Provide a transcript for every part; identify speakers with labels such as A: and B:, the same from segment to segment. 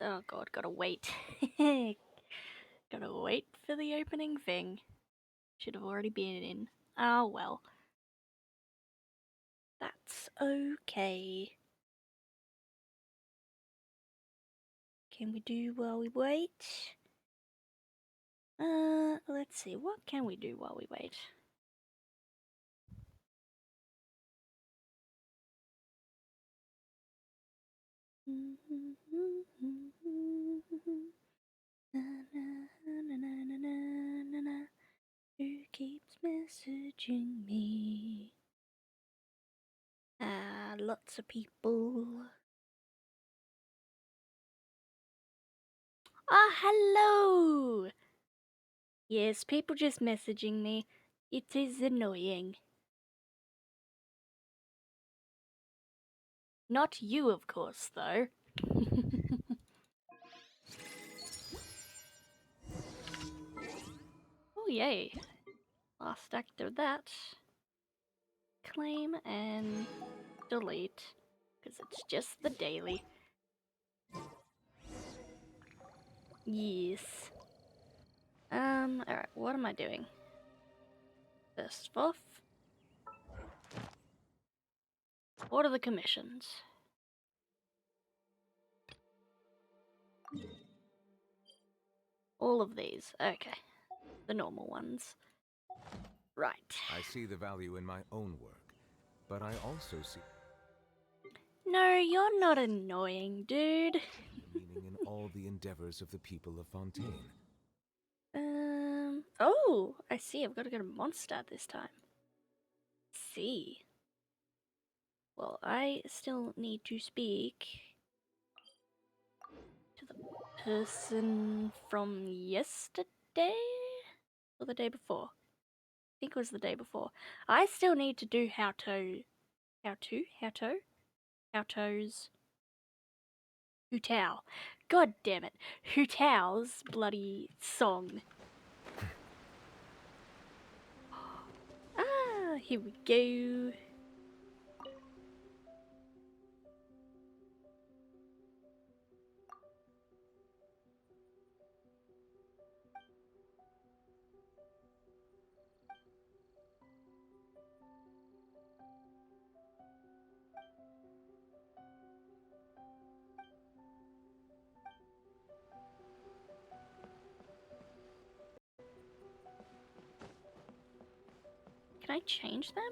A: Oh god, gotta wait. Gotta wait for the opening thing. Should have already been in. Oh well. That's okay. Can we do while we wait? Let's see, what can we do while we wait? Who keeps messaging me? Lots of people. Ah, hello! Yes, people just messaging me. It is annoying. Not you, of course, though. Oh, yay. Last act of that. Claim and delete, because it's just the daily. Yes. Alright, what am I doing? First off, what are the commissions? All of these, okay. The normal ones. Right.
B: I see the value in my own work, but I also see
A: No, you're not annoying, dude.
B: the meaning in all the endeavors of the people of Fontaine.
A: Oh, I see, I've got to go to Mondstadt this time. See. Well, I still need to speak to the person from yesterday? Or the day before? I think it was the day before. I still need to do Howto's Hutao. God damn it. Hutao's bloody song. Ah, here we go. Can I change them?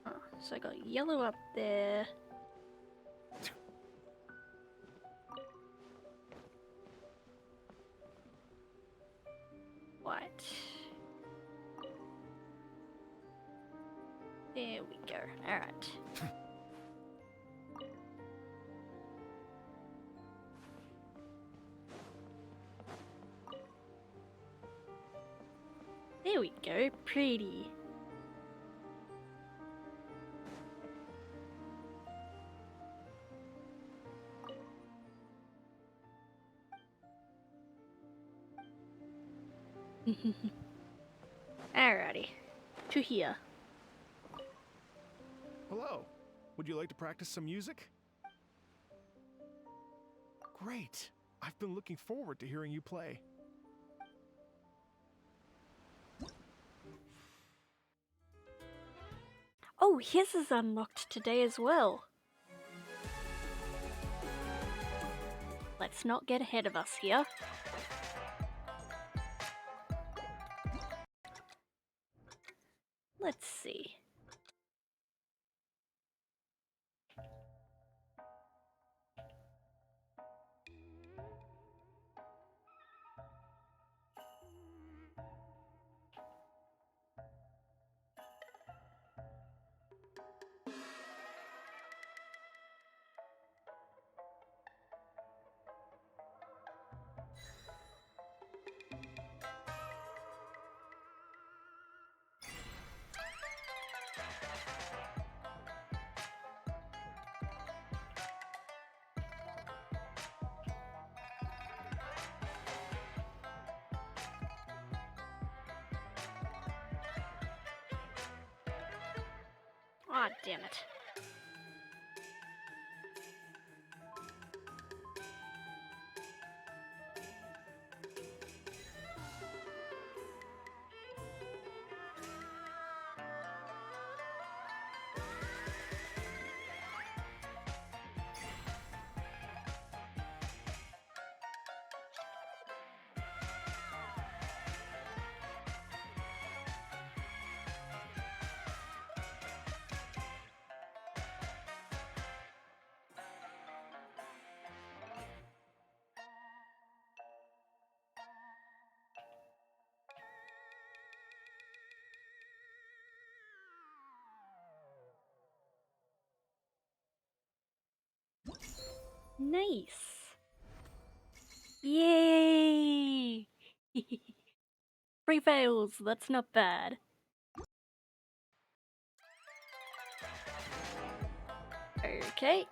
A: Oh, so I got yellow up there. White. There we go. Alright. There we go. Pretty. Alrighty. To here.
C: Hello. Would you like to practice some music? Great. I've been looking forward to hearing you play.
A: Oh, his is unlocked today as well. Let's not get ahead of us here. Let's see. Aw, damn it. Nice. Yay! 3 fails, that's not bad. Okay.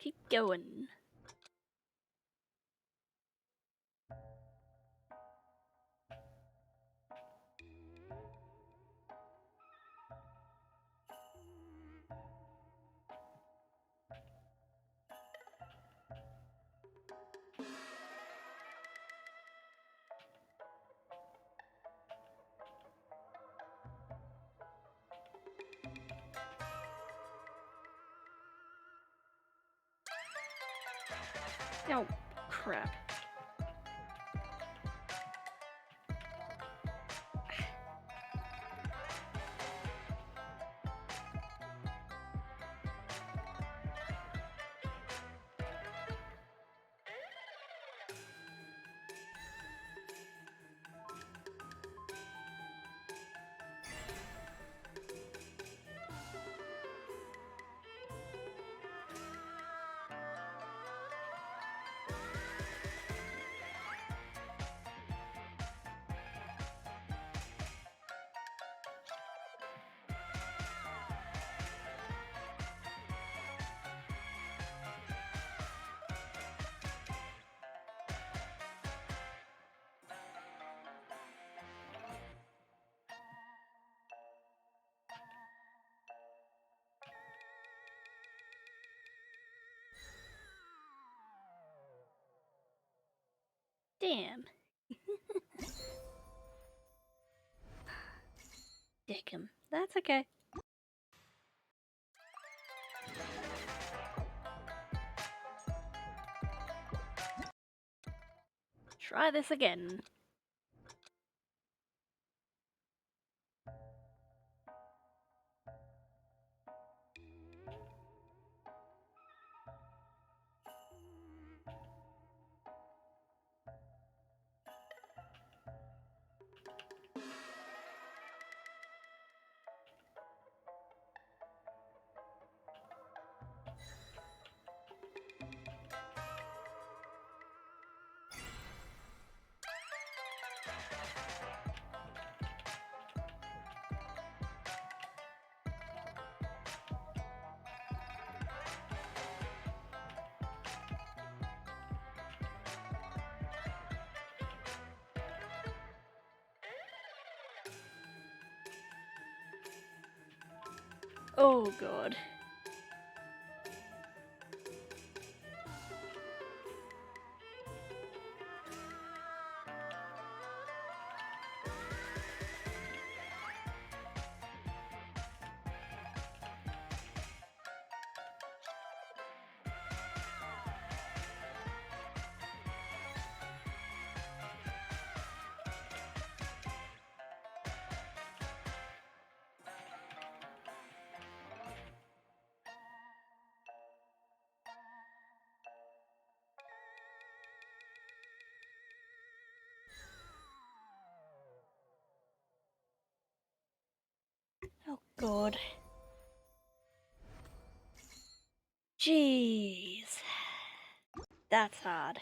A: Keep going. Oh, crap. Damn. Dick him. That's okay. Try this again. Oh god. Oh god. Jeez. That's hard.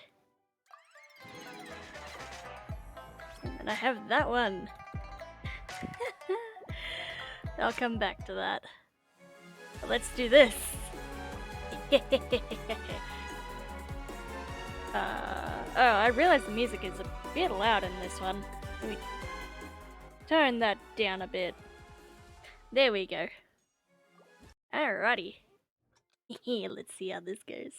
A: And I have that one. I'll come back to that. But let's do this. Oh, I realize the music is a bit loud in this one. Let me turn that down a bit. There we go. Alrighty. Let's see how this goes.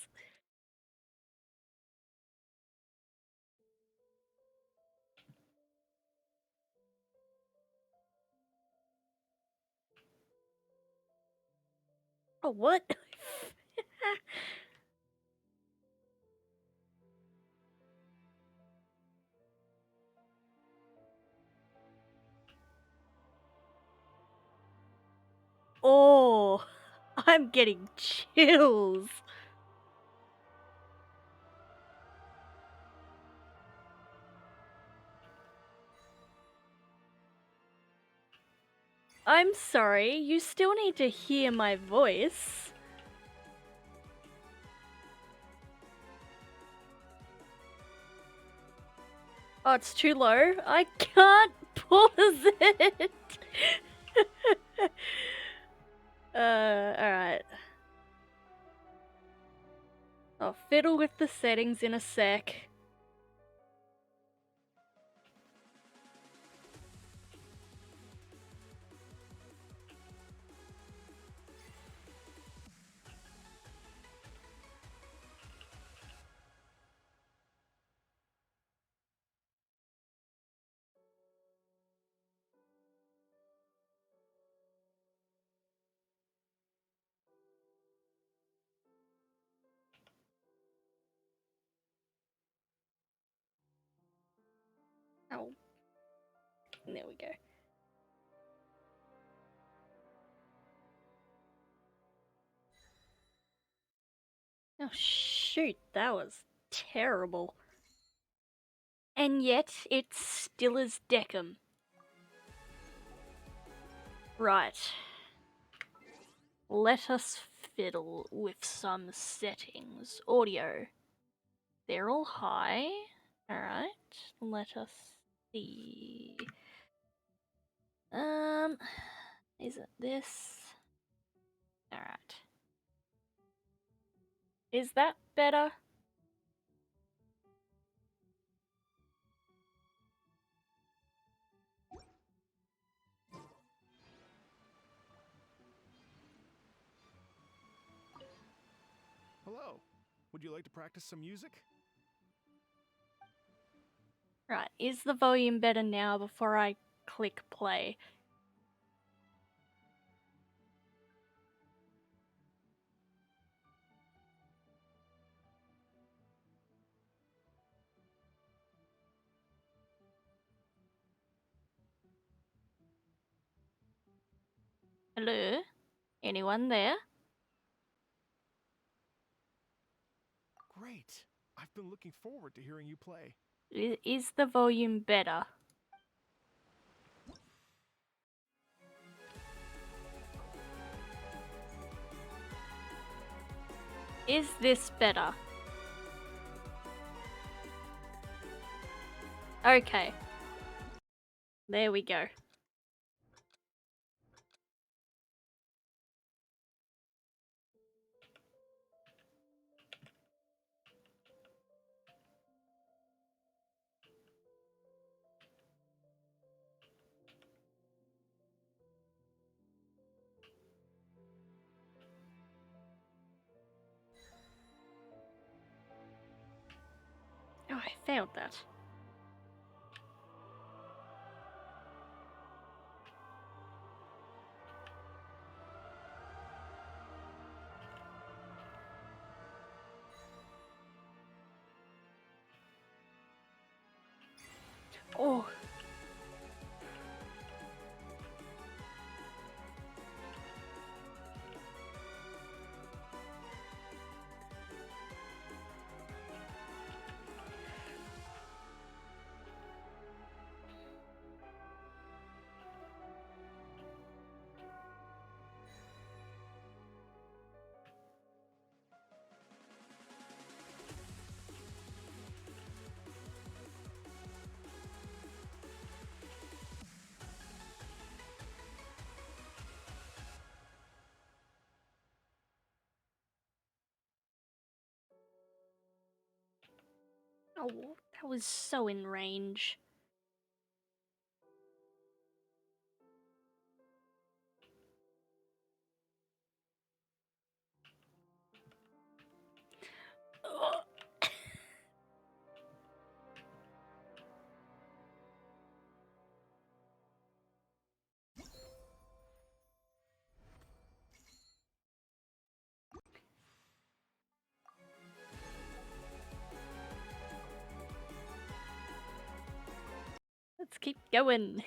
A: Oh, what? Oh, I'm getting chills. I'm sorry, you still need to hear my voice. Oh, it's too low. I can't pause it. Alright. I'll fiddle with the settings in a sec. Oh. There we go. Oh shoot, that was terrible. And yet, it still is Deckham. Right. Let us fiddle with some settings. Audio. They're all high. Alright, let us see. Is it this? Alright. Is that better?
C: Hello. Would you like to practice some music?
A: Right, is the volume better now before I click play? Hello? Anyone there?
C: Great. I've been looking forward to hearing you play.
A: Is the volume better? Is this better? Okay. There we go. Oh, I failed that. Oh. Oh, that was so in range. keep going.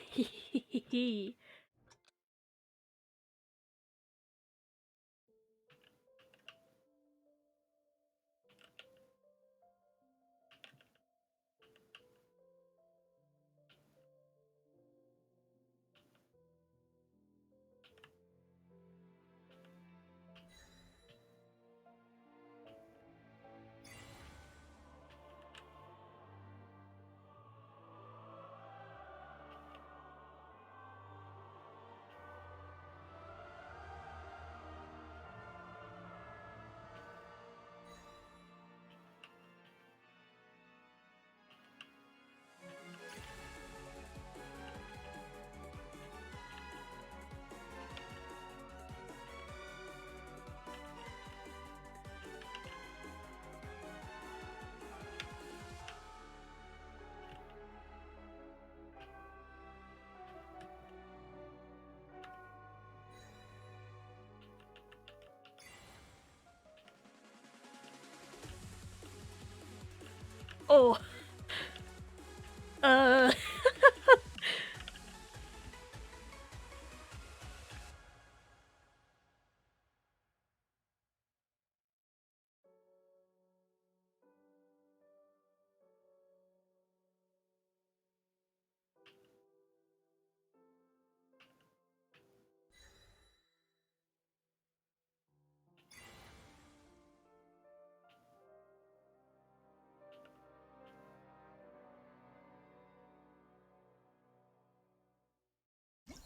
A: Oh.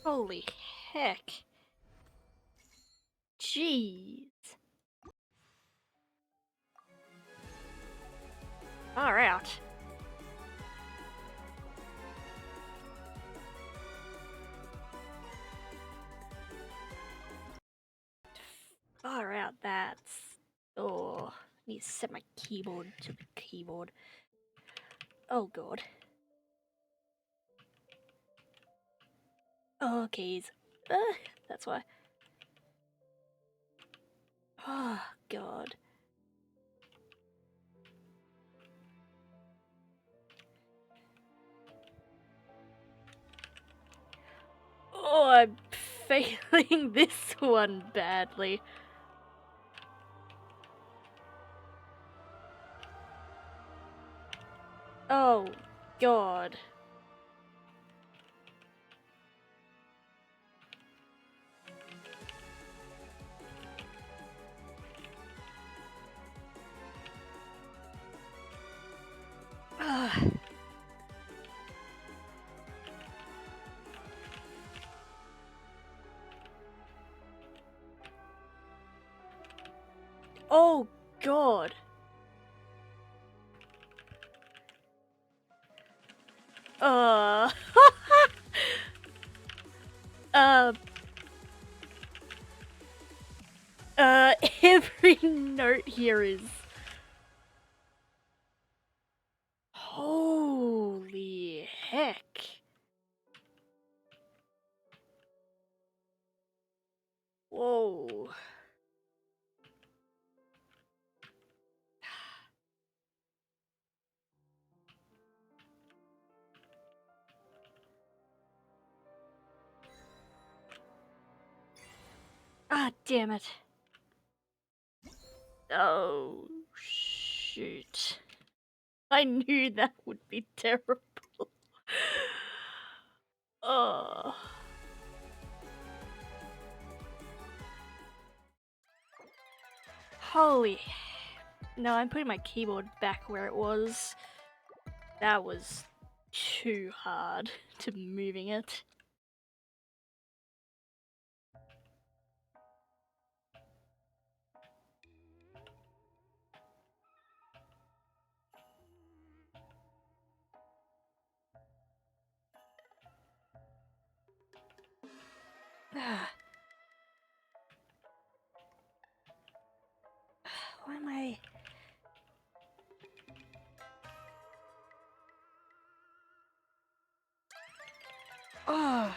A: Holy heck. Jeez. Far out. Far out, that's... Oh, I need to set my keyboard to the keyboard. Oh god. Oh, keys. That's why. Oh god. Oh, I'm failing this one badly. Oh god. Ah. Oh god. Uh. uh. Every note here is... Holy heck. Whoa. Ah, damn it. Oh, shoot. I knew that would be terrible. Oh. Holy. No, I'm putting my keyboard back where it was. That was too hard to moving it. Why am I... Oh.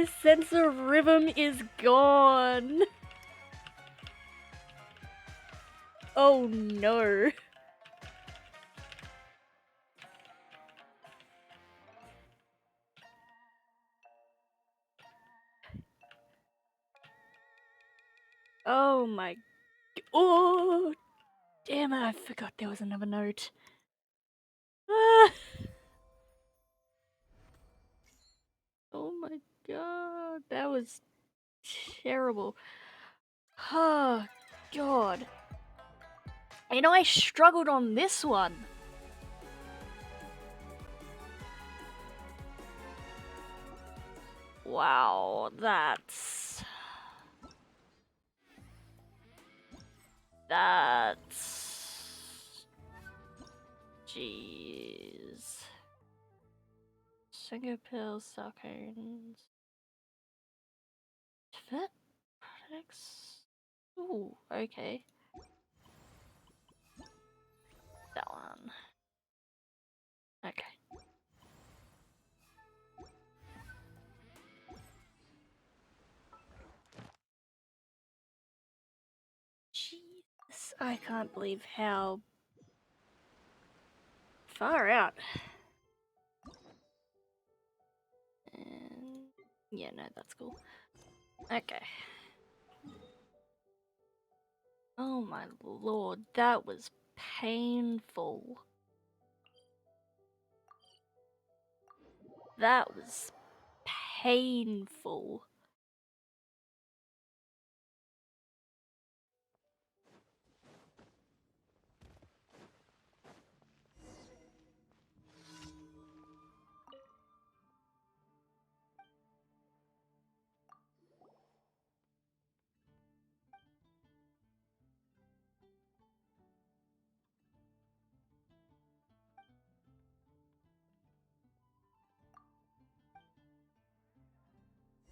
A: My sense of rhythm is gone. Oh no. Oh my. Oh, damn it, I forgot there was another note. Ah. Oh my god, that was terrible. Oh god. You know, I struggled on this one. Wow, that's... Jeez. Sugar pills, sarcones. Fit products? Ooh, okay. That one. Okay. Jesus, I can't believe how far out. And yeah, no, that's cool. Okay. Oh my lord, that was painful. That was painful.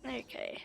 A: Okay.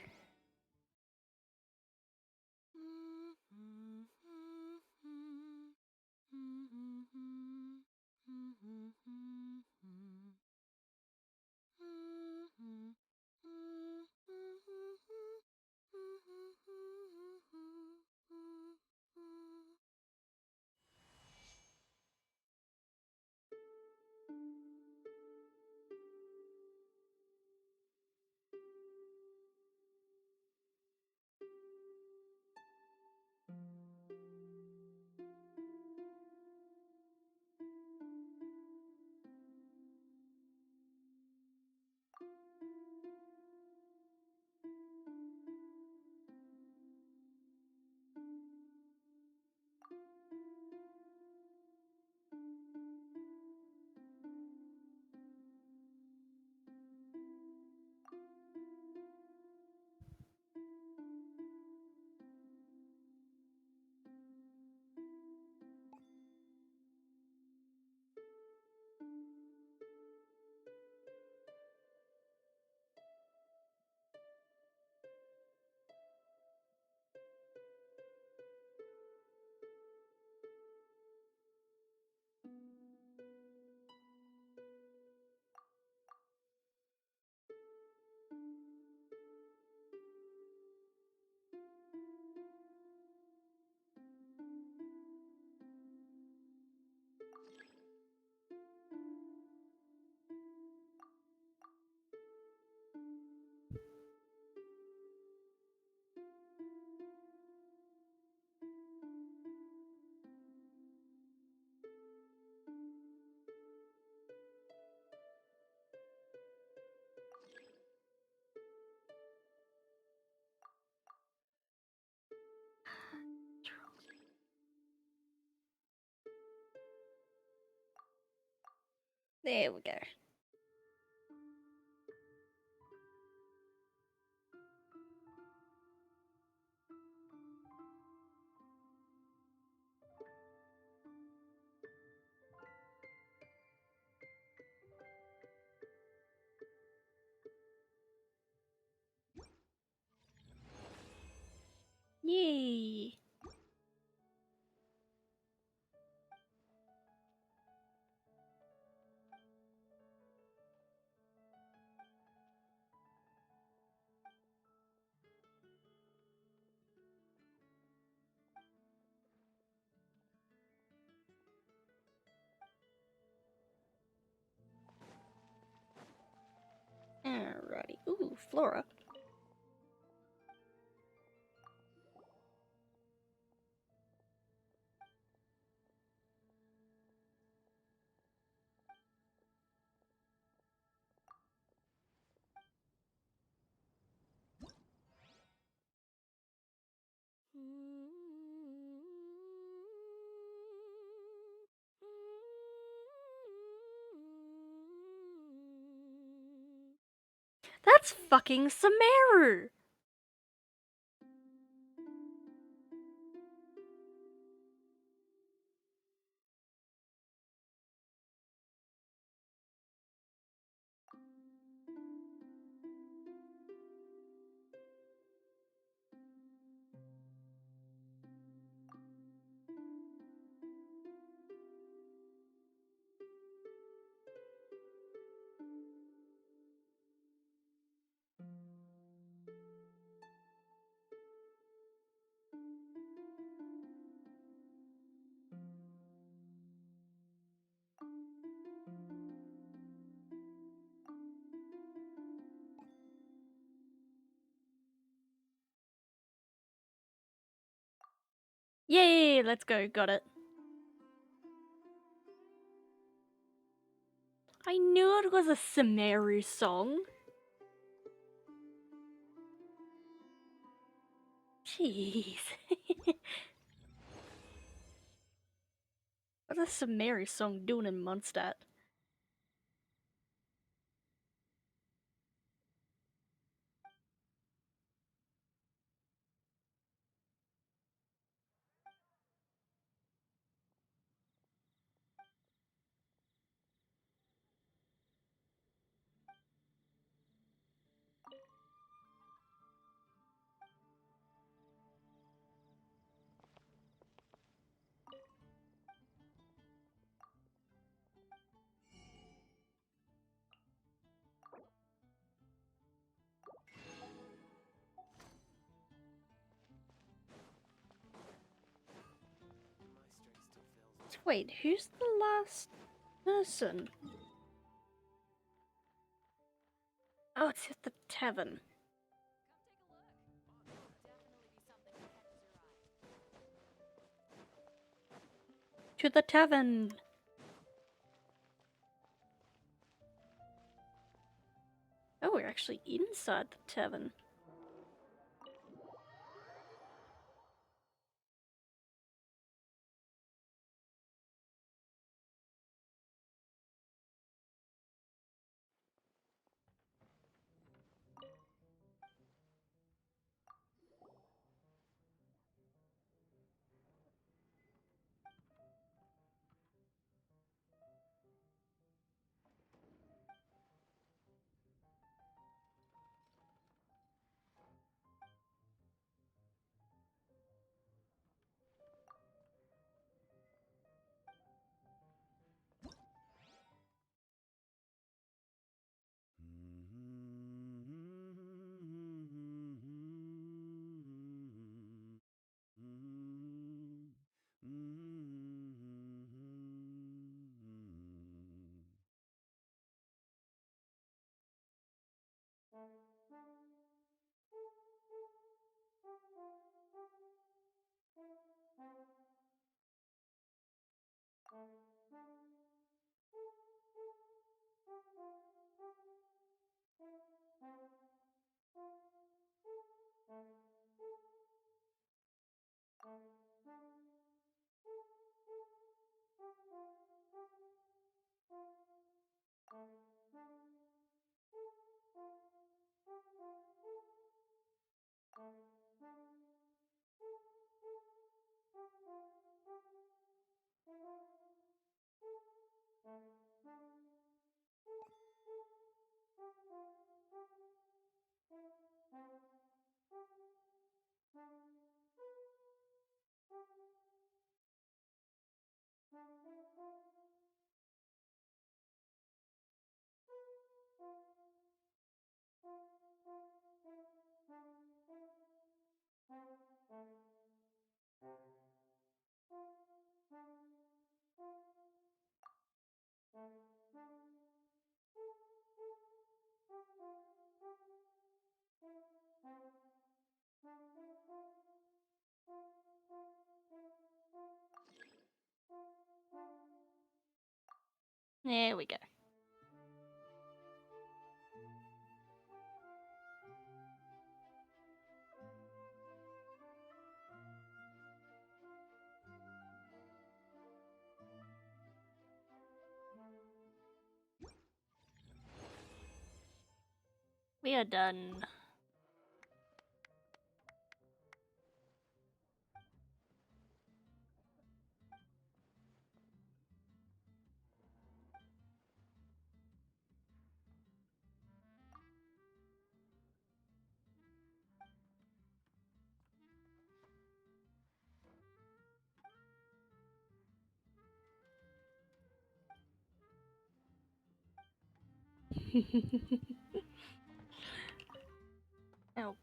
A: There we go. Yay! Ooh, Flora. That's fucking Sumeru! Yay, let's go, got it. I knew it was a Sumeru song. Jeez. What's a Sumeru song doing in Mondstadt? Wait, who's the last person? Oh, it's at the tavern. To the tavern! Oh, we're actually inside the tavern. There we go. We are done. Oh.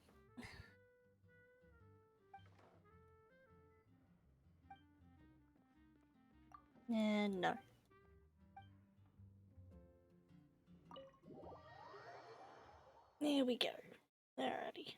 A: No. There we go. Alrighty.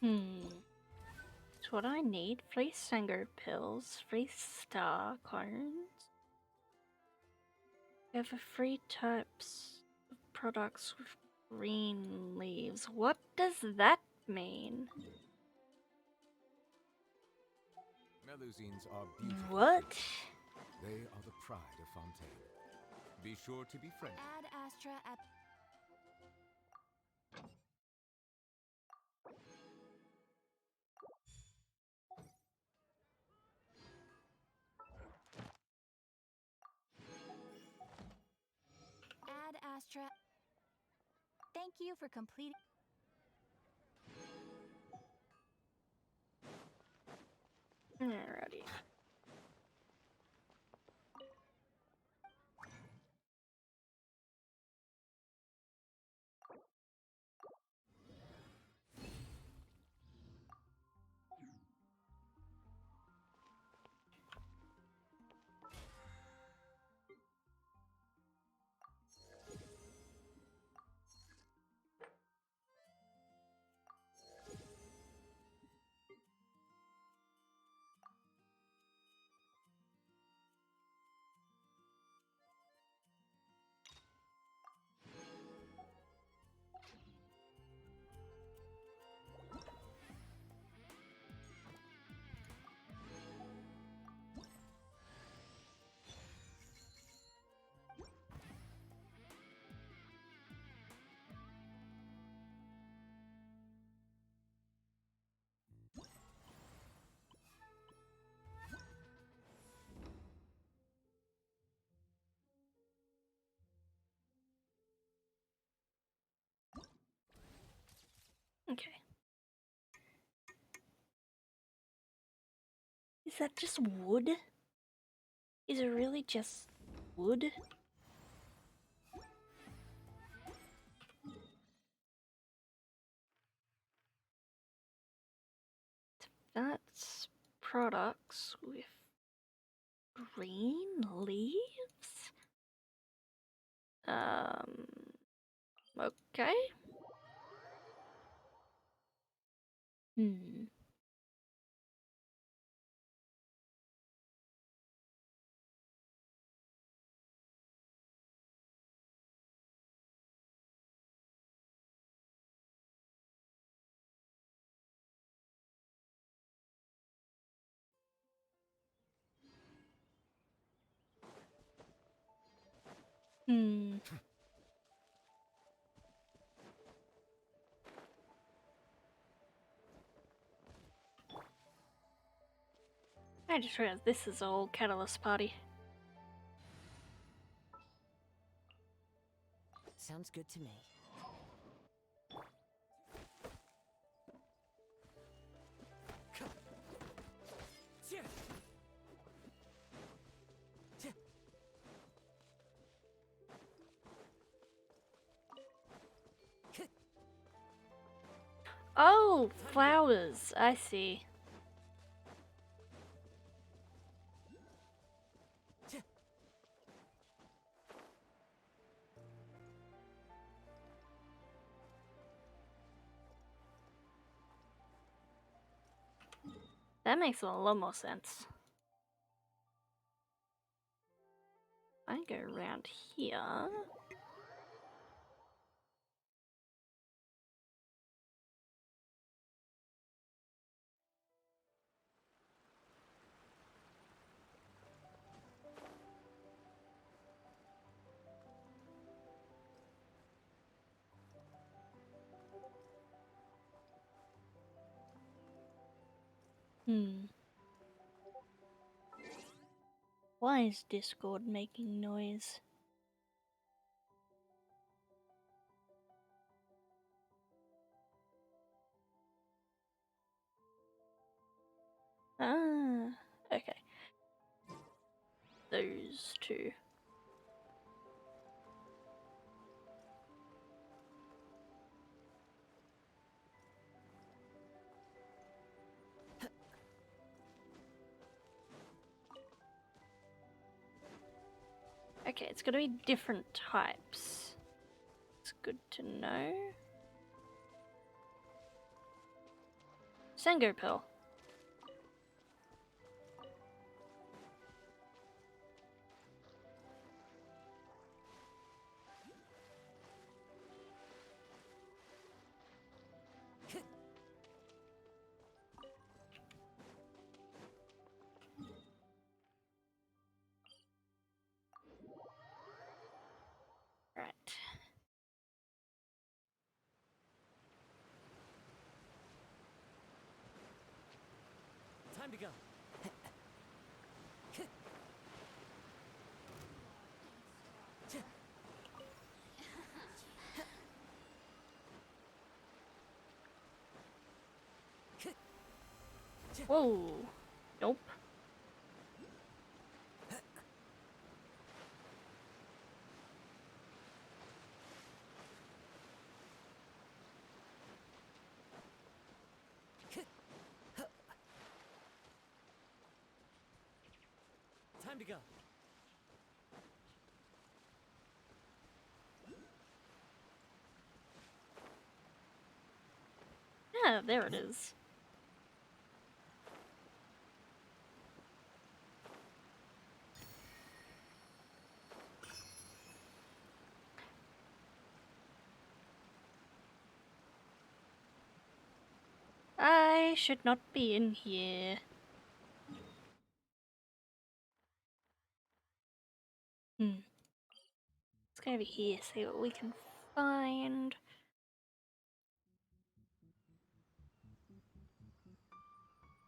A: That's what I need. Free Sanger pills, free star cones. We have a free types of products with green leaves. What does that mean?
B: Melusines are beautiful.
A: What?
B: They are the pride of Fontaine. Be sure to be friendly.
D: Ad Astra at Ad Astra. Thank you for completing.
A: Alrighty. Okay. Is that just wood? Is it really just wood? That's products with green leaves? Okay. Hmm. Hmm. I just realized this is all Catalyst Party.
E: Sounds good to me.
A: Oh, flowers. I see. That makes a lot more sense. I go around here. Why is Discord making noise? Ah, okay. Those two. Okay, it's gonna be different types. It's good to know. Sango Pearl. Right.
E: Time to go.
A: Whoa. Nope.
E: Time to go.
A: Yeah, there it is. I should not be in here. Let's go over here, see what we can find.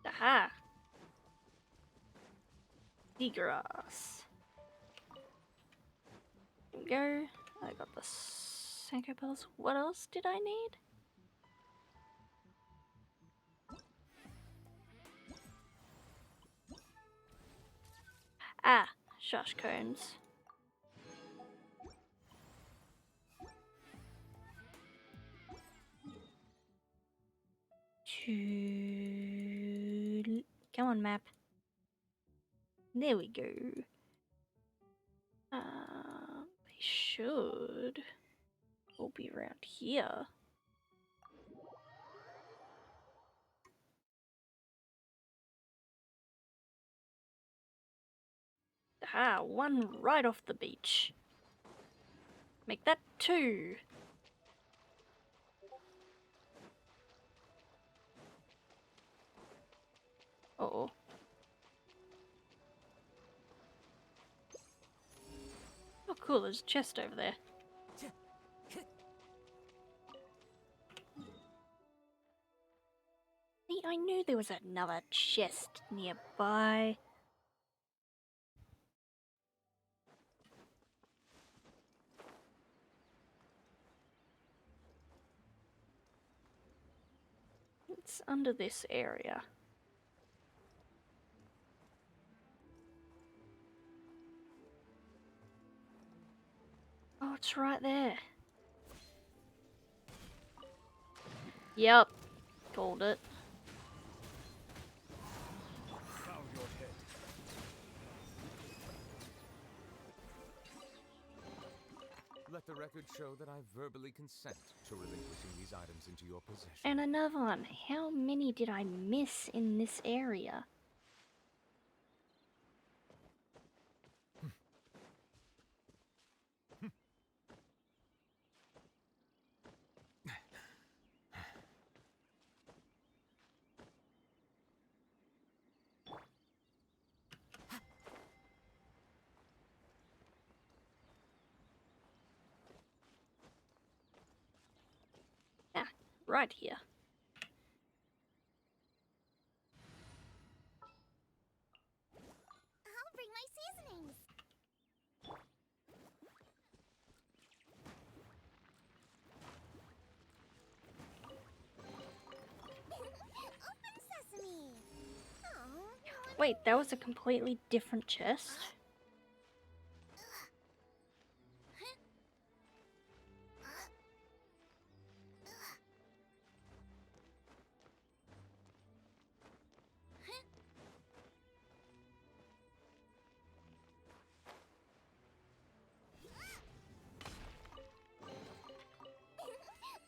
A: Aha! Seagrass. There we go. I got the Sanko Pearls. What else did I need? Ah, shush cones. Come on, map. There we go. They should all be around here. Aha, one right off the beach. Make that two. Uh-oh. Oh cool, there's a chest over there. The I knew there was another chest nearby. It's under this area. Oh, it's right there. Yep, called it.
C: Bow your head.
B: Let the record show that I verbally consent to relinquishing these items into your possession.
A: And another one. How many did I miss in this area? Ah, right here.
D: I'll bring my seasonings. Open sesame. Oh,
A: Wait, that was a completely different chest?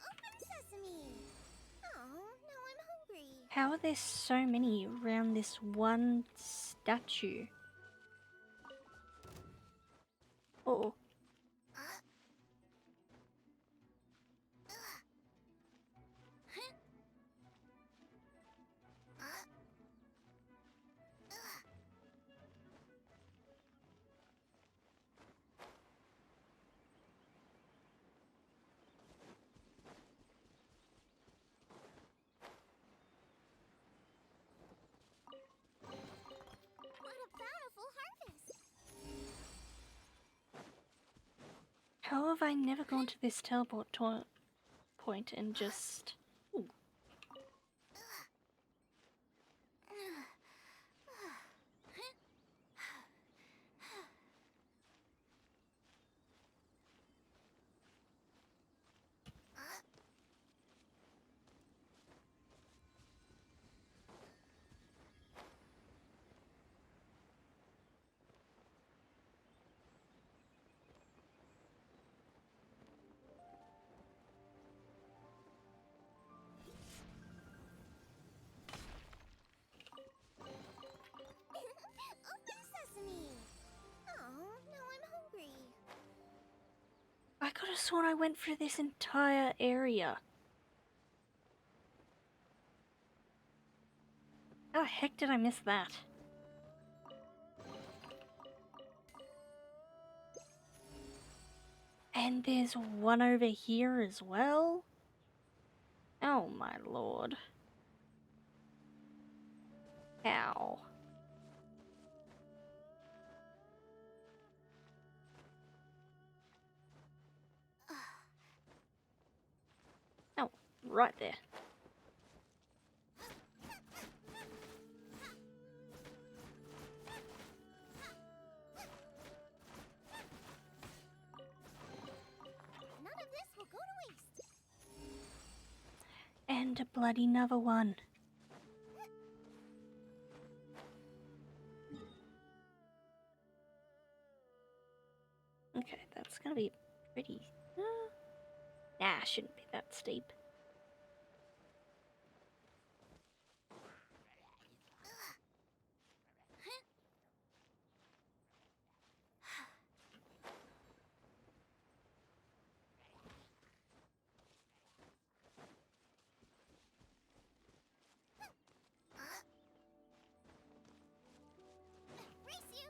D: Open sesame. Oh, now I'm hungry.
A: How are there so many around this one statue? Oh,
D: What a bountiful harvest.
A: how have I never gone to this teleport point and just... Ooh.
D: Open sesame. Oh, now I'm hungry.
A: I could have sworn I went through this entire area. How the heck did I miss that? And there's one over here as well? Oh my lord. How? Oh, right there.
D: None of this will go to waste.
A: And a bloody another one. Okay, that's gonna be pretty... Nah, shouldn't be that steep.
D: Race you.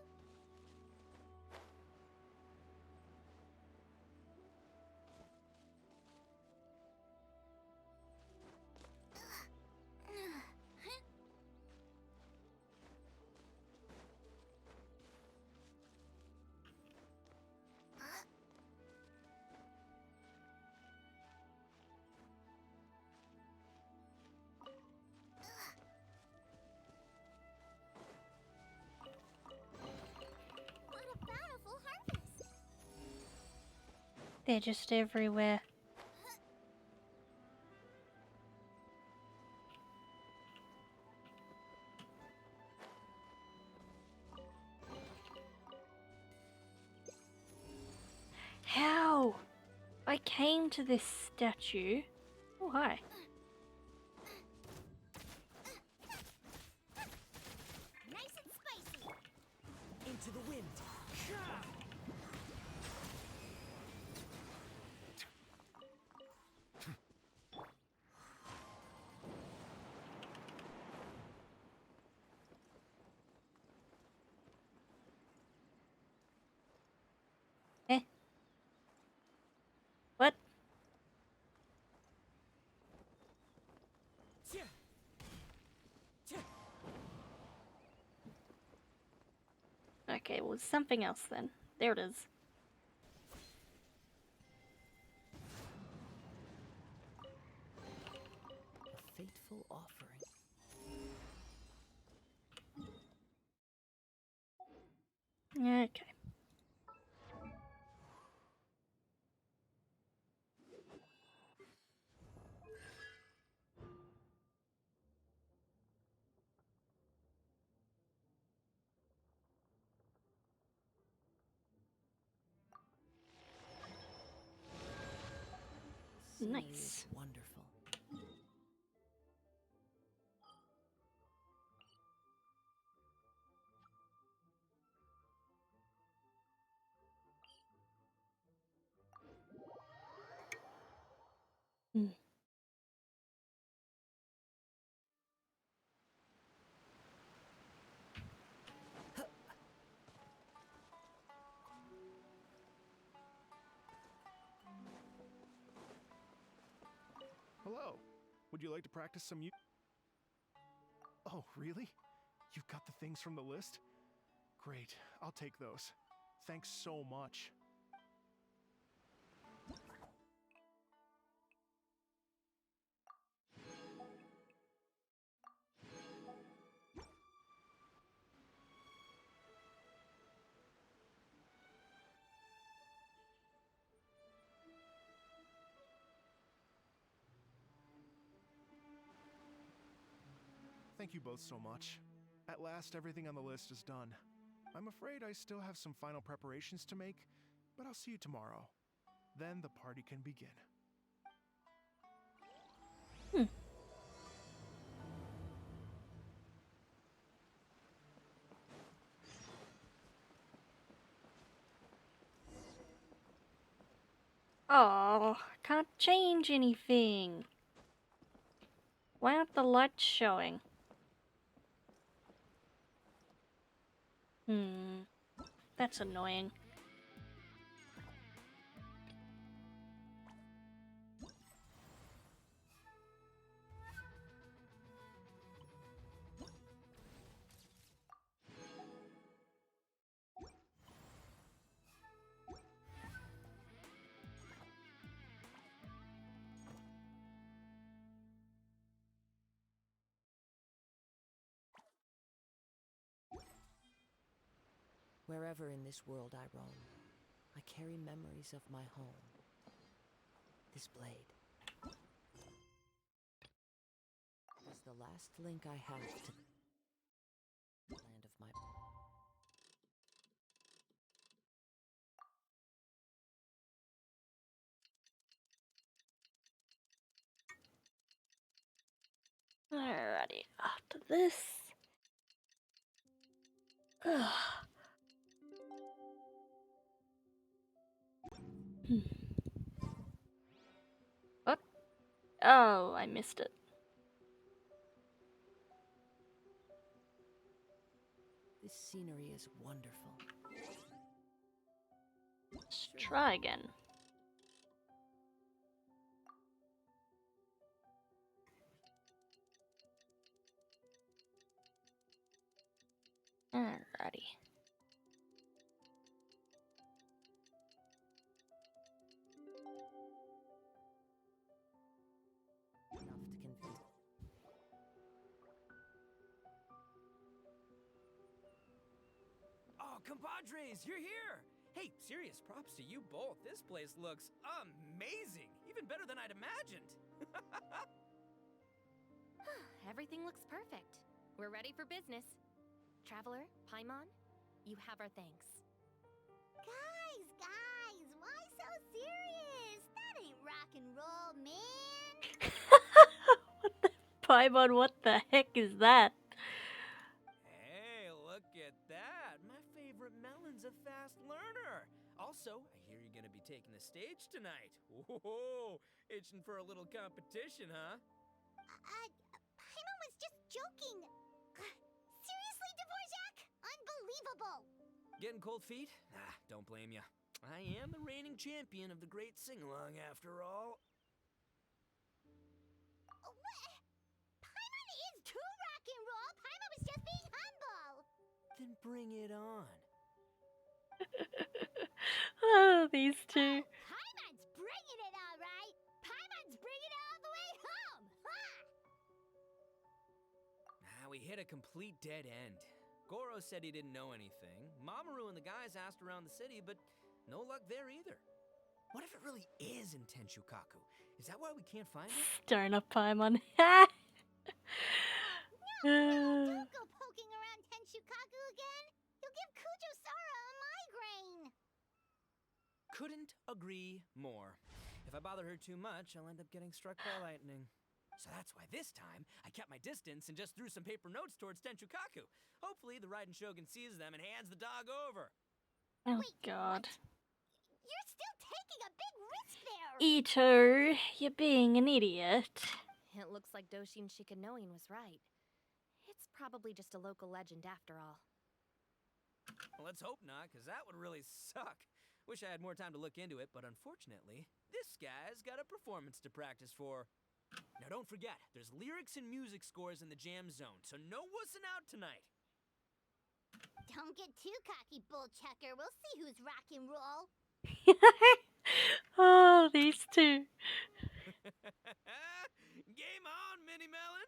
A: They're just everywhere. How? I came to this statue. Oh, hi.
D: Nice and spicy.
E: Into the wind.
A: Eh? What?
E: Tja. Tja.
A: Okay, well, something else then. There it is.
E: A fateful offering.
A: Okay.
E: Scenery
A: Nice.
E: is wonderful.
A: Hmm.
C: Hello. Would you like to practice some Oh, really? You've got the things from the list? Great. I'll take those. Thanks so much. Thank you both so much. At last, everything on the list is done. I'm afraid I still have some final preparations to make, but I'll see you tomorrow. Then the party can begin.
A: Oh, can't change anything. Why aren't the lights showing? That's annoying.
E: Wherever in this world I roam, I carry memories of my home. This blade is the last link I have to the land of my...
A: Alrighty, after this. Ugh. What? Oh, I missed it.
E: This scenery is wonderful.
A: Let's try again. Alrighty.
E: Enough to convince... Oh, compadres, you're here!
F: Hey, serious props to you both. This place looks amazing. Even better than I'd imagined.
G: Everything looks perfect. We're ready for business. Traveler, Paimon, you have our thanks.
D: Guys, why so serious? That ain't rock and roll, man.
A: Paimon, what the heck is that?
F: Hey, look at that. My favorite melon's a fast learner. Also, I hear you're gonna be taking the stage tonight. Whoa, itching for a little competition, huh?
D: Paimon was just joking. Seriously, Dvorak? Unbelievable.
F: Getting cold feet? Ah, don't blame ya. I am the reigning champion of the great sing-along after all.
D: What? Paimon is too rock and roll. Paimon was just being humble.
F: Then bring it on.
A: Oh, these two.
D: Paimon's bringing it all right. Paimon's bringing it all the way home. Ha!
F: We hit a complete dead end. Goro said he didn't know anything. Mamoru and the guys asked around the city, but no luck there either. What if it really is in Tenshukaku? Is that why we can't find it?
A: Staring at Paimon.
D: No, don't go poking around Tenshukaku again. You'll give Kujo-Sara a migraine.
F: Couldn't agree more. If I bother her too much, I'll end up getting struck by lightning. So that's why this time, I kept my distance and just threw some paper notes towards Tenshukaku. Hopefully the Raiden Shogun sees them and hands the dog over.
A: Oh,
D: Wait,
A: God.
D: You're still taking a big risk there.
A: Ito, you're being an idiot.
G: It looks like Doshin Shikanoin was right. It's probably just a local legend after all.
F: Well, let's hope not, because that would really suck. Wish I had more time to look into it, but unfortunately, this guy's got a performance to practice for. Now don't forget, there's lyrics and music scores in the jam zone, so no wussing out tonight.
D: Don't get too cocky, bullchucker. We'll see who's rock and roll.
A: Oh, these two.
F: Game on, Mini Melon!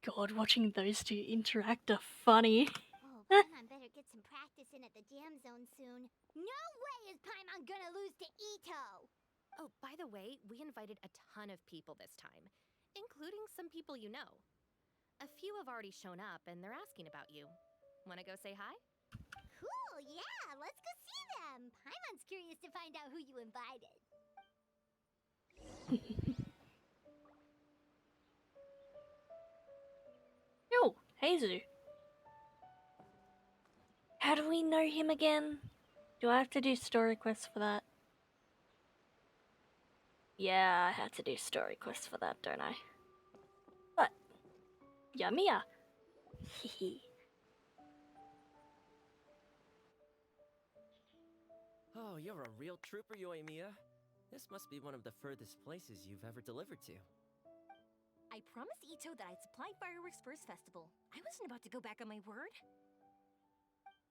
A: God, watching those two interact are funny.
D: Oh, Paimon better get some practice in at the jam zone soon. No way is Paimon gonna lose to Ito.
G: Oh, by the way, we invited a ton of people this time, including some people you know. A few have already shown up and they're asking about you. Wanna go say hi?
D: Cool, yeah, let's go see them. Paimon's curious to find out who you invited.
A: Oh, Heizu. How do we know him again? Do I have to do story quests for that? Yeah, I have to do story quests for that, don't I? But Yamiya. Hehe.
H: Oh, you're a real trooper, Yoimiya. This must be one of the furthest places you've ever delivered to.
I: I promised Ito that I'd supply fireworks for his festival. I wasn't about to go back on my word.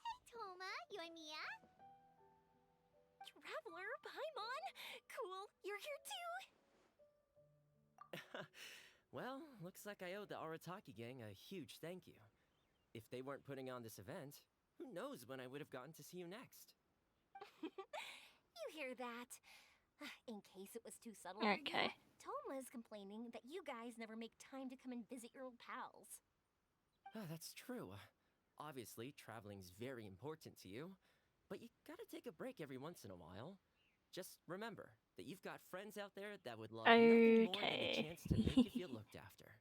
D: Hey, Toma, Yoimiya.
I: Traveler, Paimon! Cool, you're here too!
H: Well, looks like I owe the Arataki gang a huge thank you. If they weren't putting on this event, who knows when I would have gotten to see you next.
I: You hear that? In case it was too subtle for
A: Okay.
I: you, Toma's complaining that you guys never make time to come and visit your old pals.
H: Oh, that's true. Obviously, traveling's very important to you, but you gotta take a break every once in a while. Just remember that you've got friends out there that would love nothing more than a chance to make you feel looked after.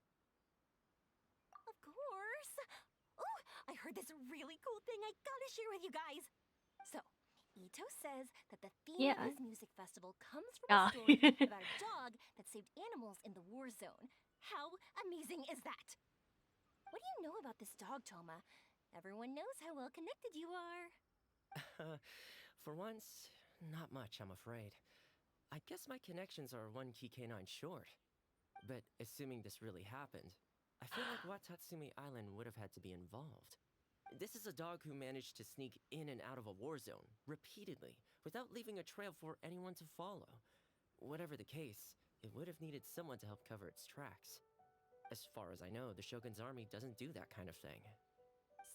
I: Of course! Oh, I heard this really cool thing I gotta share with you guys! So, Ito says that the theme
A: Yeah.
I: of his music festival comes from
A: Ah.
I: a story about a dog that saved animals in the war zone. How amazing is that? What do you know about this dog, Toma? Everyone knows how well connected you are.
H: For once, not much, I'm afraid. I guess my connections are one key canine short. But assuming this really happened, I feel like Watatsumi Island would have had to be involved. This is a dog who managed to sneak in and out of a war zone repeatedly without leaving a trail for anyone to follow. Whatever the case, it would have needed someone to help cover its tracks. As far as I know, the Shogun's army doesn't do that kind of thing.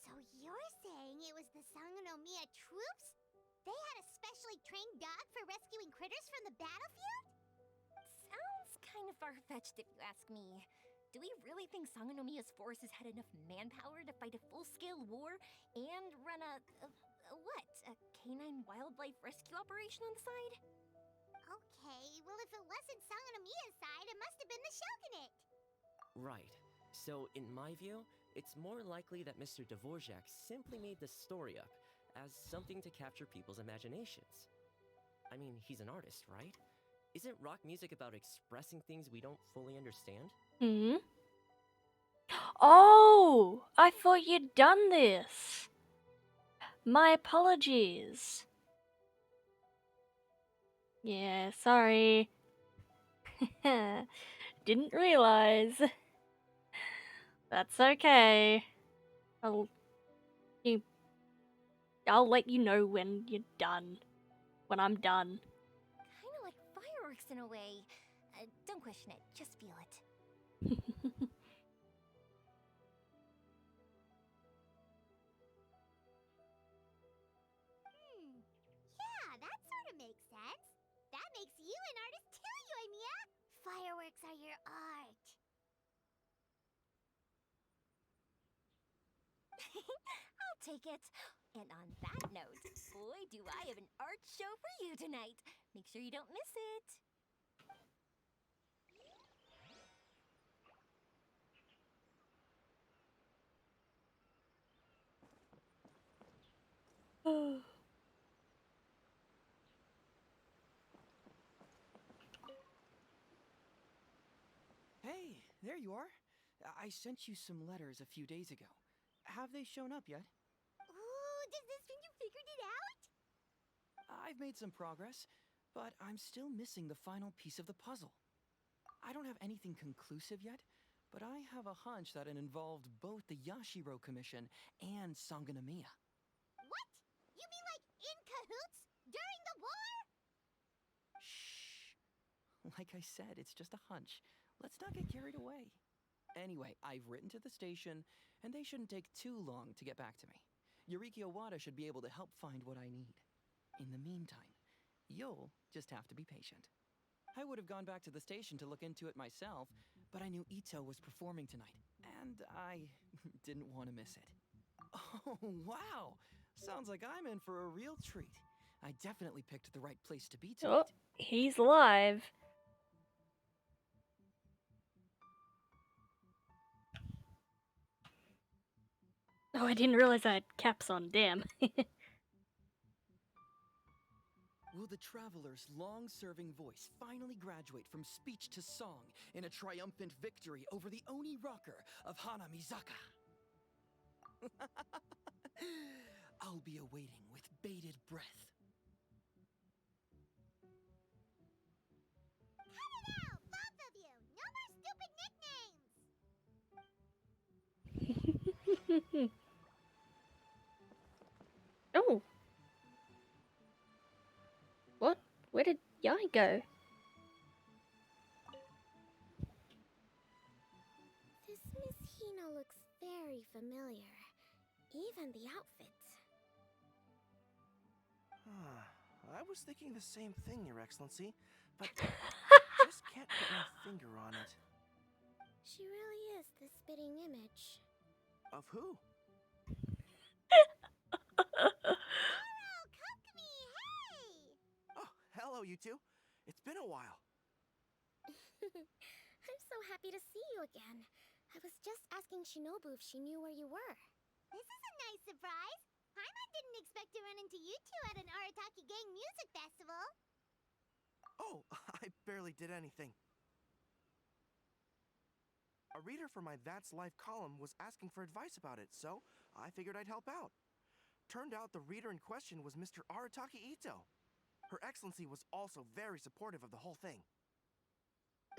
D: So you're saying saying it was the Sangonomiya troops? They had a specially trained dog for rescuing critters from the battlefield?
I: Sounds kind of far-fetched if you ask me. Do we really think Sangonomiya's forces had enough manpower to fight a full-scale war and run a canine wildlife rescue operation on the side?
D: Okay, well if it wasn't Sangonomiya's side, it must have been the Shogunate.
H: Right. So, in my view, it's more likely that Mr. Dvorak simply made this story up as something to capture people's imaginations. I mean, he's an artist, right? Isn't rock music about expressing things we don't fully understand?
A: Hmm? Oh! I thought you'd done this. My apologies. Yeah, sorry. Didn't realize. That's okay. I'll let you know when you're done. When I'm done.
I: Kinda like fireworks in a way. Don't question it, just feel it.
D: Yeah, that sort of makes sense. That makes you an artist too, Yoimiya. Fireworks are your art.
I: I'll take it. And on that note, boy, do I have an art show for you tonight. Make sure you don't miss it.
J: Hey, there you are. I sent you some letters a few days ago. Have they shown up yet?
D: Ooh, does this mean you figured it out?
J: I've made some progress, but I'm still missing the final piece of the puzzle. I don't have anything conclusive yet, but I have a hunch that it involved both the Yashiro Commission and Sangonomiya.
D: What? You mean like in cahoots? During the war?
J: Shh. Like I said, it's just a hunch. Let's not get carried away. Anyway, I've written to the station, and they shouldn't take too long to get back to me. Yuriki Owada should be able to help find what I need. In the meantime, you'll just have to be patient. I would have gone back to the station to look into it myself, but I knew Ito was performing tonight, and I didn't want to miss it. Oh, wow! Sounds like I'm in for a real treat. I definitely picked the right place to be tonight.
A: Oh, he's alive. Oh, I didn't realize I had caps on, damn.
J: Will the traveler's long-serving voice finally graduate from speech to song in a triumphant victory over the Oni rocker of Hanamizaka? I'll be awaiting with bated breath.
D: Cut it out, both of you! No more stupid nicknames!
A: Oh. What? Where did Yai go?
D: This Miss Hina looks very familiar. Even the outfit.
C: I was thinking the same thing, Your Excellency, but just can't put my finger on it.
D: She really is the spitting image.
C: Of who?
D: Oro, Kokumi, hey!
C: Oh, hello, you two. It's been a while.
D: I'm so happy to see you again. I was just asking Shinobu if she knew where you were. This is a nice surprise. Paimon didn't expect to run into you two at an Arataki Gang music festival.
C: Oh, I barely did anything. A reader for my That's Life column was asking for advice about it, so I figured I'd help out. Turned out the reader in question was Mr. Arataki Ito. Her Excellency was also very supportive of the whole thing.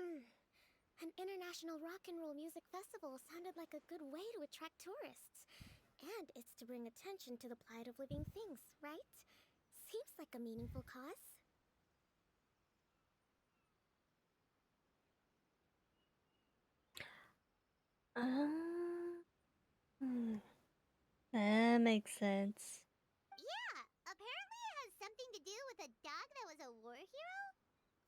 D: An international rock and roll music festival sounded like a good way to attract tourists. And it's to bring attention to the plight of living things, right? Seems like a meaningful cause.
A: that makes sense.
D: Yeah, apparently it has something to do with a dog that was a war hero?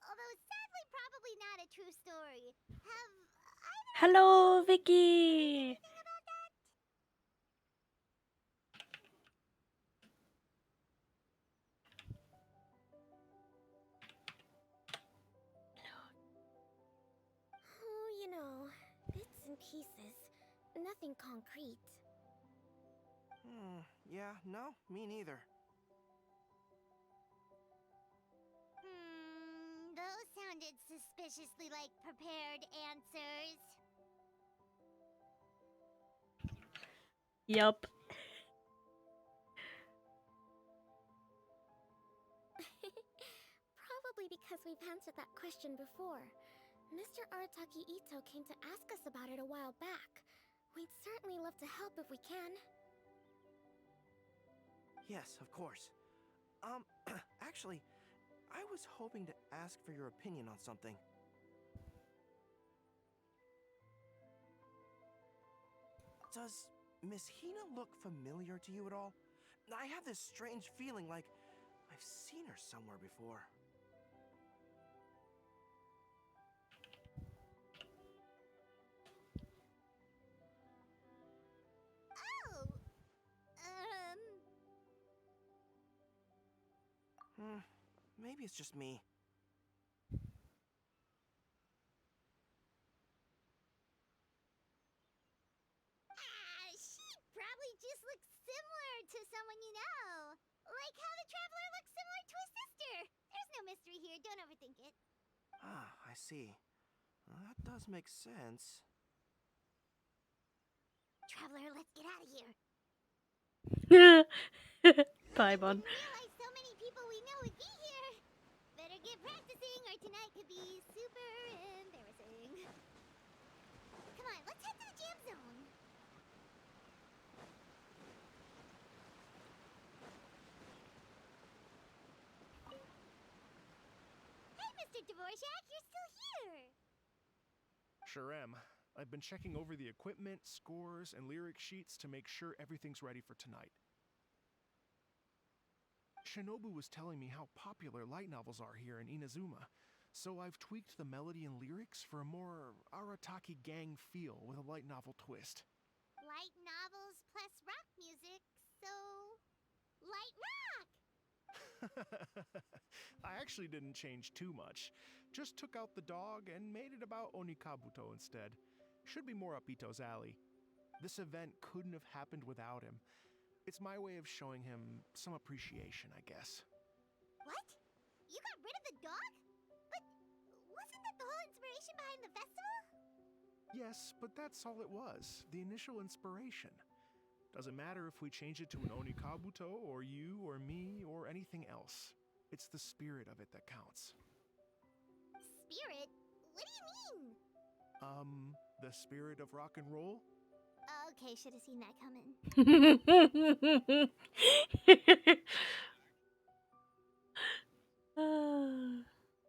D: Although sadly probably not a true story. Have either
A: Hello, Vicky.
D: anything about that? Oh, you know, bits and pieces. Nothing concrete.
K: Yeah, no, me neither.
D: Those sounded suspiciously like prepared answers.
A: Yup.
D: Probably because we've answered that question before. Mr. Arataki Ito came to ask us about it a while back. We'd certainly love to help if we can.
K: Yes, of course. Actually, I was hoping to ask for your opinion on something. Does Miss Hina look familiar to you at all? I have this strange feeling like I've seen her somewhere before.
D: Oh!
K: Maybe it's just me.
D: She probably just looks similar to someone you know. Like how the Traveler looks similar to his sister. There's no mystery here, don't overthink it.
K: Ah, I see. Well, that does make sense.
D: Traveler, let's get out of here.
A: Paimon.
D: Didn't realize so many people we know would be here. Better get practicing or tonight could be super embarrassing. Come on, let's head to the jam zone. Hey, Mr. Dvorak, you're still here.
C: Sure am. I've been checking over the equipment, scores, and lyric sheets to make sure everything's ready for tonight. Shinobu was telling me how popular light novels are here in Inazuma, so I've tweaked the melody and lyrics for a more Arataki gang feel with a light novel twist.
D: Light novels plus rock music, so light rock!
C: I actually didn't change too much. Just took out the dog and made it about Onikabuto instead. Should be more up Ito's alley. This event couldn't have happened without him. It's my way of showing him some appreciation, I guess.
D: What? You got rid of the dog? But wasn't that the whole inspiration behind the festival?
C: Yes, but that's all it was. The initial inspiration. Doesn't matter if we change it to an Onikabuto, or you, or me, or anything else. It's the spirit of it that counts.
D: Spirit? What do you mean?
C: The spirit of rock and roll?
D: Okay, should have seen that coming.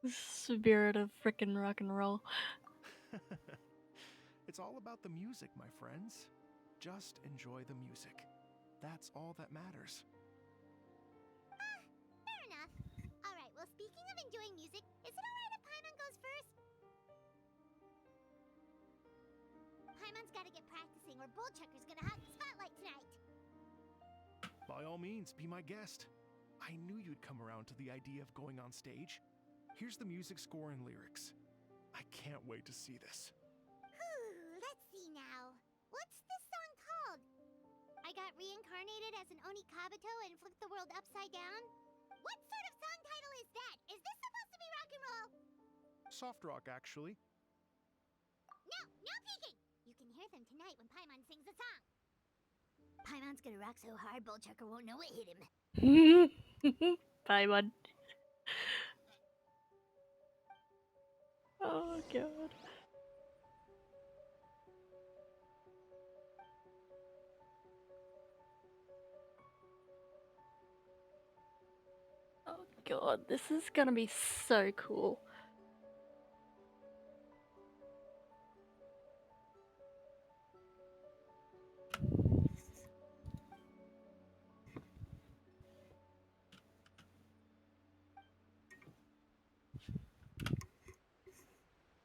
A: Spirit of frickin' rock and roll.
C: It's all about the music, my friends. Just enjoy the music. That's all that matters.
D: Fair enough. Alright, well, speaking of enjoying music, is it alright if Paimon goes first? Paimon's gotta get practicing or Bullchucker's gonna hog the spotlight tonight.
C: By all means, be my guest. I knew you'd come around to the idea of going on stage. Here's the music score and lyrics. I can't wait to see this.
D: Let's see now. What's this song called? I got reincarnated as an Onikabuto and flipped the world upside down? What sort of song title is that? Is this supposed to be rock and roll?
C: Soft rock, actually.
D: No, no peeking! You can hear them tonight when Paimon sings the song. Paimon's gonna rock so hard, Bullchucker won't know it hit him.
A: Paimon. Oh god. Oh god, this is gonna be so cool.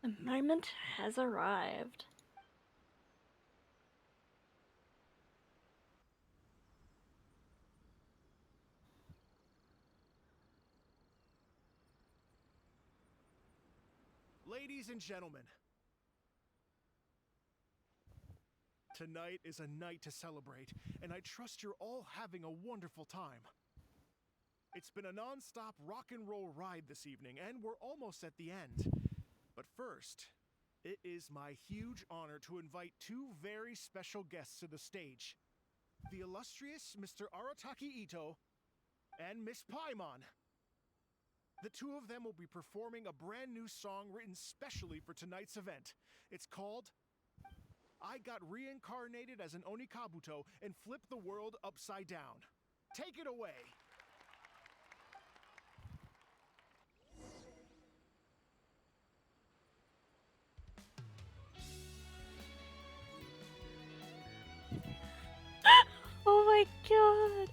A: The moment has arrived.
C: Ladies and gentlemen, tonight is a night to celebrate, and I trust you're all having a wonderful time. It's been a non-stop rock and roll ride this evening, and we're almost at the end. But first, it is my huge honor to invite two very special guests to the stage. The illustrious Mr. Arataki Ito and Miss Paimon. The two of them will be performing a brand new song written specially for tonight's event. It's called I Got Reincarnated as an Onikabuto and Flipped the World Upside Down. Take it away!
A: Oh my god.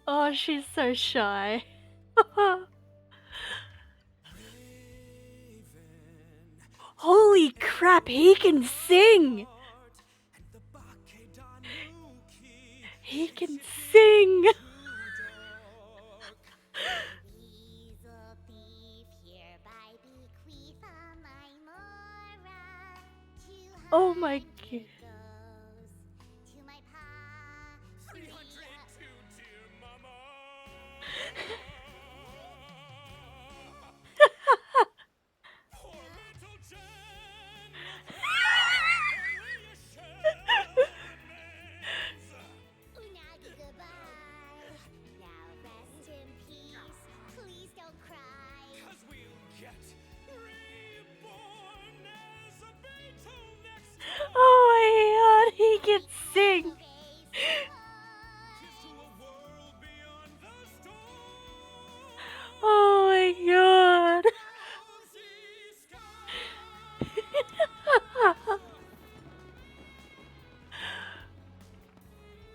A: Oh, she's so shy. Holy crap, he can sing! He can sing!
D: Weasel thief hereby bequeath a Mimora to
A: Oh my god.
D: goes to my pa.
F: 302, dear mama.
D: Unagi goodbye. Now rest in peace. Please don't cry.
F: 'Cause we'll get reborn as a Beetle next time.
A: Oh my god, he can sing!
F: Here's to a world beyond the storm.
A: Oh my god!
F: Rosy sky.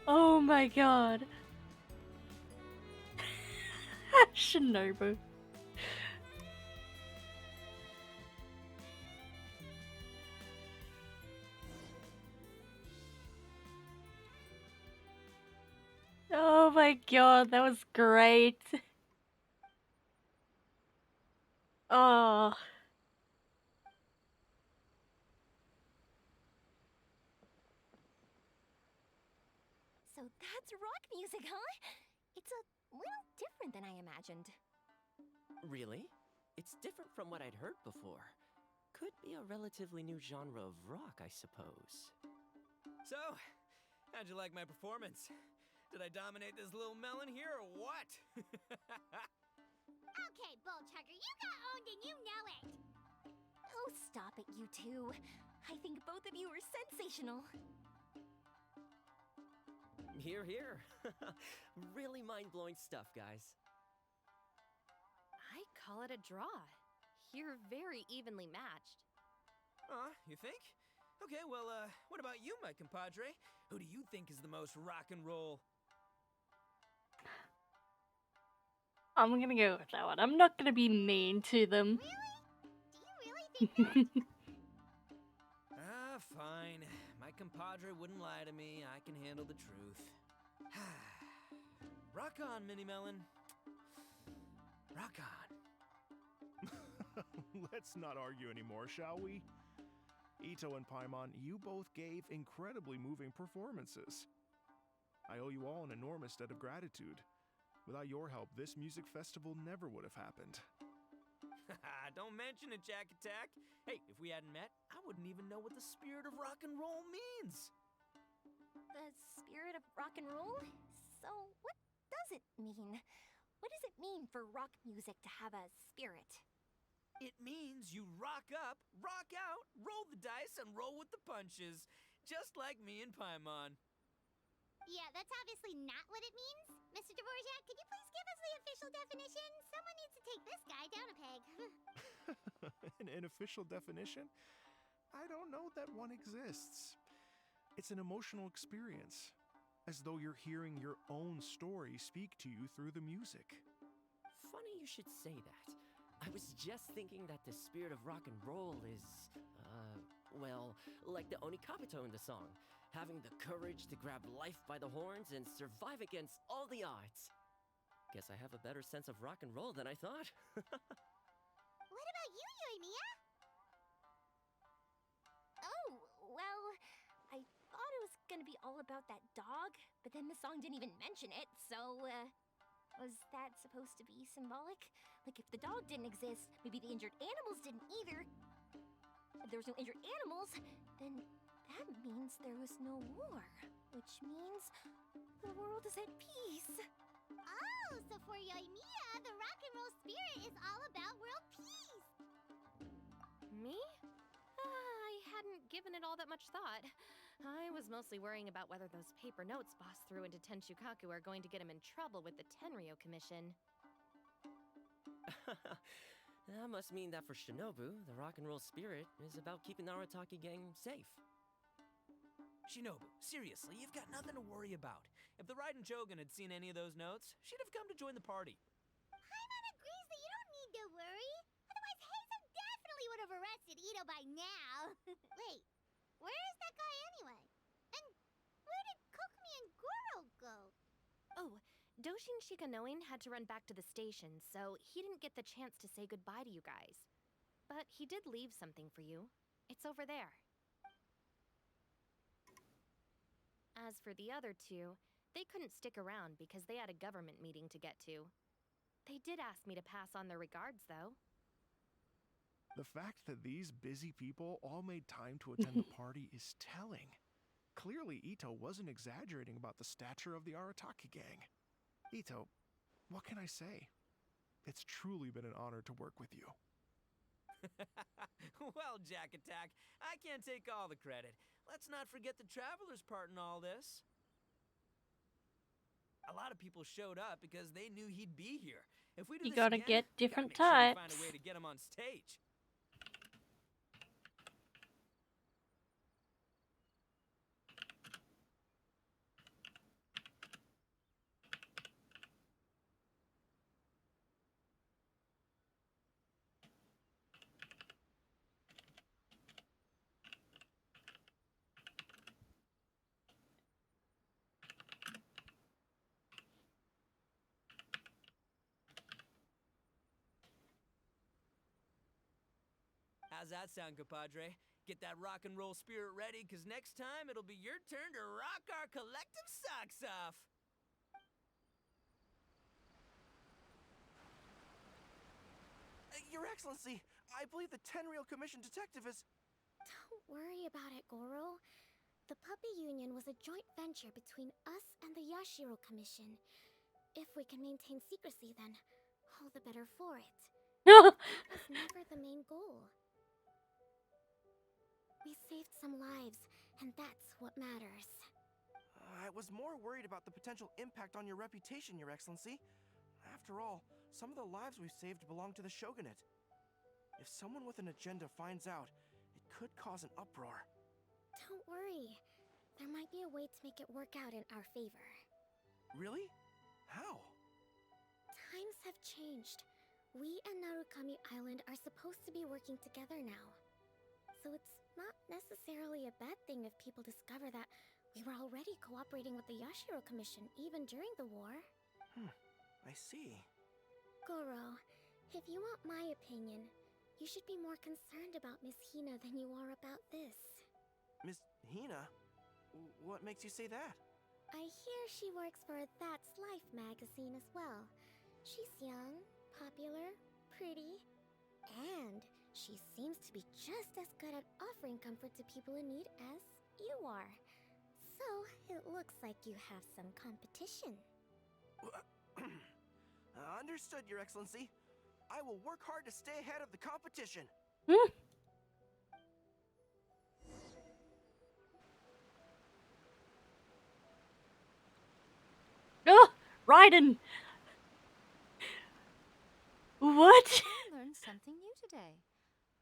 A: Oh my god. Shinobu. Oh my god, that was great. Oh.
I: So that's rock music, huh? It's a little different than I imagined.
H: Really? It's different from what I'd heard before. Could be a relatively new genre of rock, I suppose.
F: So, how'd you like my performance? Did I dominate this little melon here or what?
D: Okay, Bull Chugger, you got owned and you know it.
I: Oh, stop it, you two. I think both of you are sensational.
H: Here, here. Really mind-blowing stuff, guys.
G: I call it a draw. You're very evenly matched.
F: You think? Okay, well, what about you, my compadre? Who do you think is the most rock and roll?
A: I'm gonna go with that one. I'm not gonna be mean to them.
D: Do you really think that?
F: Fine. My compadre wouldn't lie to me. I can handle the truth. Rock on, Mini Melon. Rock on.
C: Let's not argue anymore, shall we? Ito and Paimon, you both gave incredibly moving performances. I owe you all an enormous debt of gratitude. Without your help, this music festival never would have happened.
F: Don't mention it, Jack Attack. Hey, if we hadn't met, I wouldn't even know what the spirit of rock and roll means.
I: The spirit of rock and roll? So, what does it mean? What does it mean for rock music to have a spirit?
F: It means you rock up, rock out, roll the dice, and roll with the punches. Just like me and Paimon.
D: Yeah, that's obviously not what it means. Mr. Dvorak, could you please give us the official definition? Someone needs to take this guy down a peg.
C: An official definition? I don't know that one exists. It's an emotional experience, as though you're hearing your own story speak to you through the music.
H: Funny you should say that. I was just thinking that the spirit of rock and roll is, well, like the Oni Kabuto in the song. Having the courage to grab life by the horns and survive against all the odds. Guess I have a better sense of rock and roll than I thought.
D: What about you, Yoimiya?
I: Oh, well, I thought it was gonna be all about that dog, but then the song didn't even mention it, so, was that supposed to be symbolic? Like, if the dog didn't exist, maybe the injured animals didn't either. If there was no injured animals, then that means there was no war, which means the world is at peace.
D: Oh, so for Yoimiya, the rock and roll spirit is all about world peace.
G: Me? I hadn't given it all that much thought. I was mostly worrying about whether those paper notes Boss threw into Tenshukaku are going to get him in trouble with the Tenryo Commission.
H: That must mean that for Shinobu, the rock and roll spirit is about keeping the Arataki gang safe.
F: Shinobu, seriously, you've got nothing to worry about. If the Raiden Shogun had seen any of those notes, she'd have come to join the party.
D: Paimon agrees that you don't need to worry. Otherwise, Heizo definitely would have arrested Ito by now. Wait, where is that guy anyway? And where did Kokumi and Goro go?
G: Oh, Doshin Shikanoin had to run back to the station, so he didn't get the chance to say goodbye to you guys. But he did leave something for you. It's over there. As for the other two, they couldn't stick around because they had a government meeting to get to. They did ask me to pass on their regards, though.
C: The fact that these busy people all made time to attend the party is telling. Clearly, Ito wasn't exaggerating about the stature of the Arataki gang. Ito, what can I say? It's truly been an honor to work with you.
F: Well, Jack Attack, I can't take all the credit. Let's not forget the Traveler's part in all this. A lot of people showed up because they knew he'd be here. If we do
A: You
F: this
A: gotta
F: again,
A: get different
F: we gotta make sure we find
A: types.
F: a way to get him on stage. How's that sound, compadre? Get that rock and roll spirit ready, because next time it'll be your turn to rock our collective socks off.
K: Your Excellency, I believe the Tenryo Commission detective is...
D: Don't worry about it, Goro. The Puppy Union was a joint venture between us and the Yashiro Commission. If we can maintain secrecy, then all the better for it. That was never the main goal. We saved some lives, and that's what matters.
K: I was more worried about the potential impact on your reputation, Your Excellency. After all, some of the lives we've saved belong to the Shogunate. If someone with an agenda finds out, it could cause an uproar.
D: Don't worry. There might be a way to make it work out in our favor.
K: Really? How?
D: Times have changed. We and Narukami Island are supposed to be working together now. So it's not necessarily a bad thing if people discover that we were already cooperating with the Yashiro Commission even during the war.
K: I see.
D: Goro, if you want my opinion, you should be more concerned about Miss Hina than you are about this.
K: Miss Hina? What makes you say that?
D: I hear she works for That's Life magazine as well. She's young, popular, pretty, and she seems to be just as good at offering comfort to people in need as you are. So, it looks like you have some competition.
K: Understood, Your Excellency. I will work hard to stay ahead of the competition.
A: Oh, Raiden! What?
L: I learned something new today.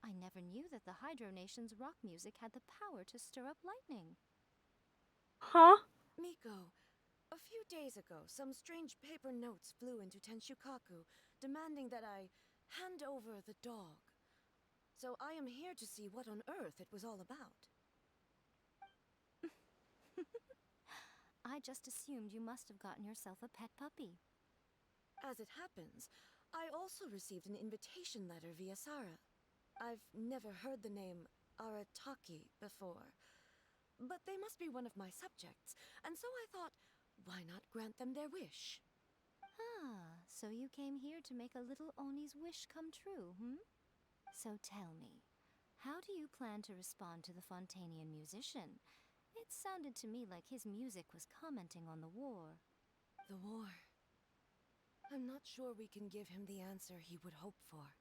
L: I never knew that the Hydro Nation's rock music had the power to stir up lightning.
A: Huh?
E: Miko, a few days ago, some strange paper notes flew into Tenshukaku, demanding that I Hand over the dog. So I am here to see what on earth it was all about.
L: I just assumed you must have gotten yourself a pet puppy.
E: As it happens, I also received an invitation letter via Sara. I've never heard the name Arataki before, but they must be one of my subjects, and so I thought, why not grant them their wish?
L: Ah, so you came here to make a little Oni's wish come true, hmm? So tell me, how do you plan to respond to the Fontanian musician? It sounded to me like his music was commenting on the war.
E: The war. I'm not sure we can give him the answer he would hope for.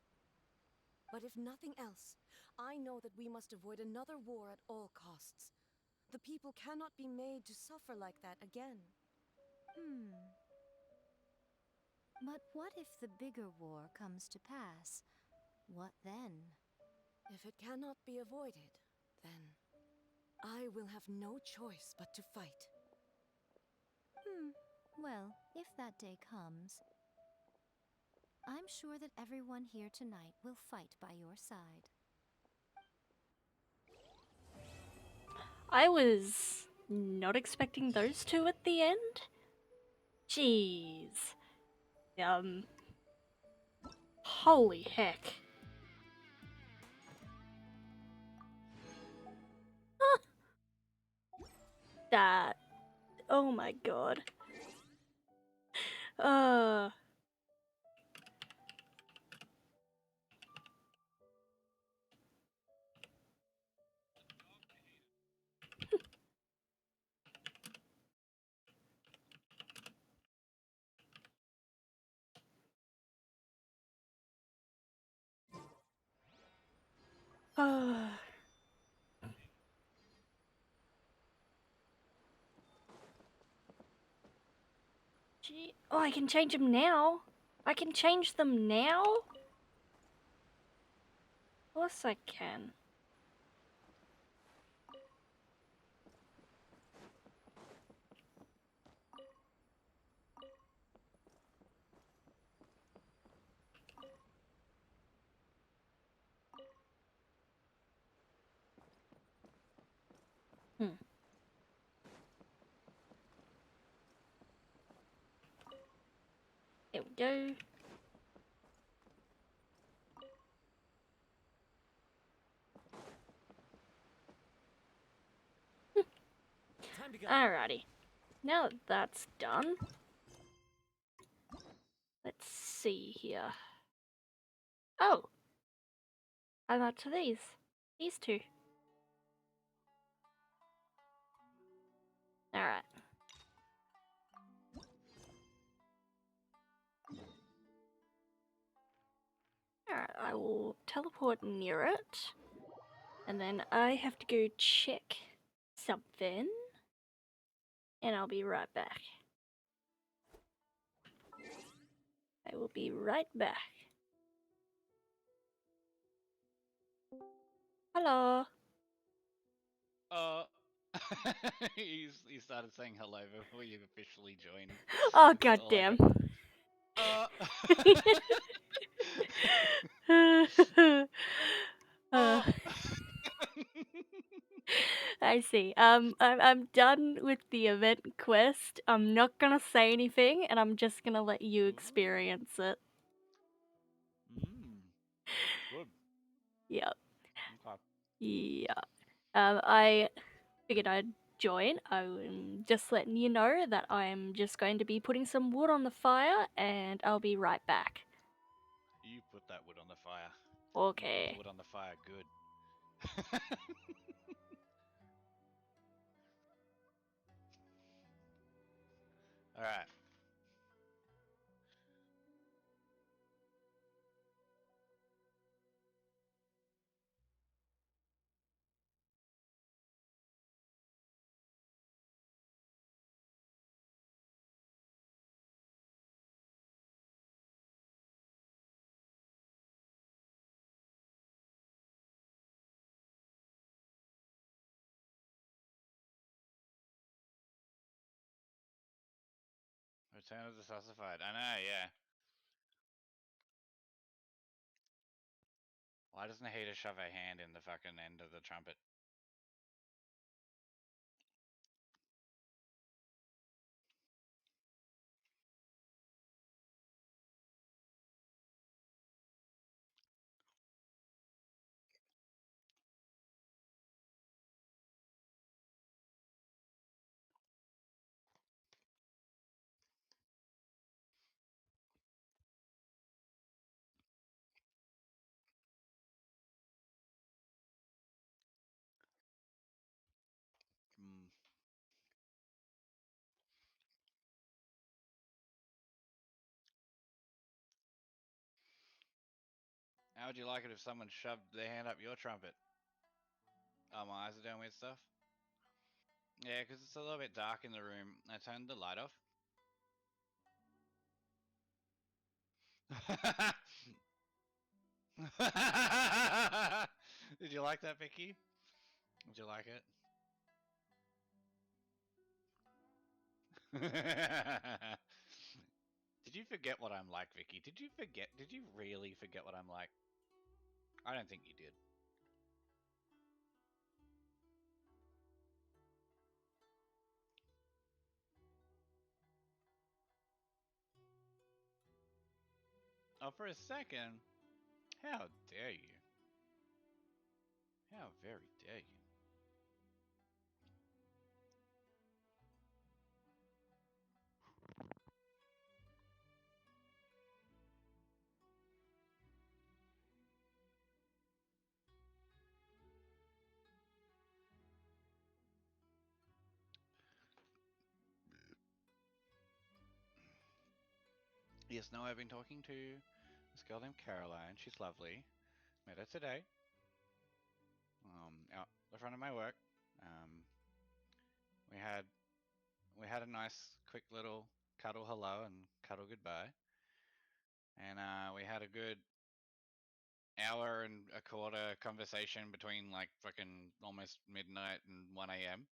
E: But if nothing else, I know that we must avoid another war at all costs. The people cannot be made to suffer like that again.
L: But what if the bigger war comes to pass? What then?
E: If it cannot be avoided, then I will have no choice but to fight.
L: Well, if that day comes, I'm sure that everyone here tonight will fight by your side.
A: I was not expecting those two at the end. Jeez. Holy heck. That. Oh my god. Uh. Gee. Oh, I can change them now. I can change them now? Of course I can. There we go.
F: Time to go.
A: Alrighty. Now that that's done, let's see here. Oh! I'm up to these. These two. Alright. Alright, I will teleport near it. And then I have to go check something. And I'll be right back. I will be right back. Hello.
M: he started saying hello before you've officially joined.
A: Oh,
M: It's all
A: goddamn. I see. I'm done with the event quest. I'm not gonna say anything, and I'm just gonna let you experience it.
M: Good.
A: Yep.
M: Okay.
A: Yeah. I figured I'd join. I'm just letting you know that I'm just going to be putting some wood on the fire, and I'll be right back.
M: You put that wood on the fire.
A: Okay.
M: You put the wood on the fire good. Alright. Return of the Sassified. I know, yeah. I just need to shove her hand in the fucking end of the trumpet. Mm. How would you like it if someone shoved their hand up your trumpet? Oh, my eyes are doing weird stuff. Yeah, because it's a little bit dark in the room. I turned the light off. Did you like that, Vicky? Did you like it? Did you forget what I'm like, Vicky? Did you forget? Did you really forget what I'm like? I don't think you did. Oh, for a second? How dare you? How very dare you? Yes, no, I've been talking to this girl named Caroline. She's lovely. Met her today. Out the front of my work. We had a nice, quick little cuddle hello and cuddle goodbye. And we had a good hour and a quarter conversation between like fucking almost midnight and 1 a.m.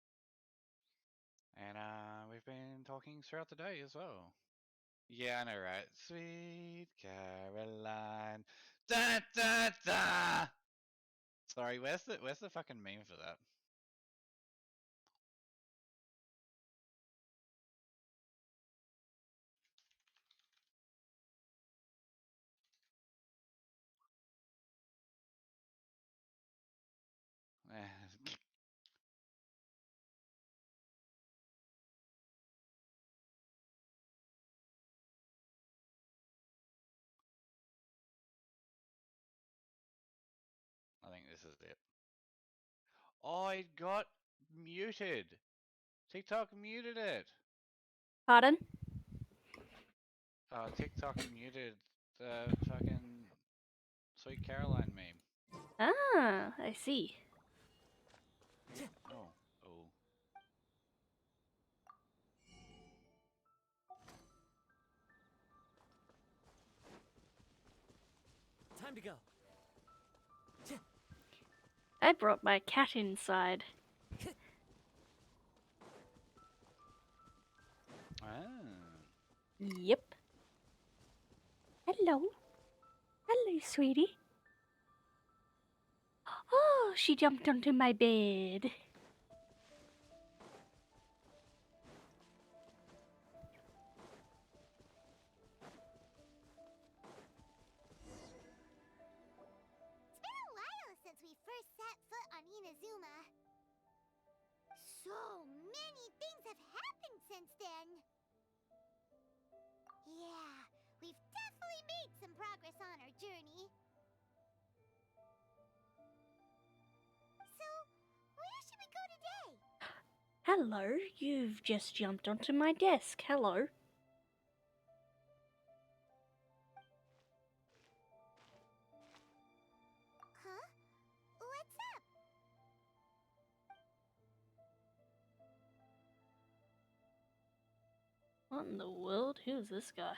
M: And we've been talking throughout the day as well. Yeah, I know, right? Sweet Caroline. Da da da. Sorry, where's the fucking meme for that? I think this is it. Oh, it got muted. TikTok muted it.
A: Pardon?
M: TikTok muted the fucking Sweet Caroline meme.
A: Ah, I see.
M: Oh, oh.
F: Time to go.
A: I brought my cat inside.
M: Ah.
A: Yep. Hello. Hello, sweetie. Oh, she jumped onto my bed.
D: It's been a while since we first set foot on Inazuma. So many things have happened since then. Yeah, we've definitely made some progress on our journey. So, where should we go today?
A: Hello, you've just jumped onto my desk. Hello.
D: Huh? What's up?
A: What in the world? Who's this guy?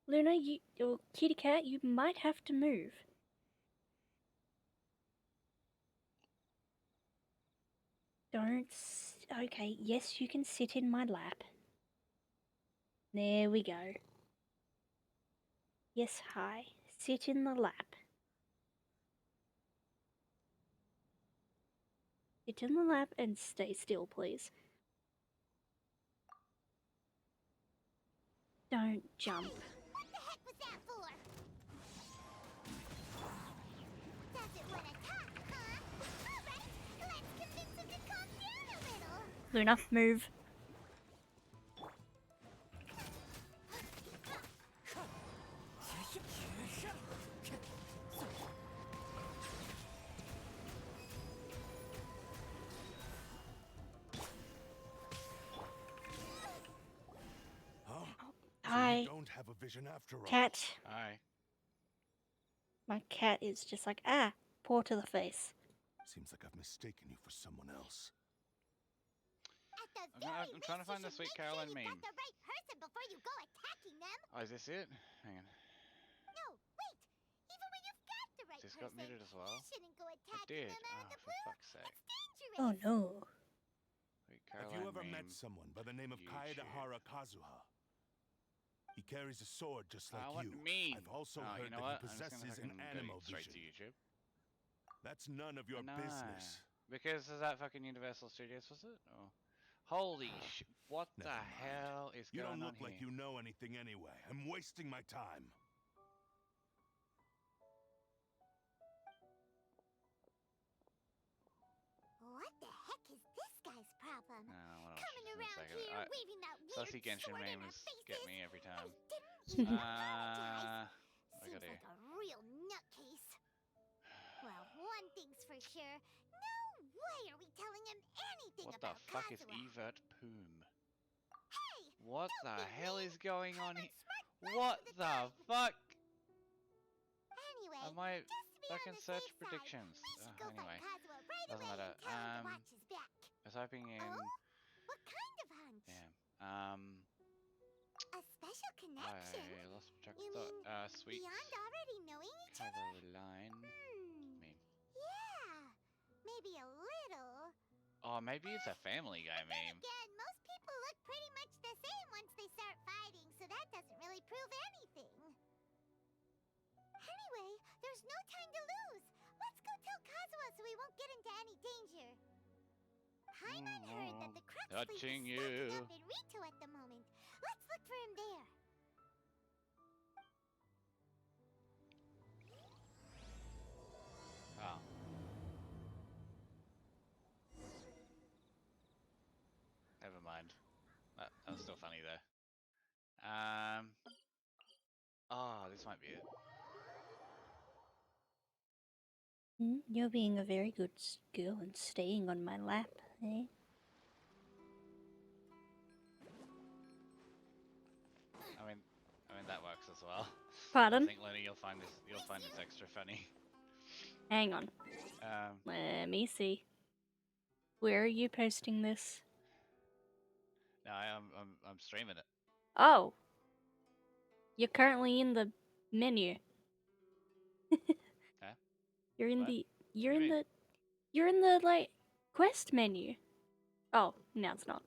A: Luna, or kitty cat, you might have to move. Okay, yes, you can sit in my lap. There we go. Yes, hi. Sit in the lap. Get in the lap and stay still, please. Don't jump.
D: What the heck was that for? Doesn't want to talk, huh? Alright, let's convince him to calm down a little.
A: Luna, move. Hi.
C: Don't have a vision after all.
A: Cat.
M: Aye.
A: My cat is just like, ah, paw to the face.
C: Seems like I've mistaken you for someone else.
M: I'm trying to find the Sweet Caroline meme.
D: The right person before you go attacking them.
M: Oh, is this it? Hang on.
D: No, wait. Even when you've got the right
M: This
D: person,
M: got muted as well.
D: you shouldn't go
M: It
D: attacking
M: did.
D: them out of
M: Oh,
D: the
M: for
D: blue.
M: fuck's sake.
D: It's dangerous.
A: Oh no.
M: Sweet
C: Have
M: Caroline
C: you ever
M: meme.
C: met someone by the name of
M: YouTube.
C: Kaedahara Kazuha? He carries a sword just like
M: What
C: you.
M: meme?
C: I've also
M: Oh,
C: heard
M: you know
C: that
M: what?
C: he
M: I'm just
C: possesses
M: gonna
C: an
M: fucking
C: animal
M: go straight
C: vision.
M: to YouTube.
C: That's none of your
M: No,
C: business.
M: because is that fucking Universal Studios, was it? Oh. Holy shit! What
C: Never
M: the
C: mind.
M: hell is
C: You
M: going
C: don't
M: on
C: look
M: here?
C: like you know anything anyway. I'm wasting my time.
D: What the heck is this guy's problem?
M: No, what else
D: Coming
M: is in a
D: around
M: second?
D: here, waving that weird
M: Sassy Genshin
D: sword in our
M: memes
D: faces.
M: get me every time.
D: Didn't even apologize.
M: What I
D: Seems
M: got here?
D: like a real nutcase. Well, one thing's for sure. No way are we telling him anything
M: What the
D: about
M: fuck is
D: Kazuha.
M: Evert Poom?
D: Hey!
M: What
D: don't
M: the
D: be
M: hell
D: mean.
M: is going
D: Come
M: on here?
D: smart
M: What
D: to
M: the
D: top.
M: fuck?
D: Anyway,
M: Am I
D: just to be on
M: fucking
D: the
M: search
D: safe
M: predictions?
D: side, we should go
M: Anyway,
D: find Kazuha right
M: doesn't
D: away
M: matter.
D: and tell him to watch his back.
M: I was typing in.
D: Oh? What kind of hunch?
M: Damn.
D: A special connection?
M: I lost track
D: You
M: of thought.
D: mean
M: Sweet
D: beyond already knowing each other?
M: Caroline. Meme.
D: Yeah, maybe a little.
M: Oh, maybe it's a Family Guy
D: Then
M: meme.
D: again, most people look pretty much the same once they start fighting, so that doesn't really prove anything. Anyway, there's no time to lose. Let's go tell Kazuha so we won't get into any danger. Paimon heard that the Crux Fleet is
M: Touching
D: stacking
M: you.
D: up in Rito at the moment. Let's look for him there.
M: Oh. Never mind. That was still funny though. Oh, this might be it.
A: You're being a very good girl and staying on my lap, eh?
M: I mean that works as well.
A: Pardon?
M: I think Lenny, you'll find this extra funny.
A: Hang on. Let me see. Where are you posting this?
M: No, I'm streaming it.
A: Oh. You're currently in the menu.
M: Huh?
A: You're in
M: What?
A: the
M: What do you mean?
A: you're in the like quest menu. Oh, no it's not.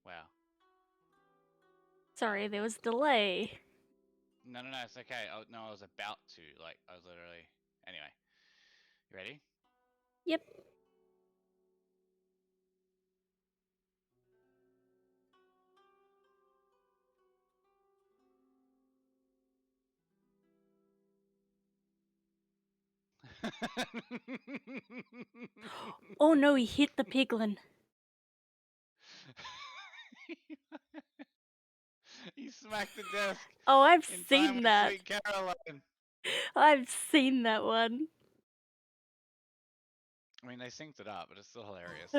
M: Wow.
A: Sorry, there was delay.
M: No, it's okay. Oh, no, I was about to. Like, I was literally. Anyway. You ready?
A: Yep. Oh no, he hit the piglin.
M: He smacked the desk.
A: Oh, I've
M: in time
A: seen
M: with
A: that.
M: Sweet Caroline.
A: I've seen that one.
M: I mean, they synced it up, but it's still hilarious.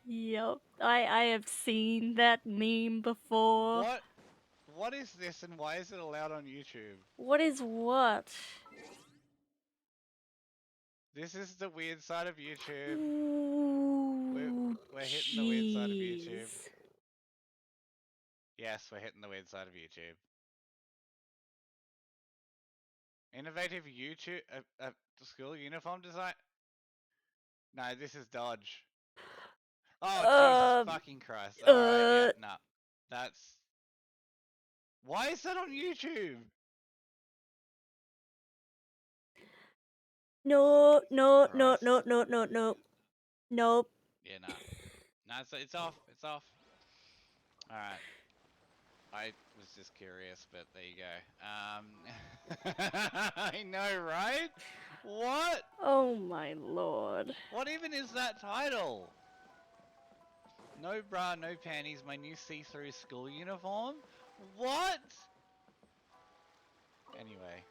A: Yep. I have seen that meme before.
M: What? What is this, and why is it allowed on YouTube?
A: What is what?
M: This is the weird side of YouTube.
A: Ooh,
M: We're hitting the weird side of YouTube.
A: jeez.
M: Yes, we're hitting the weird side of YouTube. Innovative YouTube school uniform design. No, this is Dodge. Oh, Jesus fucking Christ. Alright, yeah, no. That's... Why is that on YouTube?
A: No, no, no,
M: Christ.
A: no, no, no, no. Nope.
M: Yeah, nah. Nah, it's off. It's off. Alright. I was just curious, but there you go. I know, right? What?
A: Oh my lord.
M: What even is that title? No bra, no panties, my new see-through school uniform? What? Anyway.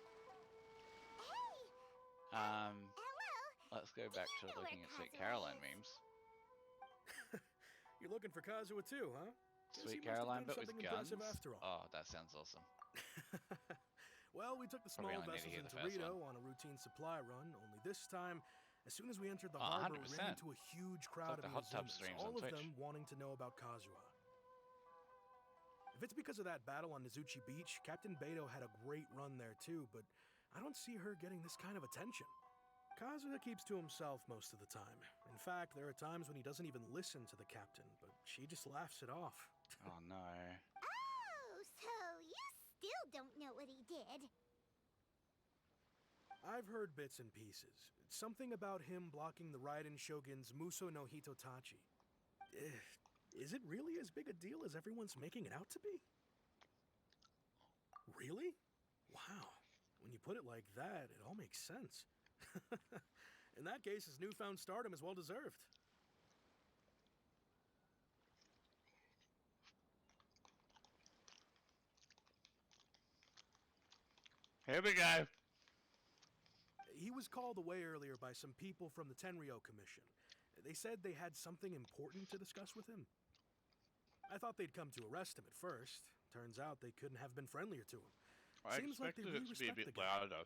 M: Let's go back to looking at Sweet Caroline memes.
C: You're looking for Kazuha too, huh? Guess he
M: Sweet
C: must have
M: Caroline,
C: done
M: but with
C: something
M: guns?
C: impressive after all.
M: Oh, that sounds awesome.
C: Well, we took the small
M: Probably only need to
C: vessels
M: hear
C: into
M: the first
C: Rito
M: one.
C: on a routine supply run, only this time, as soon as we entered the
M: Oh,
C: harbor, we
M: 100%.
C: ran into a huge crowd
M: like the
C: of
M: hot tub
C: Mizunos,
M: streams
C: all
M: on
C: of
M: Twitch.
C: them wanting to know about Kazuha. If it's because of that battle on Nizuchi Beach, Captain Beto had a great run there too, but I don't see her getting this kind of attention. Kazuha keeps to himself most of the time. In fact, there are times when he doesn't even listen to the captain, but she just laughs it off.
M: Oh no.
D: Oh, so you still don't know what he did?
C: I've heard bits and pieces. Something about him blocking the Raiden Shogun's Muso no Hitotachi. Is it really as big a deal as everyone's making it out to be? Really? Wow. When you put it like that, it all makes sense. In that case, his newfound stardom is well deserved.
M: Here we go.
C: He was called away earlier by some people from the Tenryo Commission. They said they had something important to discuss with him. I thought they'd come to arrest him at first. Turns out they couldn't have been friendlier to him.
M: I
C: Seems like they
M: expected
C: really
M: it to be a
C: respect
M: bit
C: the guy.
M: louder.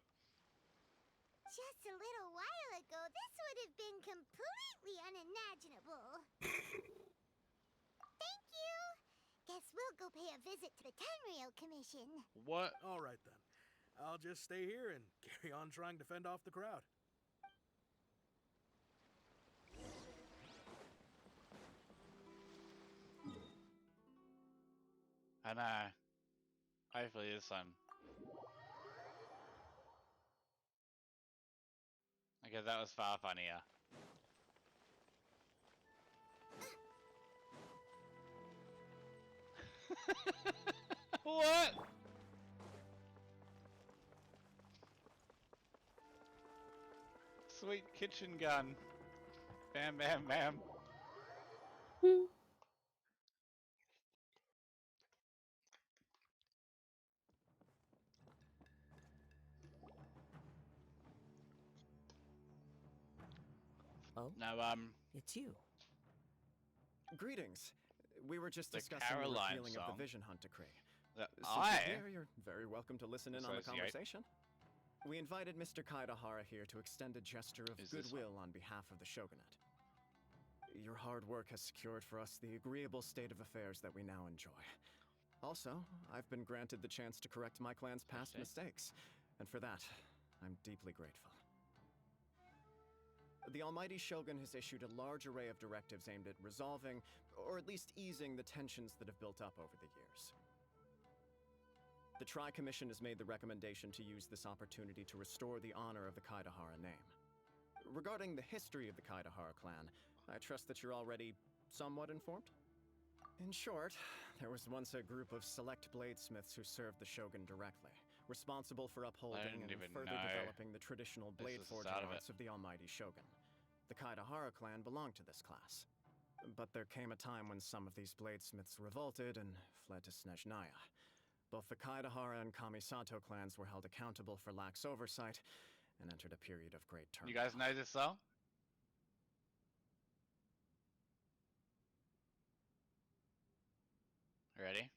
D: Just a little while ago, this would have been completely unimaginable. Thank you. Guess we'll go pay a visit to the Tenryo Commission.
M: What?
C: All right then. I'll just stay here and carry on trying to fend off the crowd.
M: I know. Hopefully this one. Okay, that was far funnier. What? Sweet kitchen gun. Bam, bam, bam.
J: Oh?
M: No,
J: It's you.
N: Greetings. We were just
M: The
N: discussing the
M: Caroline
N: repealing of
M: song.
N: the Vision Hunt decree.
M: That
N: Since
M: I
N: you're here, you're very welcome to listen in on the
M: associate.
N: conversation. We invited Mr. Kaidahara here to extend a gesture of
M: Is this
N: goodwill on behalf of the Shogunate. Your hard work has secured for us the agreeable state of affairs that we now enjoy. Also, I've been granted the chance to correct my clan's past mistakes, and for that, I'm deeply grateful. The Almighty Shogun has issued a large array of directives aimed at resolving, or at least easing, the tensions that have built up over the years. The Tri-Commission has made the recommendation to use this opportunity to restore the honor of the Kaidahara name. Regarding the history of the Kaidahara clan, I trust that you're already somewhat informed? In short, there was once a group of select bladesmiths who served the Shogun directly, responsible for upholding and
M: didn't even
N: further
M: know
N: developing the traditional
M: this
N: blade
M: was the
N: forging
M: start of it.
N: arts of the Almighty Shogun. The Kaidahara clan belonged to this class. But there came a time when some of these bladesmiths revolted and fled to Snezhnaya. Both the Kaidahara and Kamisato clans were held accountable for lax oversight and entered a period of great turmoil.
M: You guys know this song? Ready?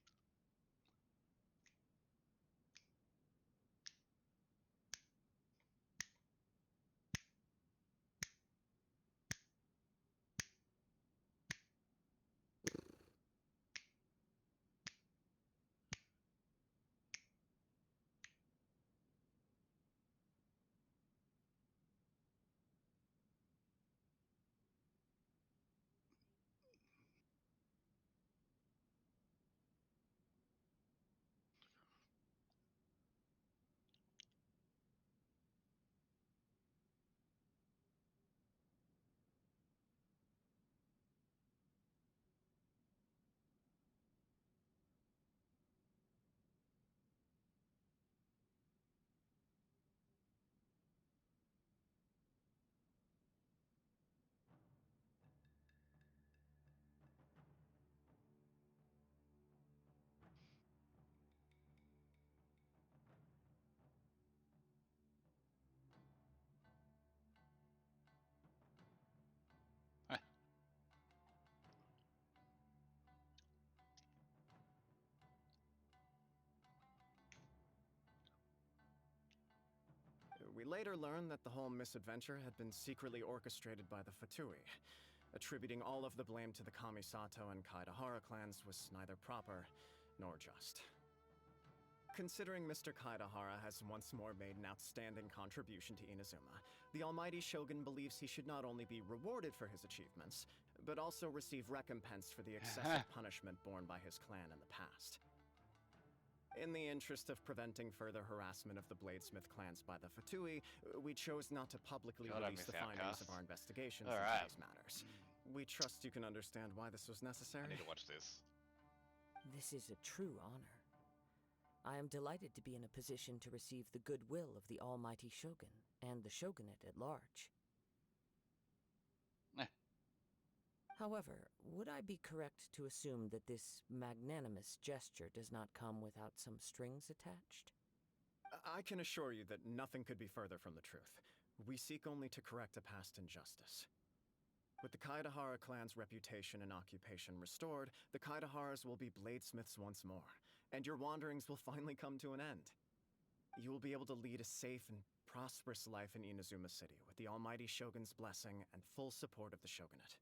N: We later learned that the whole misadventure had been secretly orchestrated by the Fatui. Attributing all of the blame to the Kamisato and Kaedahara clans was neither proper nor just. Considering Mr. Kaedahara has once more made an outstanding contribution to Inazuma, the Almighty Shogun believes he should not only be rewarded for his achievements, but also receive recompense for the excessive punishment borne by his clan in the past. In the interest of preventing further harassment of the Bladesmith clans by the Fatui, we chose not to publicly release the findings of our investigations into these matters. We trust you can understand why this was necessary.
M: I need to watch this.
O: This is a true honor. I am delighted to be in a position to receive the goodwill of the Almighty Shogun and the Shogunate at large. However, would I be correct to assume that this magnanimous gesture does not come without some strings attached?
N: I can assure you that nothing could be further from the truth. We seek only to correct a past injustice. With the Kaedahara clan's reputation and occupation restored, the Kaedaharas will be bladesmiths once more, and your wanderings will finally come to an end. You will be able to lead a safe and prosperous life in Inazuma City with the Almighty Shogun's blessing and full support of the Shogunate.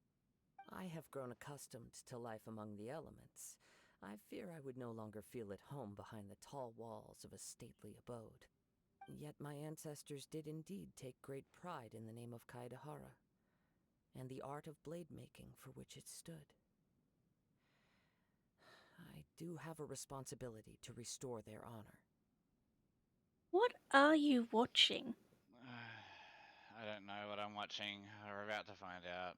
O: I have grown accustomed to life among the elements. I fear I would no longer feel at home behind the tall walls of a stately abode. Yet my ancestors did indeed take great pride in the name of Kaedahara, and the art of blade making for which it stood. I do have a responsibility to restore their honor.
A: What are you watching?
M: I don't know what I'm watching. We're about to find out.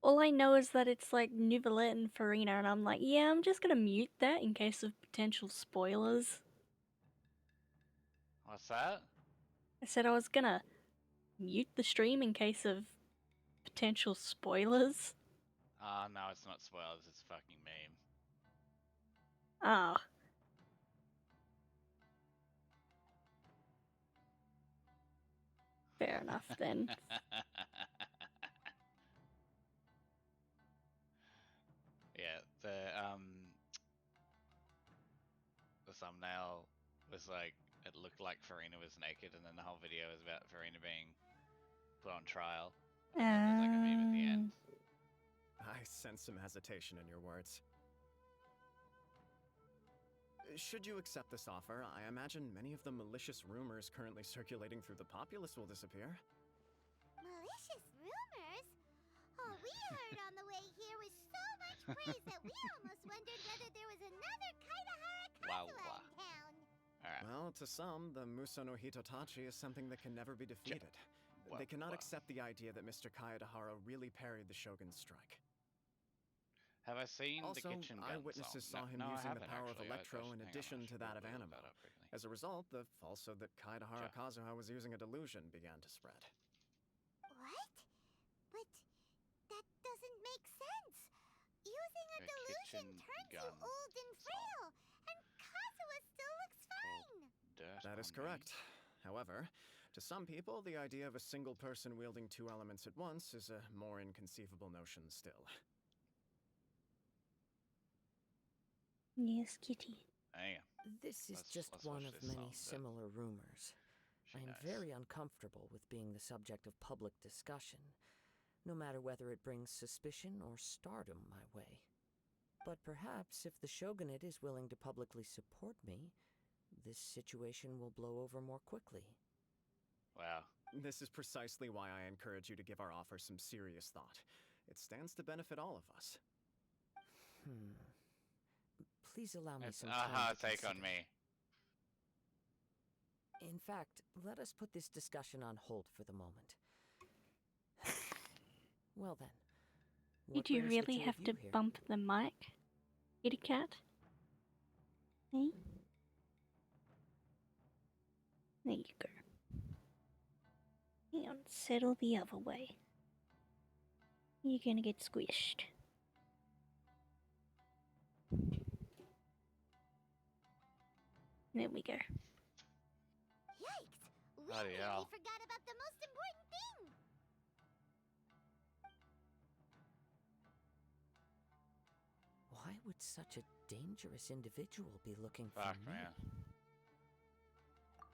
A: All I know is that it's like Neuvillette and Farina, and I'm like, yeah, I'm just gonna mute that in case of potential spoilers.
M: What's that?
A: I said I was gonna mute the stream in case of potential spoilers.
M: No, it's not spoilers, it's a fucking meme.
A: Ah. Fair enough then.
M: Yeah, the thumbnail was like, it looked like Farina was naked, and then the whole video was about Farina being put on trial. And then there's like a meme at the end.
N: I sense some hesitation in your words. Should you accept this offer, I imagine many of the malicious rumors currently circulating through the populace will disappear.
D: Malicious rumors? All we heard on the way here was so much praise that we almost wondered whether there was another Kaedahara Kazuha in town.
N: Well, to some, the Muso no Hitotachi is something that can never be defeated. They cannot accept the idea that Mr. Kaedahara really parried the Shogun's strike.
M: Have I seen
N: Also,
M: the Kitchen Gun
N: eyewitnesses
M: song?
N: saw him
M: No, I
N: using the
M: haven't
N: power
M: actually.
N: of Electro in
M: Hang on,
N: addition
M: I
N: to
M: should
N: that of
M: probably look
N: Animo.
M: that up quickly.
N: As a result, the falsehood that Kaedahara Kazuha was using a delusion began to spread.
D: What? But that doesn't make sense. Using a delusion turns you old and frail, and Kazuha still looks fine.
N: That is correct. However, to some people, the idea of a single person wielding two elements at once is a more inconceivable notion still.
A: Yes, kitty.
O: This is just
M: let's
O: one
M: watch
O: of
M: this
O: many
M: song,
O: similar rumors. I am very uncomfortable with being the subject of public discussion, no matter whether it brings suspicion or stardom my way. But perhaps if the Shogunate is willing to publicly support me, this situation will blow over more quickly.
M: Wow.
N: This is precisely why I encourage you to give our offer some serious thought. It stands to benefit all of us.
O: Please allow me
M: It's
O: some time to
M: take on
O: consider.
M: me.
O: In fact, let us put this discussion on hold for the moment. Well then, what
A: Did you
O: brings the
A: really
O: two
A: have
O: of
A: to
O: you here?
A: bump the mic, kitty cat? Hey? There you go. And settle the other way. You're gonna get squished. There we go.
D: Yikes! We
M: Bloody
D: nearly
M: hell.
D: forgot about the most important thing!
O: Why would such a dangerous individual be looking
M: Fuck,
O: for me?
M: man.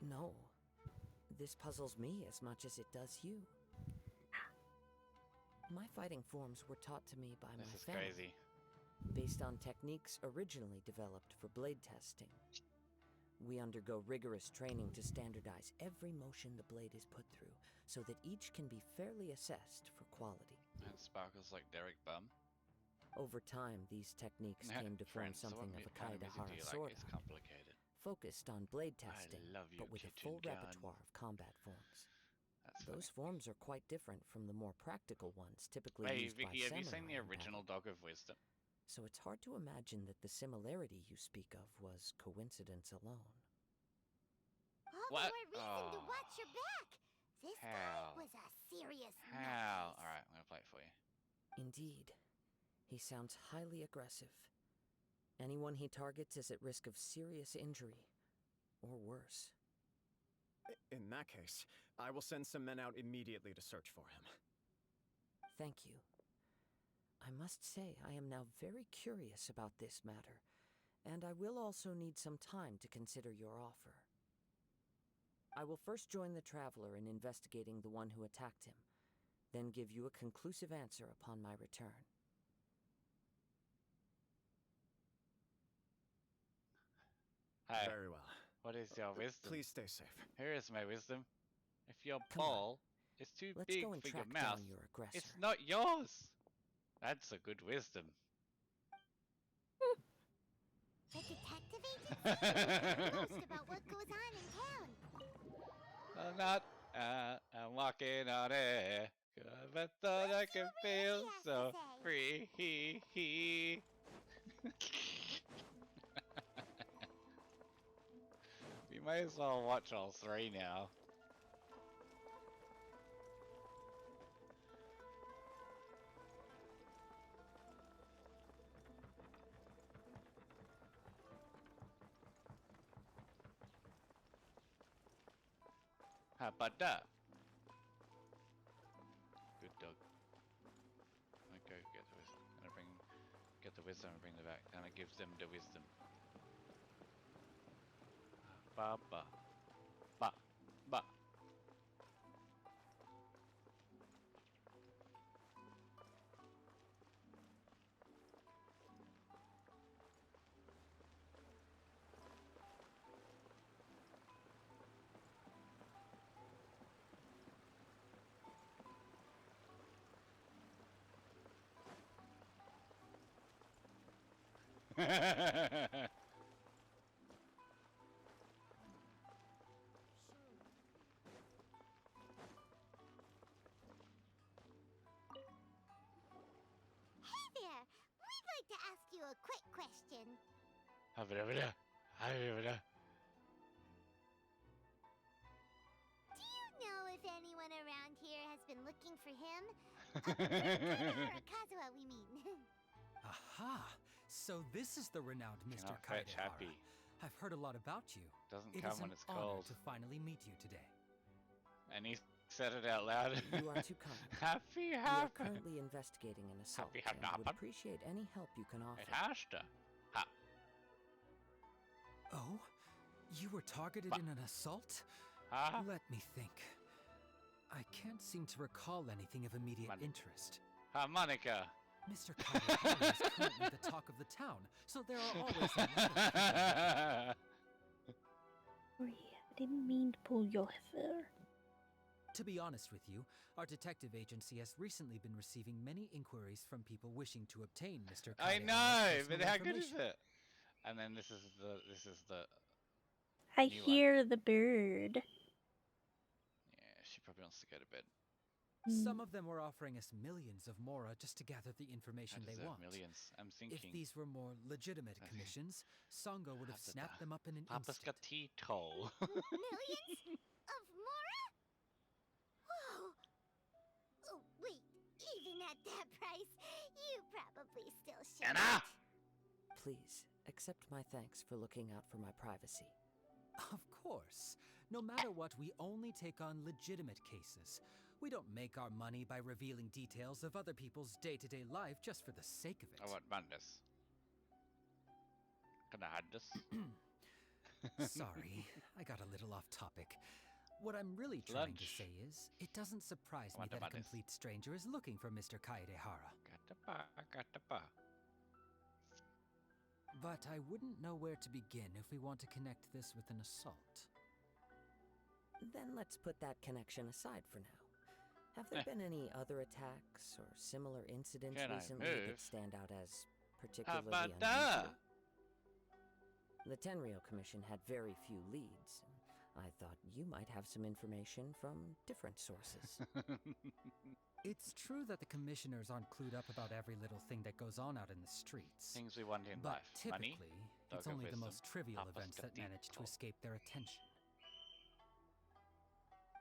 O: No. This puzzles me as much as it does you. My fighting forms were taught to me by my
M: This is
O: family,
M: crazy.
O: based on techniques originally developed for blade testing. We undergo rigorous training to standardize every motion the blade is put through, so that each can be fairly assessed for quality.
M: And sparkles like Derek Bum.
O: Over time, these techniques came to form
M: Friends, so
O: something
M: what
O: of a
M: kind of music do
O: Kaidahara
M: you
O: sword
M: like? It's
O: art,
M: complicated.
O: focused on blade testing,
M: love you,
O: but with a
M: kitchen
O: full
M: gun.
O: repertoire of combat forms.
M: That's
O: Those forms are quite different from the more practical ones typically
M: Hey,
O: used
M: Vicky,
O: by
M: have you seen
O: samurai
M: the
O: in
M: original
O: battle.
M: Dog of Wisdom?
O: So it's hard to imagine that the similarity you speak of was coincidence alone.
D: All
M: What?
D: the more reason to
M: Oh.
D: watch your back. This
M: How?
D: guy was a serious
M: How?
D: nutcase.
M: Alright, I'm gonna play it for you.
O: Indeed. He sounds highly aggressive. Anyone he targets is at risk of serious injury, or worse.
N: In that case, I will send some men out immediately to search for him.
O: Thank you. I must say I am now very curious about this matter, and I will also need some time to consider your offer. I will first join the Traveler in investigating the one who attacked him, then give you a conclusive answer upon my return.
M: Hey,
N: Very well.
M: what is your wisdom?
N: Please stay safe.
M: Here is my wisdom. If your
O: Come on.
M: ball is too
O: Let's
M: big
O: go and
M: for your
O: track
M: mouth,
O: down your aggressor.
M: it's not yours. That's a good wisdom.
D: The detective agency knows about what goes on in town.
M: I'm not, I'm walking on air. But thought I could feel so free. We may as well watch all three now. How about that? Good dog. Okay, get the wisdom. Get the wisdom and bring it back. And it gives them the wisdom. Ba ba. Ba. Ba.
D: Hey there! We'd like to ask you a quick question. Do you know if anyone around here has been looking for him? Kazuha, we mean.
P: Aha! So this is the renowned Mr.
M: Cannot fetch
P: Kaidahara.
M: happy.
P: I've heard a lot about you.
M: Doesn't
P: It
M: come
P: is
M: when
P: an
M: it's
P: honor
M: cold.
P: to finally meet you today.
M: And he said it out loud.
O: You are too kind.
M: Happy
O: We are
M: happy.
O: currently investigating an assault
M: Happy
O: and would
M: happen.
O: appreciate any help you can offer.
M: It has to. Ha.
P: Oh? You were targeted in an assault?
M: Huh?
P: Let me think. I can't seem to recall anything of immediate interest.
M: Harmonica.
P: Mr. Kaidahara is currently the talk of the town, so there are always a lot of
A: Sorry, I didn't mean to pull your hair.
P: To be honest with you, our detective agency has recently been receiving many inquiries from people wishing to obtain Mr.
M: I
P: Kaidahara's
M: know, but
P: personal
M: how good is
P: information.
M: it? And then this is the
A: I
M: new one.
A: hear the bird.
M: Yeah, she probably wants to go to bed.
P: Some of them were offering us millions of mora just to gather the
M: I
P: information they
M: deserve
P: want.
M: millions. I'm
P: If
M: thinking.
P: these were more legitimate commissions, Songo would have snapped them up in an
M: Papa's
P: instant.
M: got tea toll.
D: Millions of Mora? Whoa! Oh, wait. Even at that price, you probably still should.
M: Anna!
O: Please, accept my thanks for looking out for my privacy.
P: Of course. No matter what, we only take on legitimate cases. We don't make our money by revealing details of other people's day-to-day life just for the sake of it.
M: I want Bandus. Can I have this?
P: Sorry, I got a little off topic. What I'm really trying to
M: Lunch.
P: say is, it doesn't surprise me
M: What
P: that a
M: about this?
P: complete stranger is looking for Mr. Kaedehara.
M: Gatapa.
P: But I wouldn't know where to begin if we want to connect this with an assault.
O: Then let's put that connection aside for now. Have there been any other attacks or similar incidents
M: Can I
O: recently that
M: move?
O: stand out as
M: How
O: particularly
M: about
O: unusual? The Tenryo Commission had very few leads. I thought you might have some information from different sources.
P: It's true that the commissioners aren't clued up about every little thing that goes on out in the streets.
M: Things we want in
P: But
M: life.
P: typically,
M: Money,
P: it's
M: dog of
P: only the
M: wisdom,
P: most trivial
M: Papa's
P: events that manage to
M: cathedral.
P: escape their attention.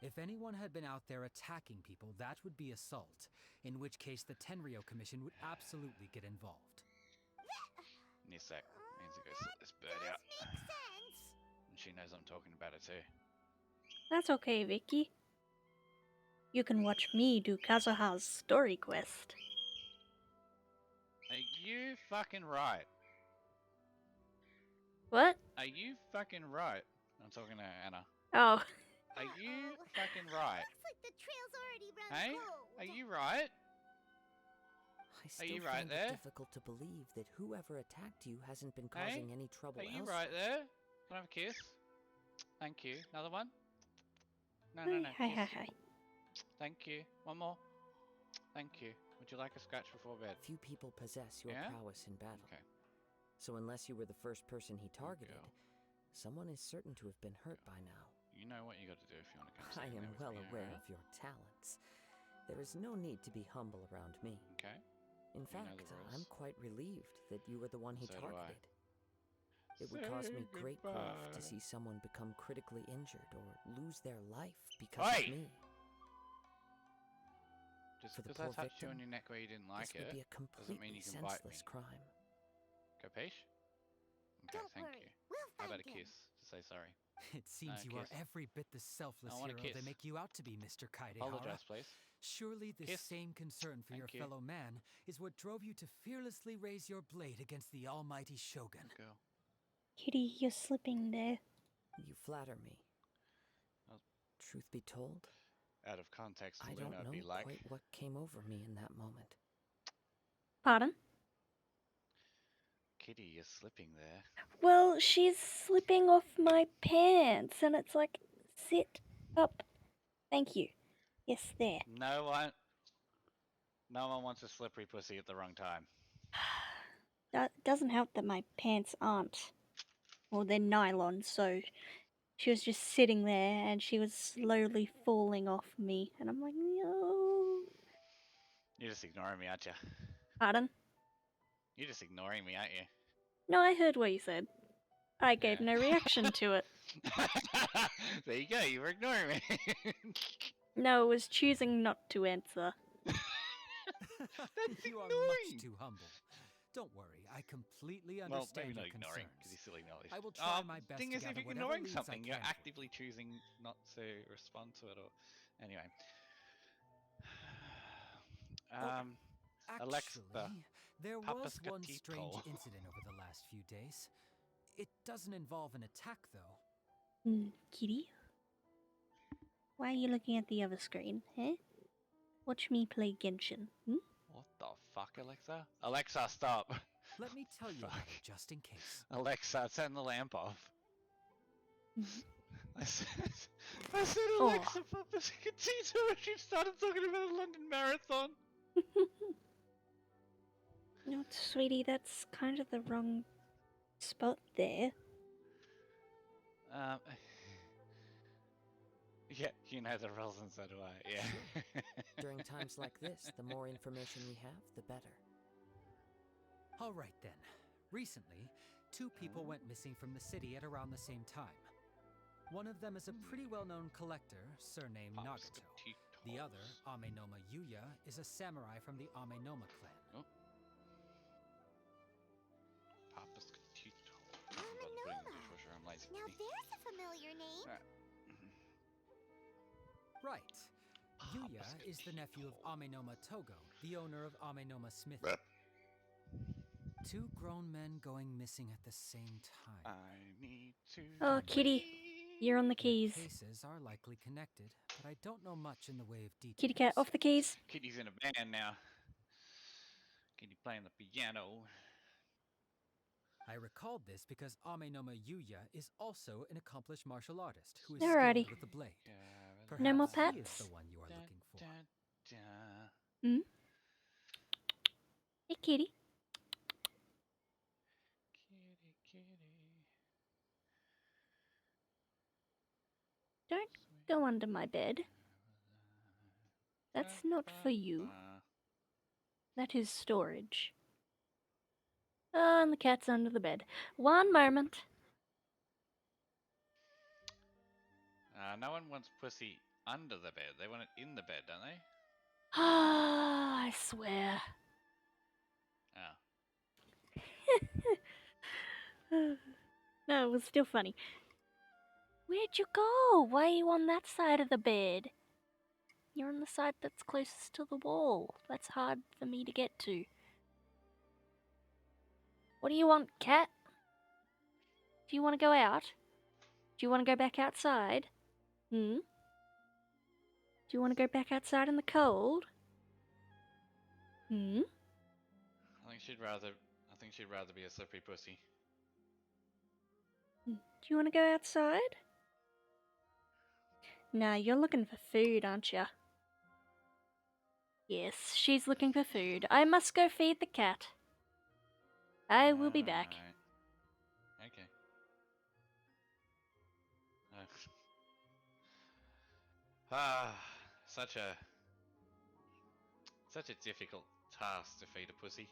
P: If anyone had been out there attacking people, that would be assault, in which case the Tenryo Commission would absolutely get involved.
M: Nisek means to go sort this bird out. And she knows I'm talking about it too.
A: That's okay, Vicky. You can watch me do Kazuha's story quest.
M: Are you fucking right?
A: What?
M: Are you fucking right? I'm talking to Anna.
A: Oh.
M: Are you fucking right?
D: Looks like the trail's already run
M: Hey?
D: cold.
M: Are you right?
O: I still
M: you
O: find
M: right
O: it
M: there?
O: difficult to believe that whoever attacked you hasn't been
M: Hey?
O: causing any trouble
M: Are you
O: elsewhere.
M: right there? Can I have a kiss? Thank you. Another one? No, no, no.
A: Hi, hi,
M: kiss.
A: hi.
M: Thank you. One more. Thank you. Would you like a scratch before bed?
O: Few people possess your
M: Yeah?
O: prowess in battle.
M: Okay.
O: So unless you were the first person he targeted,
M: girl.
O: someone is certain to have been hurt by now.
M: You know what you got to do if you want to come
O: I
M: sit in
O: am
M: there with
O: well
M: me,
O: aware
M: alright?
O: of your talents. There is no need to be humble around me.
M: Okay.
O: In
M: You know
O: fact,
M: the rules.
O: I'm quite relieved that you were the one he
M: So do I.
O: targeted. It would cause me
M: Say
O: great grief
M: goodbye.
O: to see someone become critically injured or lose their life because
M: Oi!
O: of me.
M: Just
O: For the
M: because I
O: poor
M: touched you on
O: victim,
M: your neck where you didn't like
O: this would
M: it,
O: be a
M: doesn't mean
O: completely
M: you can bite me.
O: senseless crime.
M: Capiche? Okay,
D: Don't
M: thank
D: worry,
M: you.
D: we'll
M: How
D: find
M: about a
D: him.
M: kiss to say sorry?
P: It seems you are
M: kiss.
P: every bit the selfless
M: I want a
P: hero they
M: kiss.
P: make you out to be, Mr. Kaedehara.
M: Apologize, please.
P: Surely this
M: Kiss.
P: same concern for your
M: Thank you.
P: fellow man is what drove you to fearlessly raise your blade against the almighty Shogun.
M: Girl.
A: Kitty, you're slipping there.
O: You flatter me.
M: Oh.
O: Truth be told,
M: Out of context,
O: I
M: Luna
O: don't
M: would
O: know
M: be like,
O: quite what came over me in that moment.
A: Pardon?
M: Kitty, you're slipping there.
A: Well, she's slipping off my pants, and it's like, sit up. Thank you. Yes, there.
M: No one wants a slippery pussy at the wrong time.
A: That doesn't help that my pants aren't. Well, they're nylon, so she was just sitting there and she was slowly falling off me. And I'm like, no.
M: You're just ignoring me, aren't you?
A: Pardon?
M: You're just ignoring me, aren't you?
A: No, I heard what you said. I gave no reaction to it.
M: There you go, you were ignoring me.
A: No, I was choosing not to answer.
M: That's
P: You are
M: ignoring.
P: much too humble. Don't worry, I completely
M: Well,
P: understand
M: maybe not
P: your
M: ignoring,
P: concerns.
M: because you still acknowledged.
P: I will try my best
M: Thing
P: to
M: is, if
P: gather
M: you're
P: whatever
M: ignoring
P: leads I
M: something, you're
P: can for
M: actively choosing not to respond to it, or anyway. Alexa,
P: Actually, there
M: Papa's
P: was one strange
M: gatito.
P: incident over the last few days. It doesn't involve an attack, though.
A: Kitty? Why are you looking at the other screen, eh? Watch me play Genshin,
M: What the fuck, Alexa? Alexa, stop.
P: Let me tell you about
M: Fuck.
P: it just in case.
M: Alexa, turn the lamp off.
A: Mhm.
M: I said Alexa, Papa's Gatito, and she started talking about the London Marathon.
A: No, sweetie, that's kind of the wrong spot there.
M: Yeah, you know the rules and so do I, yeah.
O: During times like this, the more information we have, the better.
P: All right then. Recently, two people went missing from the city at around the same time. One of them is a pretty well-known collector, surnamed Nagato. The other, Amenoma Yuya, is a samurai from the Amenoma clan.
M: Oh. Papa's Gatito.
D: Amenoma.
M: I'm lazy.
D: Now there's a familiar name.
P: Right. Yuya is the nephew of Amenoma Togo, the owner of Amenoma Smithy. Two grown men going missing at the same time.
M: I need to.
A: Oh, Kitty. You're on the
P: Your
A: keys.
P: cases are likely connected, but I don't know much in the way of details.
A: Kitty cat, off the keys.
M: Kitty's in a band now. Kitty playing the piano.
P: I recalled this because Amenoma Yuya is also an accomplished martial artist who is
A: Alrighty.
P: skilled with the blade.
A: No more
P: Perhaps he is
A: pets?
P: the one you are looking for.
A: Hmm? Hey, kitty. Don't go under my bed. That's not for you. That is storage. Oh, and the cat's under the bed. One moment.
M: No one wants pussy under the bed. They want it in the bed, don't they?
A: Ah, I swear.
M: Oh.
A: No, it was still funny. Where'd you go? Why are you on that side of the bed? You're on the side that's closest to the wall. That's hard for me to get to. What do you want, cat? Do you want to go out? Do you want to go back outside? Hmm? Do you want to go back outside in the cold? Hmm?
M: I think she'd rather be a slippery pussy.
A: Do you want to go outside? Nah, you're looking for food, aren't you? Yes, she's looking for food. I must go feed the cat. I will be back.
M: Alright. Okay. Such a difficult task to feed a pussy.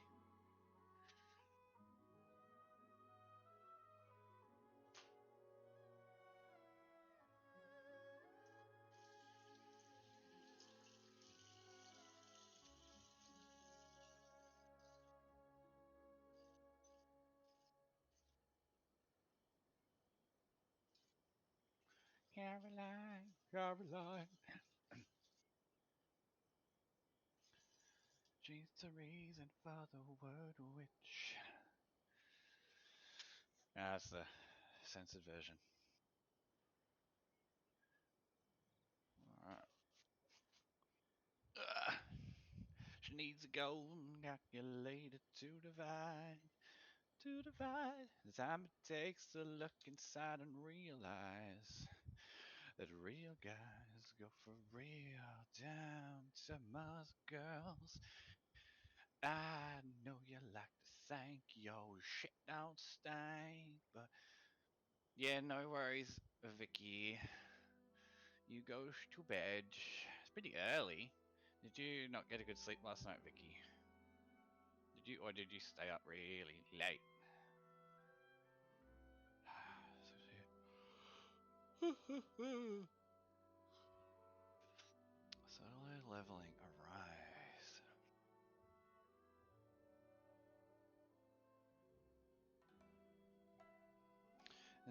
M: Caroline, Caroline. She's the reason for the word witch. That's the censored version. Alright. She needs a golden calculator to divide. The time it takes to look inside and realize that real guys go for real down to most girls. I know you like to think your shit don't stink, but yeah, no worries, Vicky. You go to bed. It's pretty early. Did you not get a good sleep last night, Vicky? Or did you stay up really late? Solo leveling arise.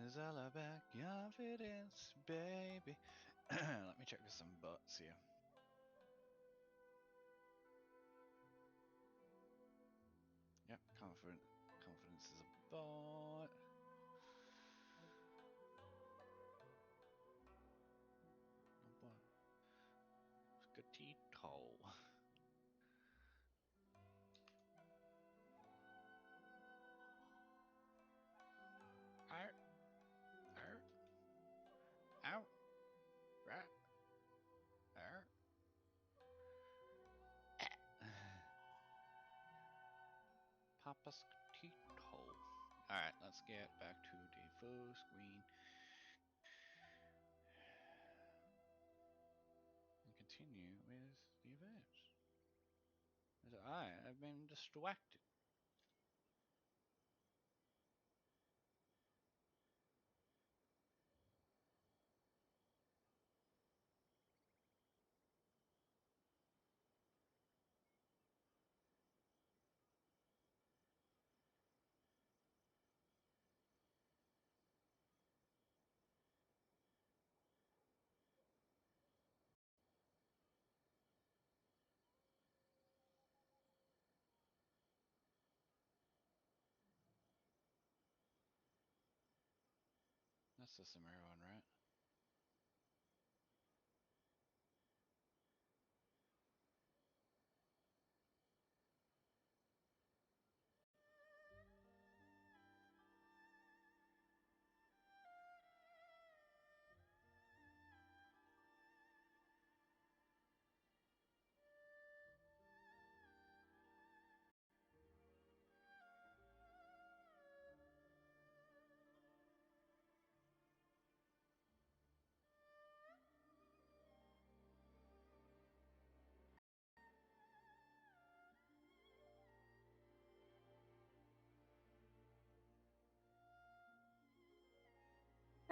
M: It's all about confidence, baby. Let me check with some bots here. Yep, confidence is a bot. Scotito. Ow. Right. Papa Scotito. Alright, let's get back to the full screen. And continue with the events. As I have been distracted. That's the Samira one, right?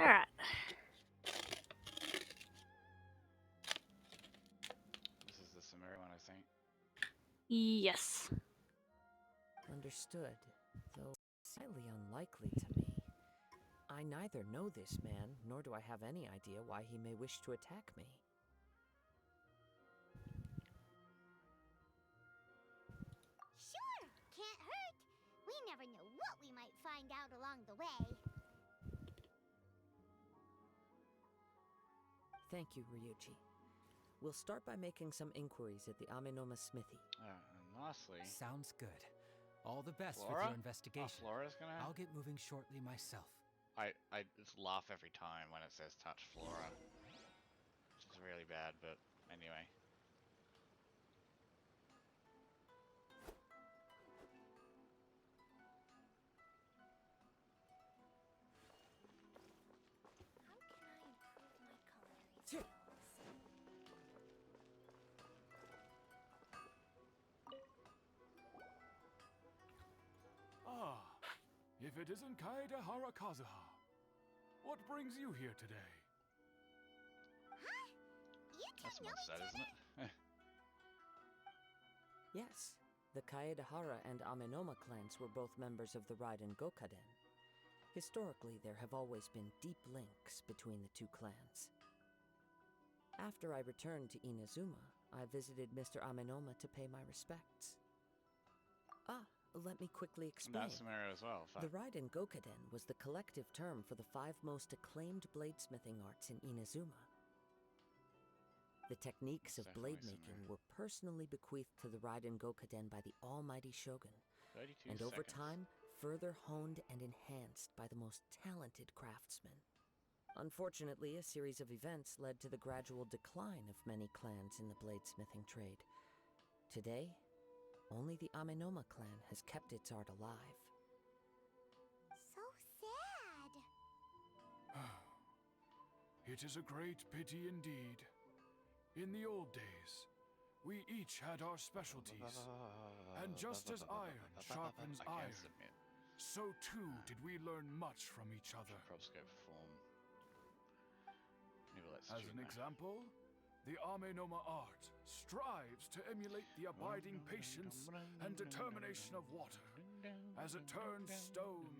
A: Alright.
M: This is the Samaria one, I think.
A: Yes.
O: Understood, though highly unlikely to me. I neither know this man, nor do I have any idea why he may wish to attack me.
D: Sure, can't hurt. We never know what we might find out along the way.
O: Thank you, Ryuji. We'll start by making some inquiries at the Amenoma smithy.
M: And lastly...
P: Sounds good. All the best with
M: Flora?
P: your investigation.
M: Oh, Flora's gonna...
P: I'll get moving shortly myself.
M: I just laugh every time when it says touch Flora. Which is really bad, but anyway.
Q: Ah, if it isn't Kaedehara Kazuha, what brings you here today?
D: Huh? You two
M: That's
D: know
M: well
D: each
M: said,
D: other?
M: isn't it?
O: Yes, the Kaedehara and Amenoma clans were both members of the Raiden Gokaden. Historically, there have always been deep links between the two clans. After I returned to Inazuma, I visited Mr. Amenoma to pay my respects. Ah, let me quickly explain.
M: That's Samaria as well.
O: The Raiden Gokaden was the collective term for the 5 most acclaimed bladesmithing arts in Inazuma. The techniques of blade making were personally bequeathed to the Raiden Gokaden by the almighty Shogun,
M: 32
O: and over
M: seconds.
O: time, further honed and enhanced by the most talented craftsmen. Unfortunately, a series of events led to the gradual decline of many clans in the bladesmithing trade. Today, only the Amenoma clan has kept its art alive.
D: So sad.
Q: It is a great pity indeed. In the old days, we each had our specialties, and just as iron sharpens iron, so too did we learn much from each other. As an example, the Amenoma art strives to emulate the abiding patience and determination of water as it turns stone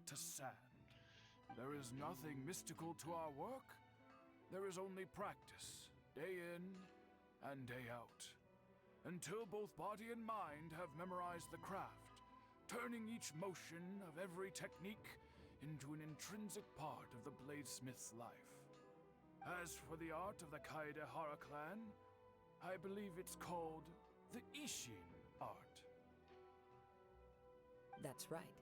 Q: to sand. There is nothing mystical to our work. There is only practice, day in and day out, until both body and mind have memorized the craft, turning each motion of every technique into an intrinsic part of the bladesmith's life. As for the art of the Kaedehara clan, I believe it's called the Ishin art.
O: That's right.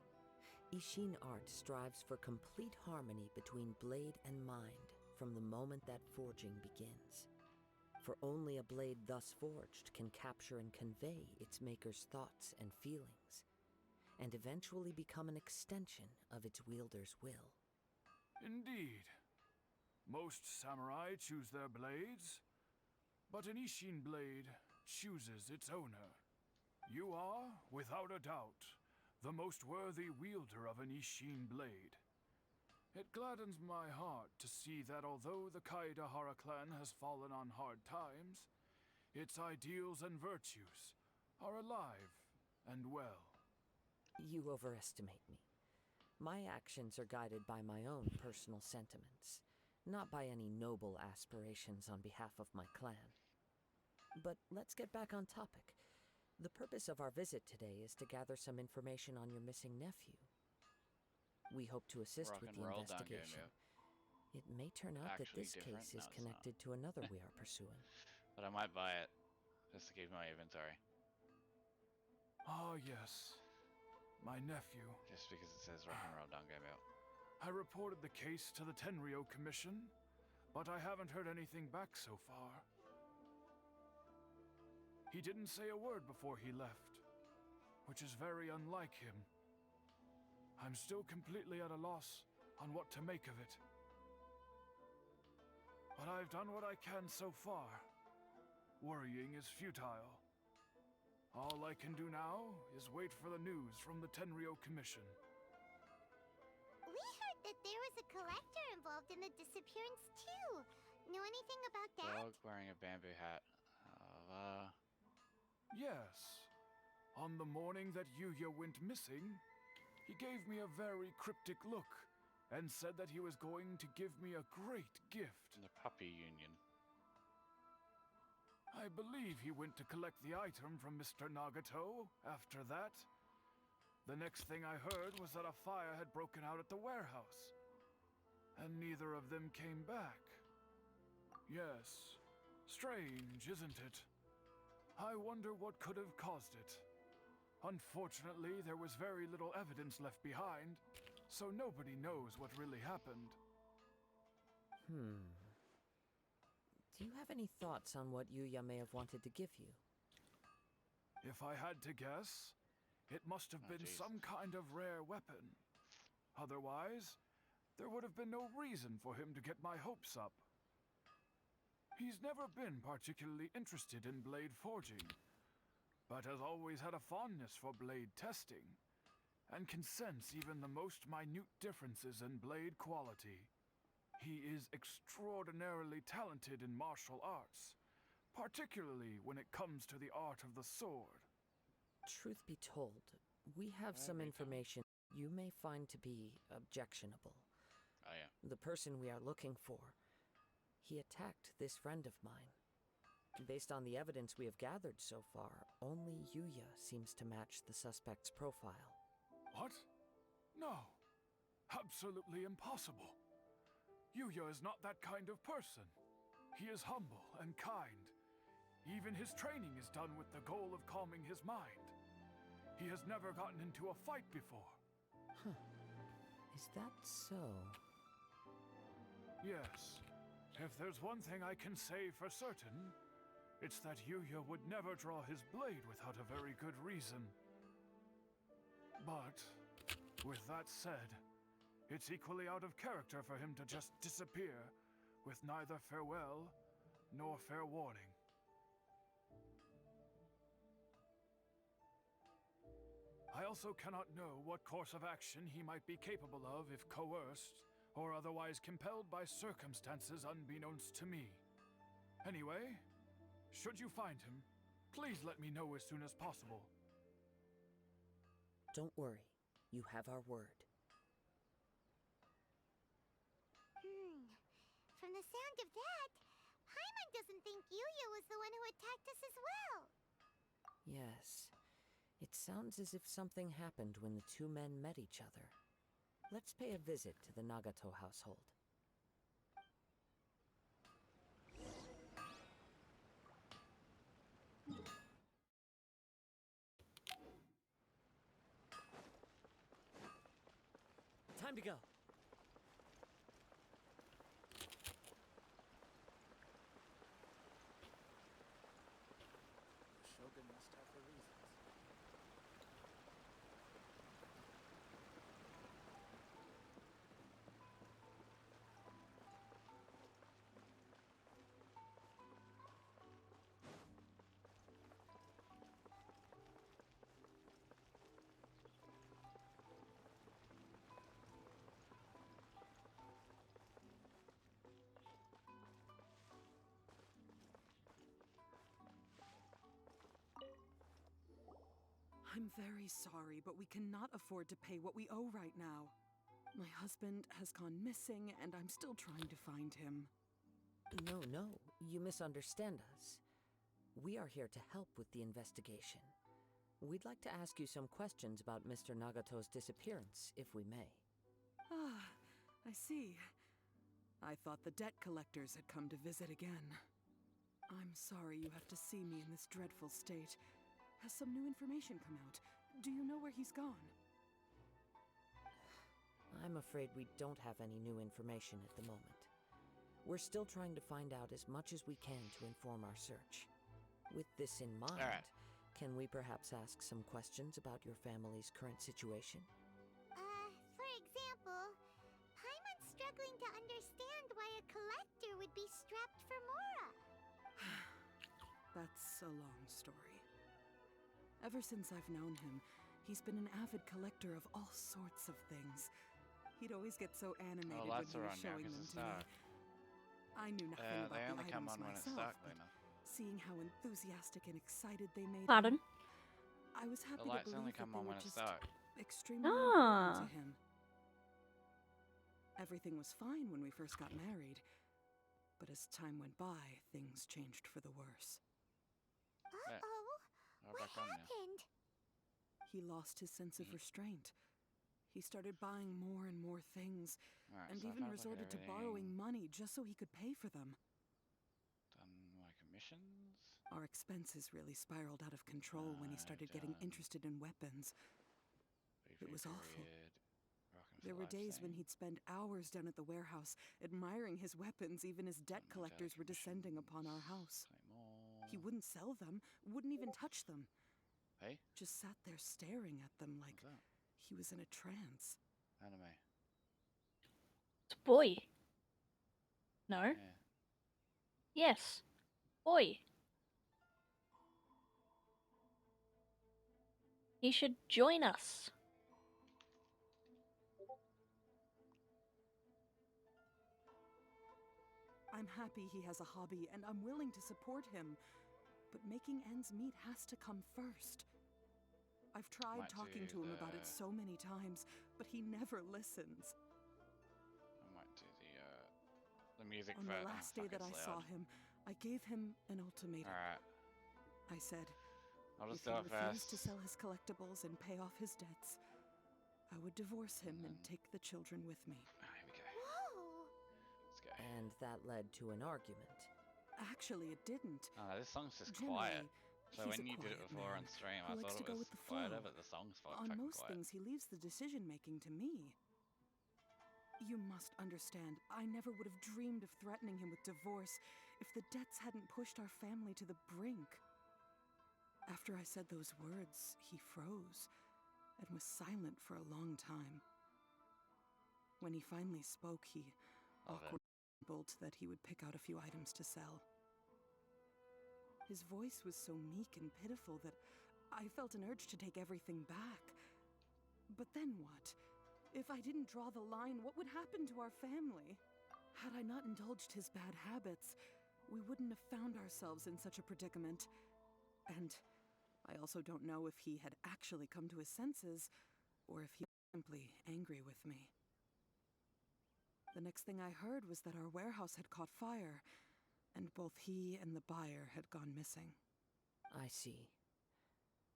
O: Ishin art strives for complete harmony between blade and mind from the moment that forging begins. For only a blade thus forged can capture and convey its maker's thoughts and feelings, and eventually become an extension of its wielder's will.
Q: Indeed. Most samurai choose their blades, but an Ishin blade chooses its owner. You are, without a doubt, the most worthy wielder of an Ishin blade. It gladdens my heart to see that although the Kaedehara clan has fallen on hard times, its ideals and virtues are alive and well.
O: You overestimate me. My actions are guided by my own personal sentiments, not by any noble aspirations on behalf of my clan. But let's get back on topic. The purpose of our visit today is to gather some information on your missing nephew. We hope to assist with the investigation. It may turn out that this case is connected to another we are pursuing.
M: But I might buy it, just to keep my inventory.
Q: Ah, yes. My nephew.
M: Just because it says rock and roll don't game out.
Q: I reported the case to the Tenryo Commission, but I haven't heard anything back so far. He didn't say a word before he left, which is very unlike him. I'm still completely at a loss on what to make of it. But I've done what I can so far. Worrying is futile. All I can do now is wait for the news from the Tenryo Commission.
D: We heard that there was a collector involved in the disappearance too. Know anything about that?
M: Dog wearing a bamboo hat.
Q: Yes. On the morning that Yuya went missing, he gave me a very cryptic look and said that he was going to give me a great gift.
M: The puppy union.
Q: I believe he went to collect the item from Mr. Nagato after that. The next thing I heard was that a fire had broken out at the warehouse, and neither of them came back. Yes, strange, isn't it? I wonder what could have caused it. Unfortunately, there was very little evidence left behind, so nobody knows what really happened.
O: Do you have any thoughts on what Yuya may have wanted to give you?
Q: If I had to guess, it must have been some kind of rare weapon. Otherwise, there would have been no reason for him to get my hopes up. He's never been particularly interested in blade forging, but has always had a fondness for blade testing, and can sense even the most minute differences in blade quality. He is extraordinarily talented in martial arts, particularly when it comes to the art of the sword.
O: Truth be told, we have some information you may find to be objectionable.
M: Oh, yeah.
O: The person we are looking for, he attacked this friend of mine. Based on the evidence we have gathered so far, only Yuya seems to match the suspect's profile.
Q: What? No. Absolutely impossible. Yuya is not that kind of person. He is humble and kind. Even his training is done with the goal of calming his mind. He has never gotten into a fight before.
O: Is that so?
Q: Yes. If there's one thing I can say for certain, it's that Yuya would never draw his blade without a very good reason. But, with that said, it's equally out of character for him to just disappear with neither farewell nor fair warning. I also cannot know what course of action he might be capable of if coerced or otherwise compelled by circumstances unbeknownst to me. Anyway, should you find him, please let me know as soon as possible.
O: Don't worry, you have our word.
D: From the sound of that, Paimon doesn't think Yuya was the one who attacked us as well.
O: Yes. It sounds as if something happened when the two men met each other. Let's pay a visit to the Nagato household. Time to go.
J: Shogun must have her reasons.
R: I'm very sorry, but we cannot afford to pay what we owe right now. My husband has gone missing, and I'm still trying to find him.
O: No, you misunderstand us. We are here to help with the investigation. We'd like to ask you some questions about Mr. Nagato's disappearance, if we may.
R: Ah, I see. I thought the debt collectors had come to visit again. I'm sorry you have to see me in this dreadful state. Has some new information come out? Do you know where he's gone?
O: I'm afraid we don't have any new information at the moment. We're still trying to find out as much as we can to inform our search. With this in mind, can we perhaps ask some questions about your family's current situation?
D: For example, Paimon's struggling to understand why a collector would be strapped for Mora.
R: That's a long story. Ever since I've known him, he's been an avid collector of all sorts of things. He'd always get so animated
M: Oh,
R: when
M: lights
R: he
M: are
R: was
M: on now
R: showing
M: 'cause
R: them
M: it's
R: to me.
M: dark.
R: I knew nothing about
M: They
R: the
M: only come
R: items
M: on when it's
R: myself,
M: dark,
R: but
M: Luna.
R: seeing how enthusiastic and excited they made
A: Pardon?
R: him, I was happy
M: The
R: to
M: lights
R: believe
M: only
R: that
M: come
R: they
M: on
R: were
M: when it's
R: just
M: dark.
R: extremely important
A: Ah.
R: to him. Everything was fine when we first got married, but as time went by, things changed for the worse.
D: Uh-oh.
M: We're
D: What
M: back on now.
D: happened?
R: He lost his sense of restraint. He started buying more and more things,
M: Alright,
R: and
M: so
R: even
M: I've had, like,
R: resorted to
M: everything
R: borrowing money just so he could pay for them.
M: done my commissions.
R: Our expenses really spiraled out of control when he started getting interested in weapons. It was awful. There were days when he'd spend hours down at the warehouse, admiring his weapons even as debt collectors were descending upon our house. He wouldn't sell them, wouldn't even touch them.
M: Hey?
R: Just sat there staring at them like he was in a trance.
M: Anime.
A: It's a boy. No? Yes. Boy. He should join us.
R: I'm happy he has a hobby, and I'm willing to support him. But making ends meet has to come first. I've tried
M: Might
R: talking
M: do
R: to him about it
M: the-
R: so many times, but he never listens.
M: I might do the music
R: On
M: for
R: the last day that I saw
M: loud.
R: him, I gave him an ultimatum.
M: Alright.
R: I said,
M: I'll
R: if
M: just
R: he
M: do it
R: refused to
M: first.
R: sell his collectibles and pay off his debts, I would divorce him and take the children with me.
M: Here we go.
D: Whoa!
M: Let's go.
O: And that led to an argument.
R: Actually, it didn't.
M: Oh, this song's just
R: Generally,
M: quiet. So
R: he's
M: when
R: a
M: you did it
R: quiet
M: before
R: man
M: on stream,
R: who
M: I
R: likes
M: thought
R: to
M: it
R: go
M: was
R: with the
M: quieter,
R: flow.
M: but the song's
R: On
M: fucking
R: most
M: quiet.
R: things, he leaves the decision making to me. You must understand, I never would have dreamed of threatening him with divorce if the debts hadn't pushed our family to the brink. After I said those words, he froze and was silent for a long time. When he finally spoke, he awkwardly mumbled that he would pick out a few items to sell. His voice was so meek and pitiful that I felt an urge to take everything back. But then what? If I didn't draw the line, what would happen to our family? Had I not indulged his bad habits, we wouldn't have found ourselves in such a predicament. And I also don't know if he had actually come to his senses, or if he was simply angry with me. The next thing I heard was that our warehouse had caught fire, and both he and the buyer had gone missing.
O: I see.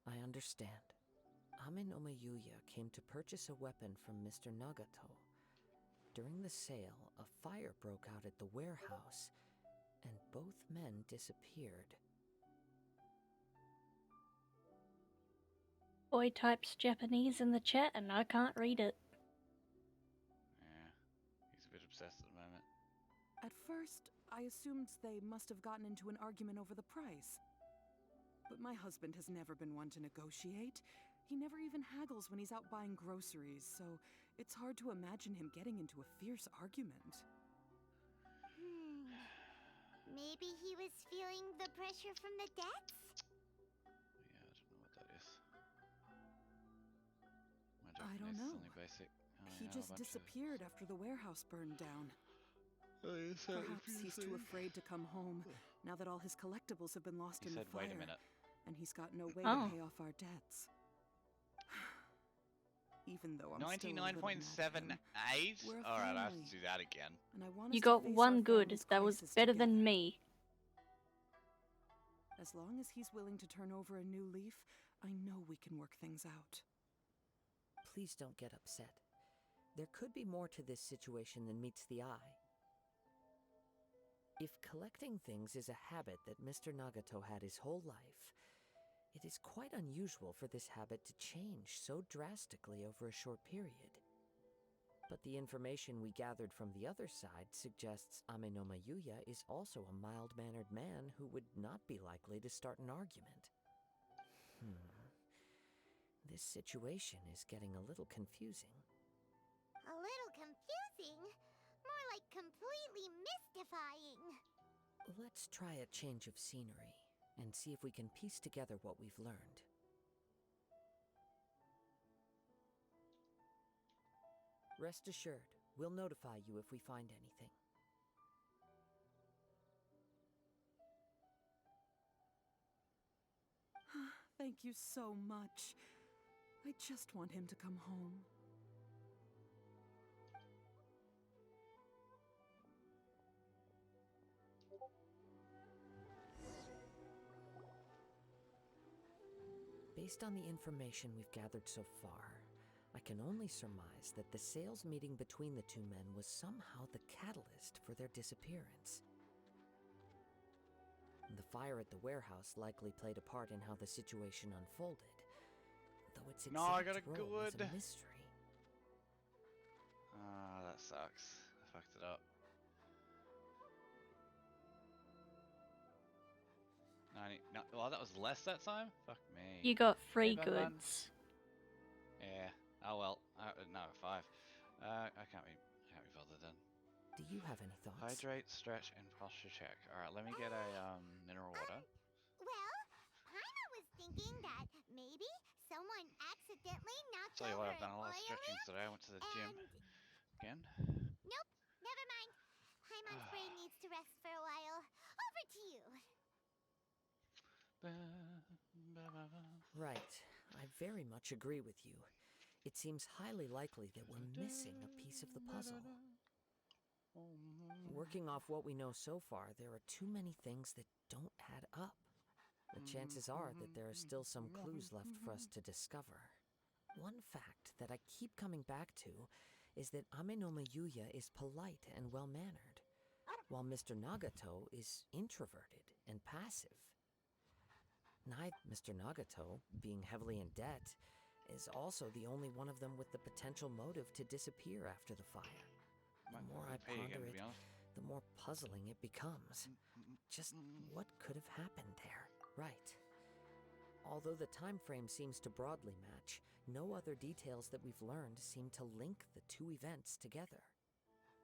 O: I understand. Ame no Mayuya came to purchase a weapon from Mr. Nagato. During the sale, a fire broke out at the warehouse, and both men disappeared.
A: Boy types Japanese in the chat and I can't read it.
M: Yeah, he's a bit obsessed at the moment.
R: At first, I assumed they must have gotten into an argument over the price. But my husband has never been one to negotiate. He never even haggles when he's out buying groceries, so it's hard to imagine him getting into a fierce argument.
D: Maybe he was feeling the pressure from the debts?
M: Yeah, I don't know what that is. My
R: I don't
M: Japanese is
R: know.
M: only basic. I
R: He
M: know a
R: just
M: bunch of-
R: disappeared after the warehouse burned down.
M: Oh, you said
R: Perhaps he's too afraid to come home now that all his collectibles have been lost
M: He
R: in the
M: said,
R: fire.
M: "Wait a minute."
R: And he's got no way
A: Oh.
R: to pay off our debts. Even though I'm still a little mad at him,
M: 99.78?
R: we're a
M: Alright, I have
R: family,
M: to do that again.
R: and I want
A: You
R: us to
A: got
R: face
A: one
R: our
A: good.
R: family's
A: That was
R: crisis
A: better
R: together.
A: than me.
R: As long as he's willing to turn over a new leaf, I know we can work things out.
O: Please don't get upset. There could be more to this situation than meets the eye. If collecting things is a habit that Mr. Nagato had his whole life, it is quite unusual for this habit to change so drastically over a short period. But the information we gathered from the other side suggests Ame no Mayuya is also a mild-mannered man who would not be likely to start an argument. This situation is getting a little confusing.
D: A little confusing? More like completely mystifying.
O: Let's try a change of scenery and see if we can piece together what we've learned. Rest assured, we'll notify you if we find anything.
R: Thank you so much. I just want him to come home.
O: Based on the information we've gathered so far, I can only surmise that the sales meeting between the two men was somehow the catalyst for their disappearance. The fire at the warehouse likely played a part in how the situation unfolded, though its
M: No, I
O: exact
M: got a
O: role is
M: good.
O: a mystery.
M: Ah, that sucks. I fucked it up. No, well, that was less that time? Fuck me.
A: You got free
M: Hey, Bun Bun.
A: goods.
M: Yeah. Oh well. No, 5. I can't be bothered then.
O: Do you have any thoughts?
M: Hydrate, stretch, and posture check. Alright, let me get a mineral water.
D: Well, Paimon was thinking that maybe someone accidentally knocked
M: Tell you
D: over
M: what, I've done a lot of
D: an oil
M: stretching
D: lamp
M: today. I went to the gym again.
D: Nope, never mind. Paimon's brain needs to rest for a while. Over to you.
O: Right. I very much agree with you. It seems highly likely that we're missing a piece of the puzzle. Working off what we know so far, there are too many things that don't add up. The chances are that there are still some clues left for us to discover. One fact that I keep coming back to is that Amenoma Yuya is polite and well-mannered, while Mr. Nagato is introverted and passive. Mr. Nagato, being heavily in debt, is also the only one of them with the potential motive to disappear after the fire. The more I ponder it, the more puzzling it becomes. Just what could have happened there? Right. Although the time frame seems to broadly match, no other details that we've learned seem to link the two events together.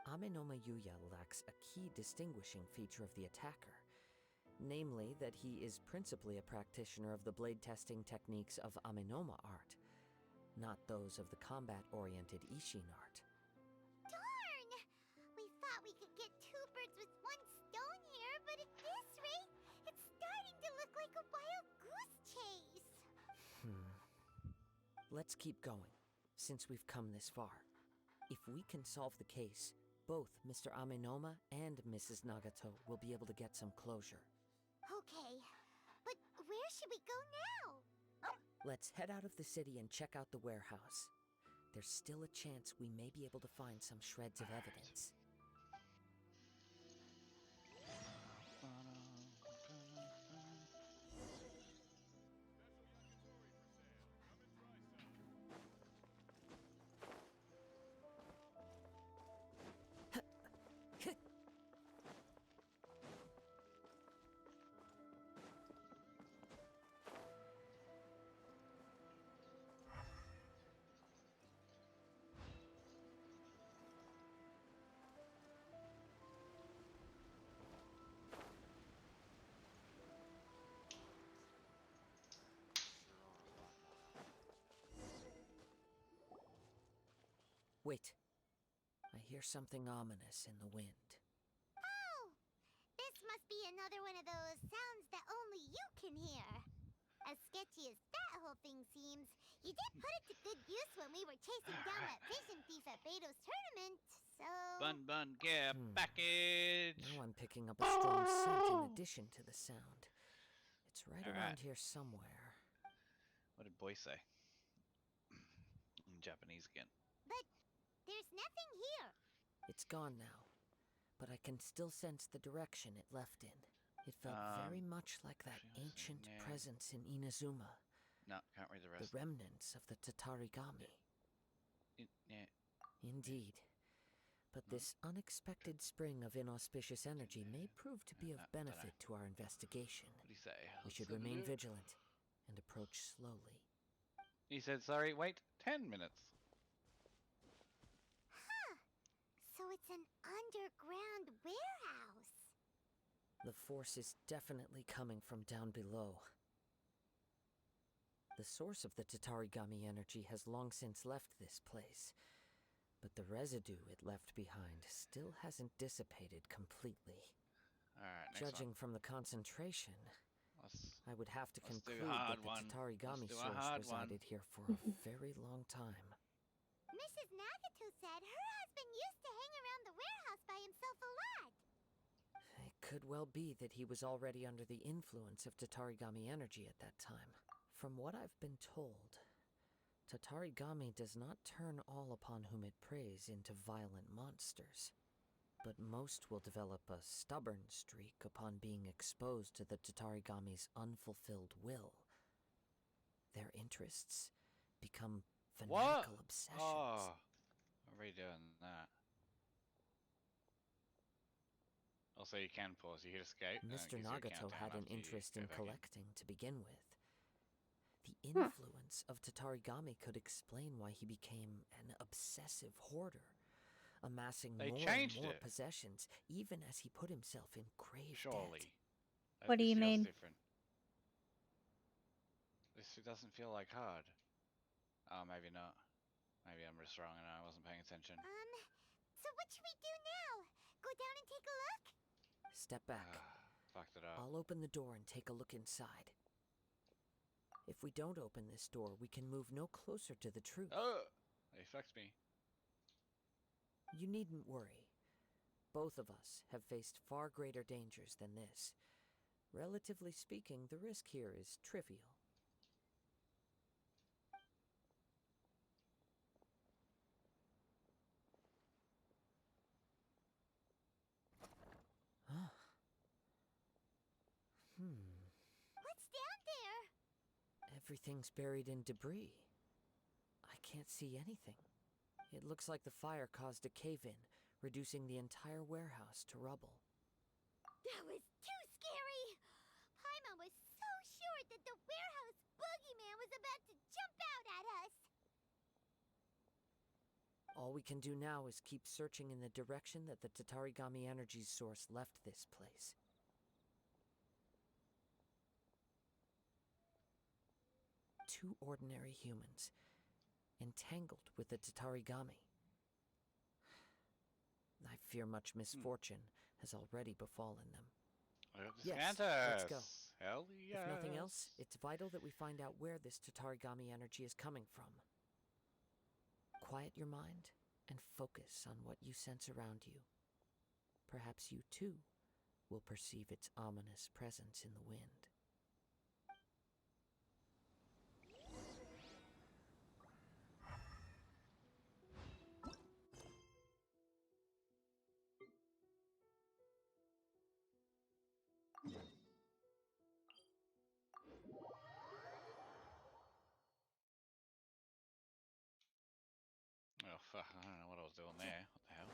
O: Amenoma Yuya lacks a key distinguishing feature of the attacker, namely that he is principally a practitioner of the blade testing techniques of Amenoma art, not those of the combat-oriented Ishin art.
D: Darn! We thought we could get 2 birds with 1 stone here, but at this rate, it's starting to look like a wild goose chase.
O: Let's keep going, since we've come this far. If we can solve the case, both Mr. Amenoma and Mrs. Nagato will be able to get some closure.
D: Okay, but where should we go now?
O: Let's head out of the city and check out the warehouse. There's still a chance we may be able to find some shreds of evidence. Wait. I hear something ominous in the wind.
D: Oh! This must be another one of those sounds that only you can hear. As sketchy as that whole thing seems, you did put it to good use when we were chasing down that vision thief at Beto's tournament, so...
M: Bun, get a package!
O: Now I'm picking up a strong scent in addition to the sound. It's right around here somewhere.
M: What did boy say? In Japanese again.
D: But there's nothing here.
O: It's gone now, but I can still sense the direction it left in. It felt very much like that ancient presence in Inazuma.
M: No, can't read the rest.
O: The remnants of the Tatarigami. Indeed. But this unexpected spring of inauspicious energy may prove to be of benefit to our investigation.
M: What did he say?
O: We should remain vigilant and approach slowly.
M: He said, sorry, wait 10 minutes.
D: Huh. So it's an underground warehouse.
O: The force is definitely coming from down below. The source of the Tatarigami energy has long since left this place, but the residue it left behind still hasn't dissipated completely.
M: Alright, next
O: Judging
M: one.
O: from the concentration, I would have to
M: let's do
O: conclude
M: hard
O: that the
M: one.
O: Tatarigami
M: Let's do a
O: source
M: hard one.
O: resided here for a very long time.
D: Mrs. Nagato said her husband used to hang around the warehouse by himself a lot.
O: It could well be that he was already under the influence of Tatarigami energy at that time. From what I've been told, Tatarigami does not turn all upon whom it preys into violent monsters, but most will develop a stubborn streak upon being exposed to the Tatarigami's unfulfilled will. Their interests become fanatical obsessions.
M: Oh, are we doing that? Also, you can pause. You hit escape. and it
O: Mr.
M: gives you a
O: Nagato
M: countdown
O: had an
M: after you
O: interest
M: go
O: in
M: back in.
O: collecting to begin with. The influence of Tatarigami could explain why he became an obsessive hoarder, amassing
M: They
O: more and
M: changed
O: more
M: it.
O: possessions, even as he put himself in grave
M: Surely.
O: debt.
A: What do
M: This
A: you
M: feels
A: mean?
M: Different. This doesn't feel like hard. Oh, maybe not. Maybe I'm just wrong and I wasn't paying attention.
D: So what should we do now? Go down and take a look?
O: Step back.
M: Fucked it up.
O: I'll open the door and take a look inside. If we don't open this door, we can move no closer to the truth.
M: Oh! They fucked me.
O: You needn't worry. Both of us have faced far greater dangers than this. Relatively speaking, the risk here is trivial.
D: What's down there?
O: Everything's buried in debris. I can't see anything. It looks like the fire caused a cave-in, reducing the entire warehouse to rubble.
D: That was too scary! Paimon was so sure that the warehouse boogeyman was about to jump out at us!
O: All we can do now is keep searching in the direction that the Tatarigami energy source left this place. Two ordinary humans, entangled with the Tatarigami. I fear much misfortune has already befallen them. Yes, let's go.
M: Hell yes.
O: If nothing else, it's vital that we find out where this Tatarigami energy is coming from. Quiet your mind and focus on what you sense around you. Perhaps you too will perceive its ominous presence in the wind.
M: Oh fuck, I don't know what I was doing there. What the hell?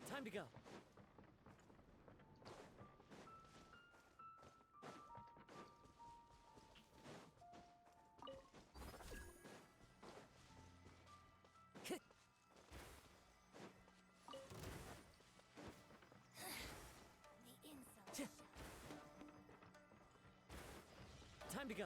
O: Time to go.
D: The insult.
O: Time to go.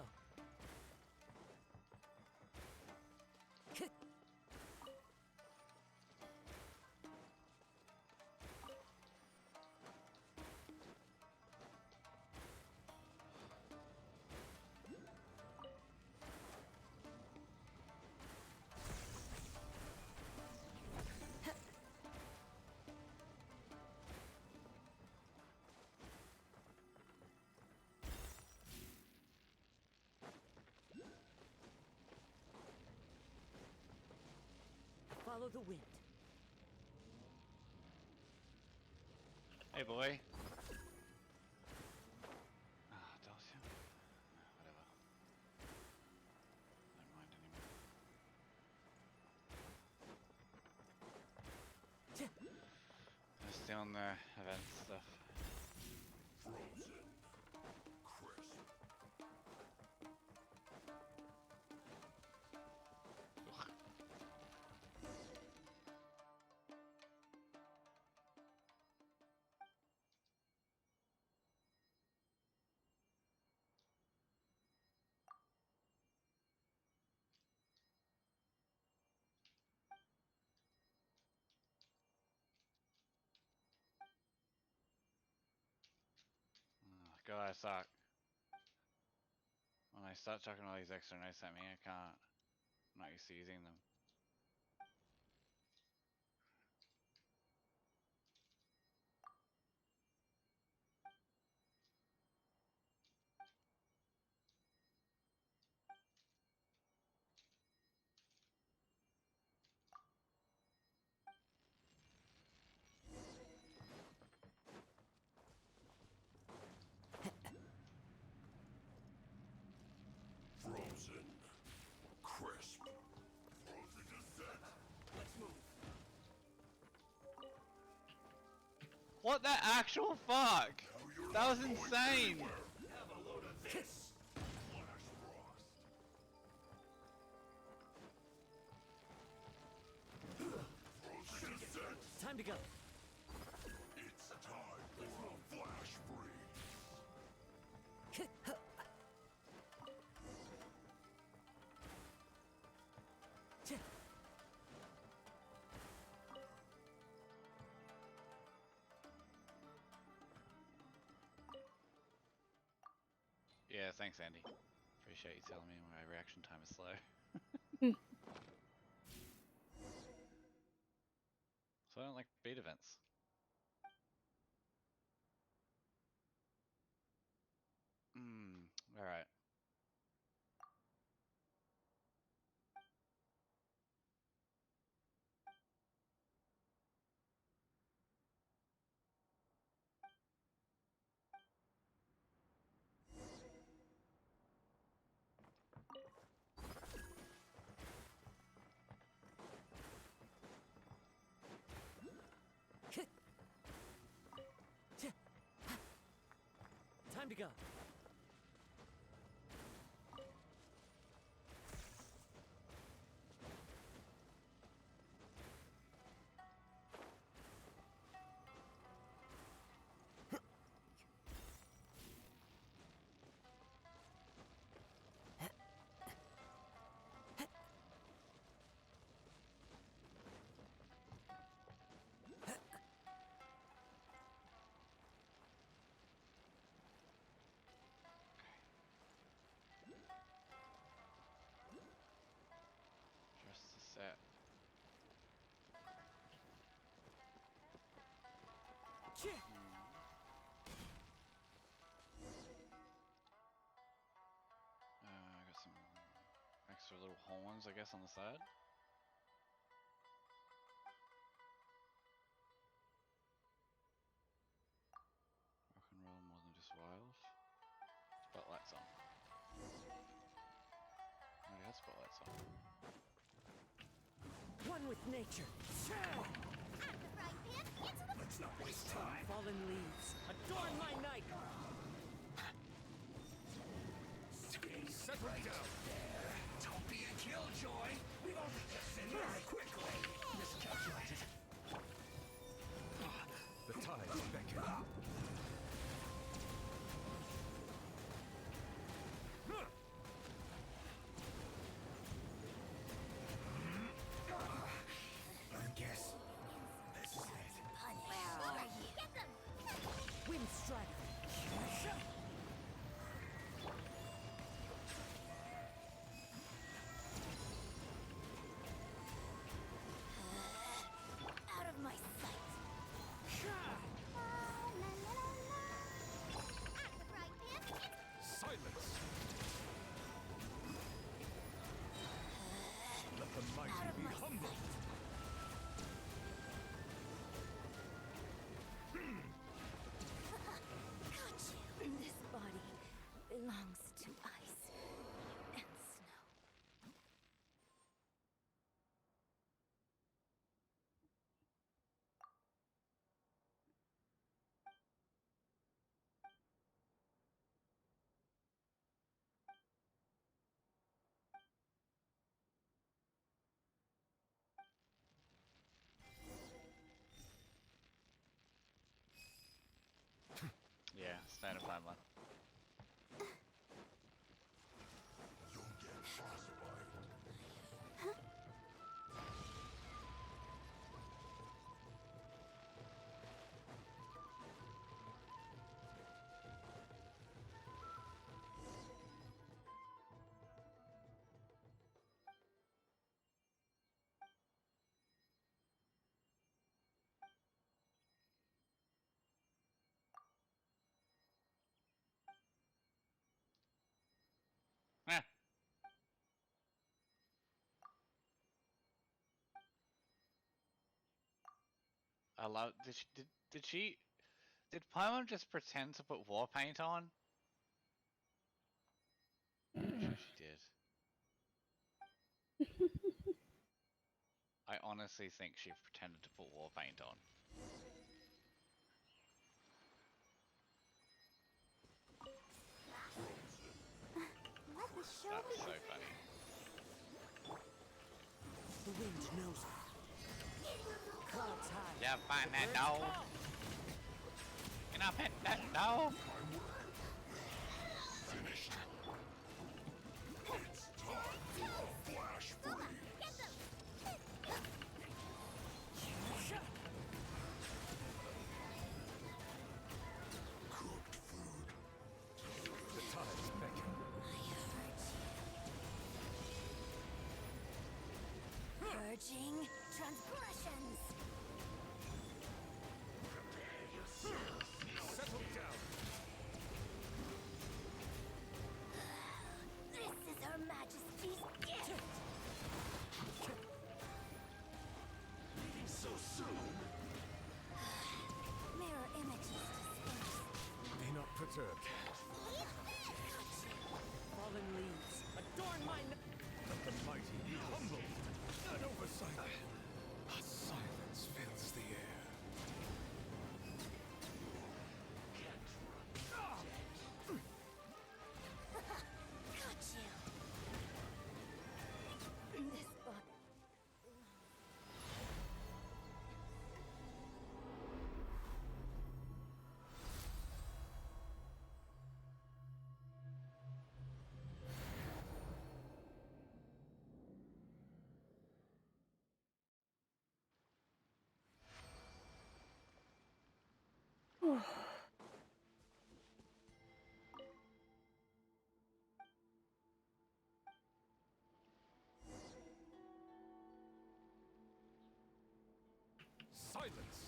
O: Follow the wind.
M: Hey, boy. Ah, Dhalsim. Whatever. Don't mind anymore. Just doing the event stuff. God, I suck. When I start chucking all these extra notes at me, I can't. I'm not used to using them.
Q: Frozen. Crisp. Frozen descent. Let's move.
M: What the actual fuck? That was insane.
Q: Have a load of this. Flash frost. Frozen descent.
O: Time to go.
Q: It's time for a flash freeze.
M: Yeah, thanks, Andy. Appreciate you telling me my reaction time is slow. So I don't like beat events. Alright.
O: Time to go.
M: Just a set. I got some extra little horns, I guess, on the side. Rock and roll more than just wild. Spotlights on. Already had spotlights on.
O: One with nature.
Q: Let's not waste time.
O: Fallen leaves. Adorn my night.
Q: Settle down there. Don't be a killjoy. We've only just been very quickly. Miscalculated.
B: The tides beckon.
Q: I guess this is it.
D: Get them!
O: Wind strider.
I: to ice and snow.
M: Yeah, stay to find one. Eh. I love. Did Paimon just pretend to put war paint on? I'm sure she did. I honestly think she pretended to put war paint on.
D: Let the show
M: That's
D: begin.
M: so funny.
O: The wind knows it. Clouds high.
M: Yeah, find that dog. Can I pet that dog?
Q: Finished. It's time for a flash freeze. Cooked food.
B: The tides beckon.
I: Purging transgressions.
B: Settle down.
I: This is Her Majesty's gift.
Q: Leaving so soon?
I: Mirror images disperse.
B: Be not perturbed.
O: Fallen leaves. Adorn my
B: Let the mighty be humbled. An oversight. A silence fills the air.
I: Got you. This book.
B: Silence.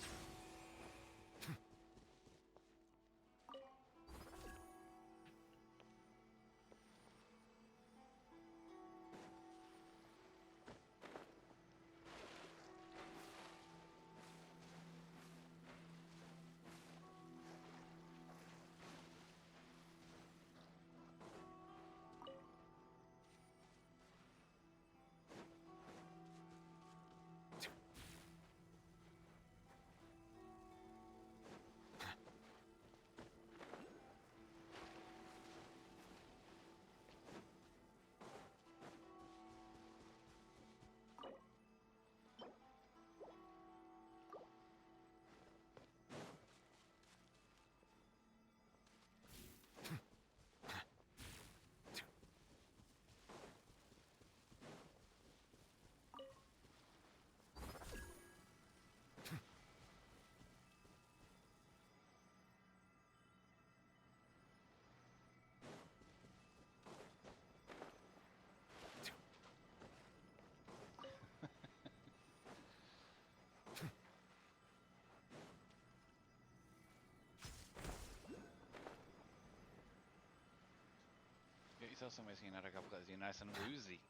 M: Get yourself somewhere so you can have a couple because you're nice and woozy.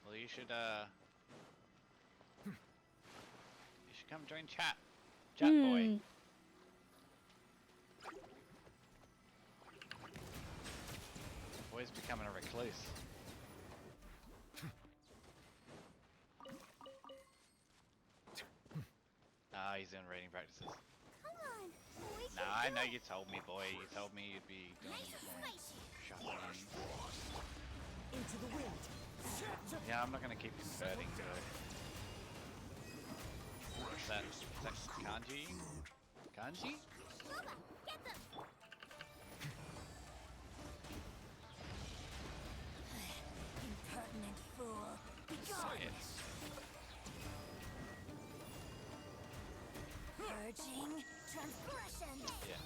M: Well, you should come join chat. Chat boy. Boy's becoming a recluse. Ah, he's doing reading practices.
D: Come on. We can
M: Nah, I
D: do
M: know
D: it.
M: you told me, boy. You told me you'd be doing more shuffling.
E: Into the wind.
M: Yeah, I'm not gonna keep converting to it. Is that kanji? Kanji?
D: Boba, get them.
I: Impertinent fool. Be gone.
M: Science.
I: Purging transgression.
M: Yeah.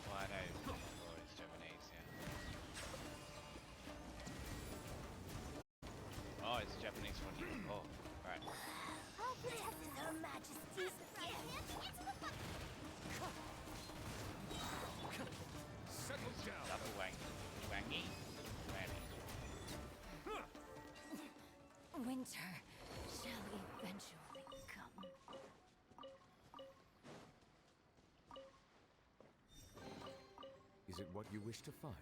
M: Well, I know. Oh, it's Japanese, yeah. Oh, it's Japanese for you. Oh, right.
I: I'll test Her Majesty's gift.
B: Settle down.
M: Double wangy. Wangy? Wangy.
I: Winter shall eventually come.
S: Is it what you wish to find?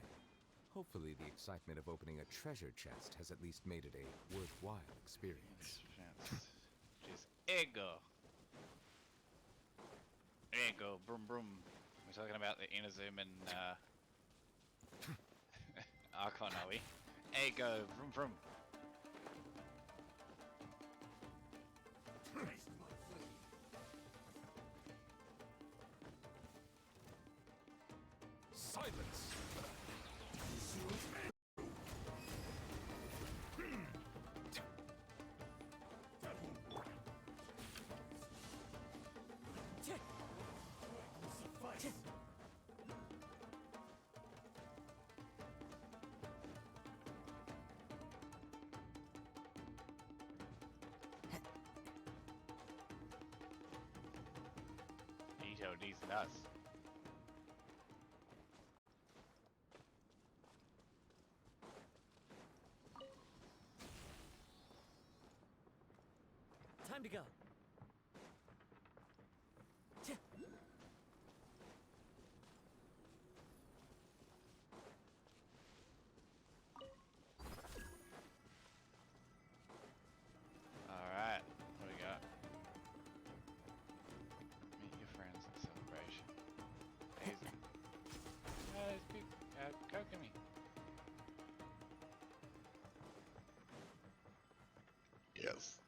S: Hopefully the excitement of opening a treasure chest has at least made it a worthwhile experience.
M: Just ego. Ego, brum brum. We're talking about the Inazuma and Archon, are we? Ego, brum brum.
B: Silence.
M: Ito, D's nuts.
O: Time to go.
M: Alright, what do we got? Meet your friends at celebration. Easy. It's big. Kokomi. Yes.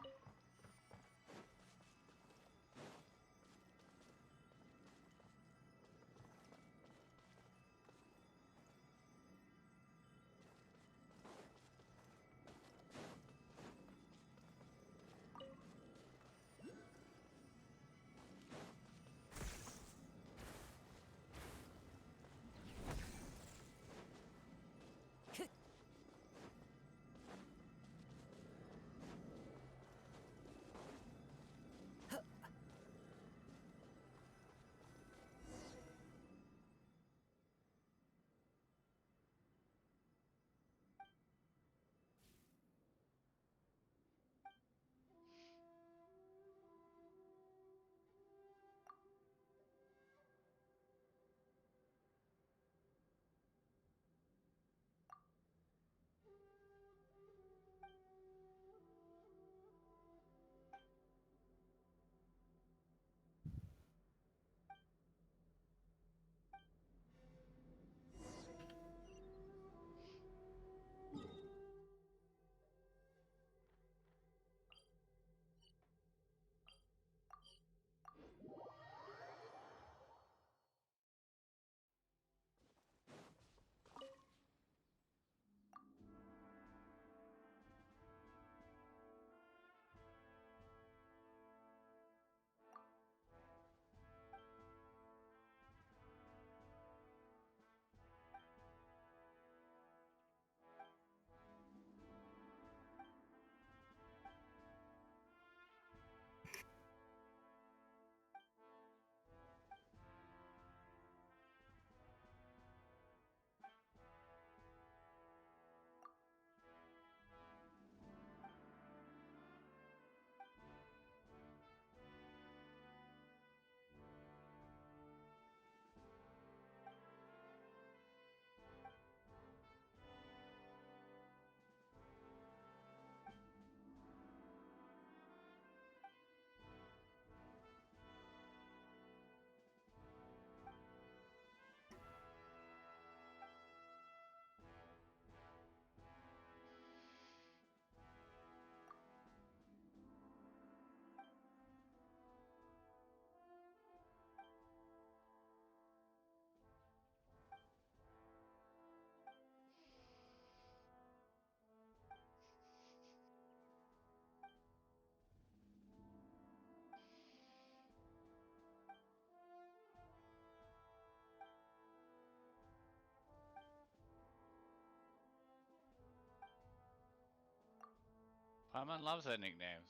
M: Paimon loves her nicknames.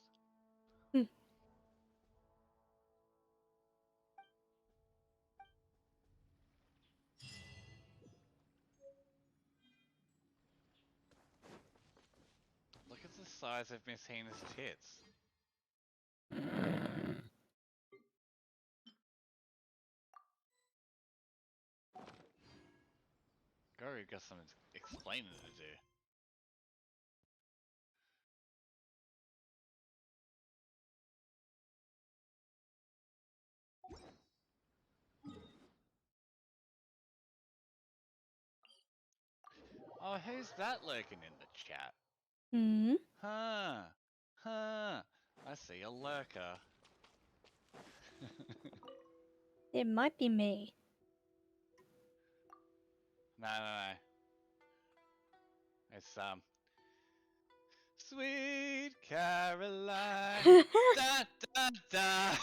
M: Look at the size of Miss Hina's tits. Goru got some explaining to do. Oh, who's that lurking in the chat?
A: Hmm.
M: Huh. Huh. I see a lurker.
A: It might be me.
M: No. It's Sweet Caroline. Da da da.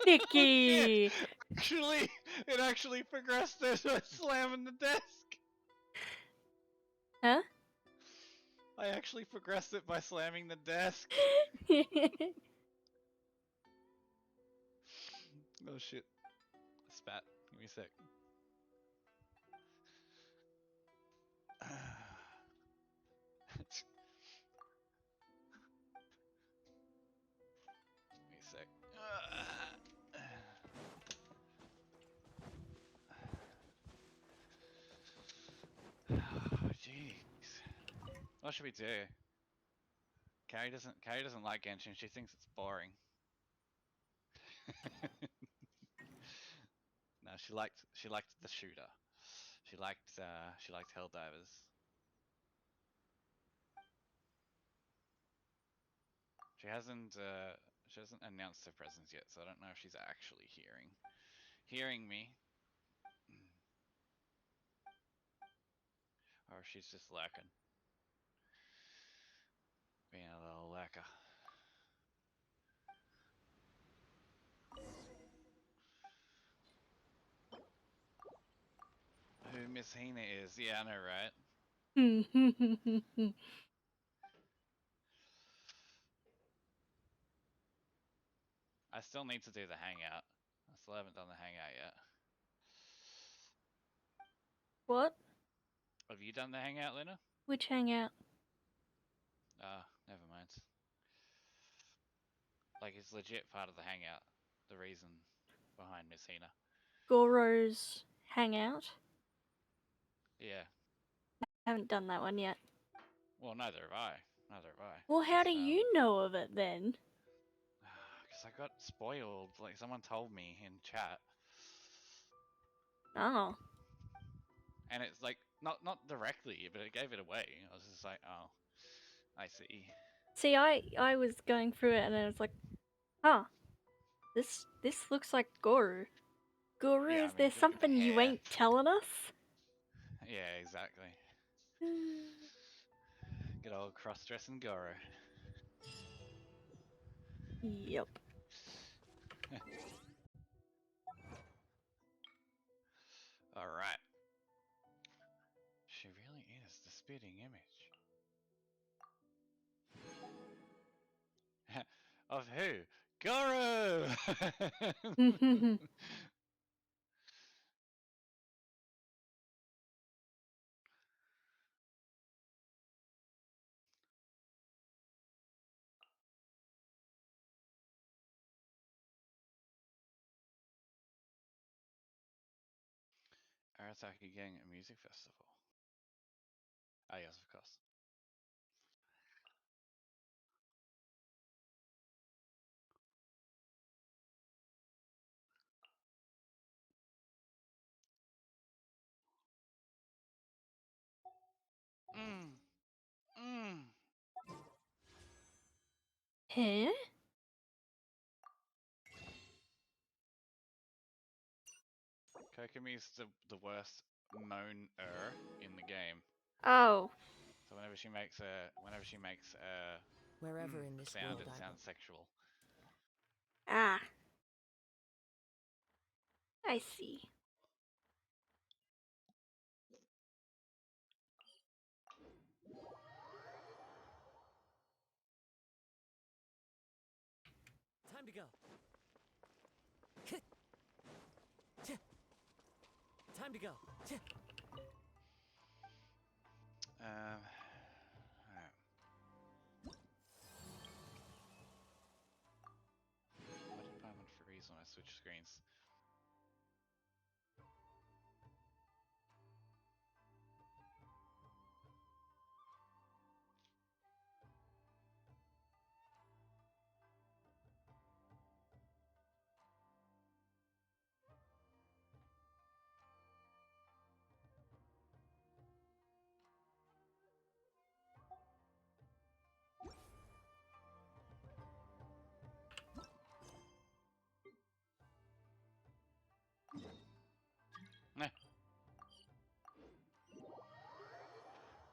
A: Vicky.
M: Actually, it actually progressed there, so I slamming the desk.
A: Huh?
M: I actually progressed it by slamming the desk. Oh shit. Spat. Give me a sec. Give me a sec. Oh, jeez. What should we do? Carrie doesn't like Genshin. She thinks it's boring. No, she liked the shooter. She liked Helldivers. She hasn't announced her presence yet, so I don't know if she's actually hearing me. Or if she's just lurking. Being a little lurker. Who Miss Hina is? Yeah, I know, right? I still need to do the hangout. I still haven't done the hangout yet.
A: What?
M: Have you done the hangout, Lena?
A: Which hangout?
M: Never mind. Like, it's legit part of the hangout. The reason behind Miss Hina.
A: Goro's hangout?
M: Yeah.
A: I haven't done that one yet.
M: Well, neither have I.
A: Well, how do you know of it then?
M: Because I got spoiled. Like, someone told me in chat.
A: Oh.
M: And it's like, not directly, but it gave it away. I was just like, oh, I see.
A: See, I was going through it and I was like, huh, this looks like Goro. Goro,
M: Yeah,
A: is there something you ain't telling us?
M: Yeah, exactly. Good old cross-dressing Goro.
A: Yep.
M: Alright. She really is the spitting image. Of who? Goro! Arasaki Gang Music Festival. Ah, yes, of course.
A: Huh?
M: Kokomi's the worst moaner in the game.
A: Oh.
M: So whenever she makes a
O: Wherever in this
M: sound,
O: world
M: it
O: I
M: sounds sexual.
A: Ah. I see.
O: Time to go. Time to go.
M: Alright. Why did I want freeze when I switch screens?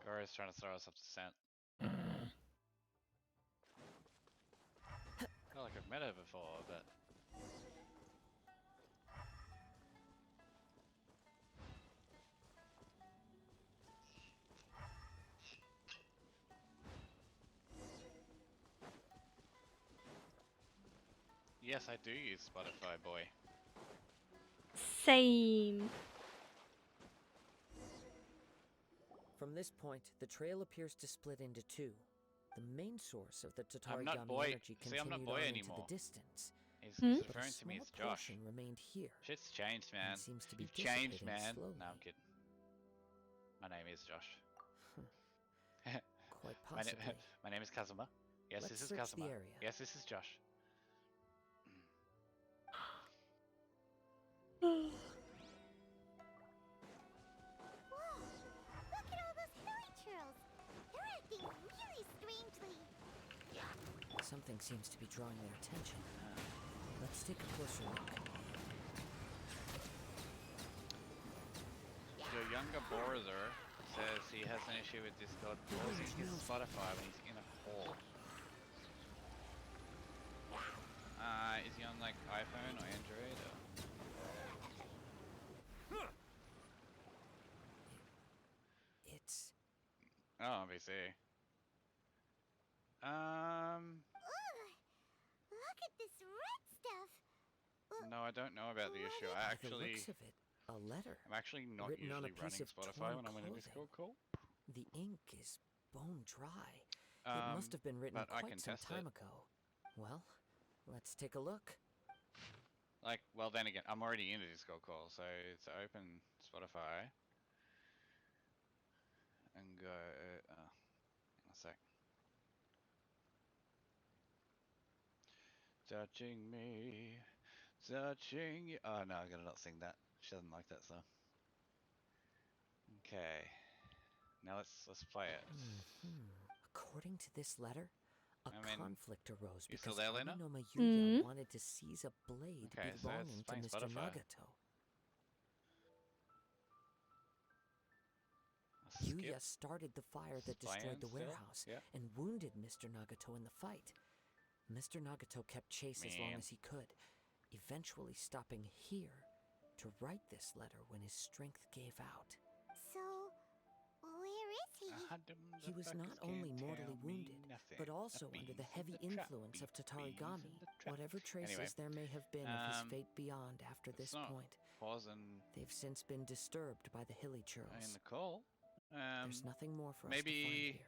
M: Gora's trying to throw us up to scent. Feel like I've met her before, but... Yes, I do use Spotify, boy.
A: Same.
O: From this point, the trail appears to split into two. The main source of the
M: I'm not
O: Tatarigami
M: boy.
O: energy
M: See, I'm not
O: continued
M: boy
O: on
M: anymore.
O: into the distance.
M: He's
O: But a
M: referring to me
O: small
M: as Josh.
O: portion remained here.
M: Shit's changed, man.
O: and seems to be
M: You've changed,
O: dissipating
M: man.
O: slowly.
M: No, I'm kidding. My name is Josh.
O: Quite
M: my,
O: possibly.
M: my name is Kazuma. Yes,
O: Let's
M: this is
O: search
M: Kazuma.
O: the area.
M: Yes, this is Josh.
D: Whoa! Look at all those hilly churls! They're acting really strangely.
O: Something seems to be drawing their attention. Let's take a closer look.
M: Your younger brother says he has an issue with Discord pausing his Spotify when he's in a call. Is he on like iPhone or Android or?
O: It's...
M: Oh, VC.
D: Ugh! Look at this red stuff!
M: No, I don't know about the issue. I
O: By the
M: actually...
O: looks of it, a letter.
M: I'm actually not
O: written on a
M: usually
O: piece
M: running
O: of
M: Spotify
O: torn
M: when I'm in a
O: clothing.
M: Discord call.
O: The ink is bone dry. It must have been written
M: but I
O: quite
M: can
O: some
M: test
O: time
M: it.
O: ago. Well, let's take a look.
M: Like, well then again, I'm already in a Discord call, so to open Spotify and go, hang on a sec. Touching me, touching you. Oh no, I gotta not sing that. She doesn't like that song. Okay, now let's play it.
O: According to this letter, a
M: I mean,
O: conflict arose
M: you still
O: because
M: there, Lena?
O: Aminoma Yuya wanted to seize a blade
M: Okay, so it's
O: belonging to
M: playing
O: Mr.
M: Spotify.
O: Nagato.
M: Skip.
O: Yuya started the fire that destroyed the
M: Playing still?
O: warehouse
M: Yeah.
O: and wounded Mr. Nagato in the fight. Mr. Nagato kept chase as long
M: Man.
O: as he could, eventually stopping here to write this letter when his strength gave out.
D: So, where is he?
O: He was not only mortally wounded, but also under the heavy influence of Tatarigami. Whatever traces there may have been of his fate beyond after this point,
M: Pause and
O: they've since been disturbed by the hilly
M: in
O: churls.
M: the call.
O: There's nothing more for us to find
M: maybe
O: here.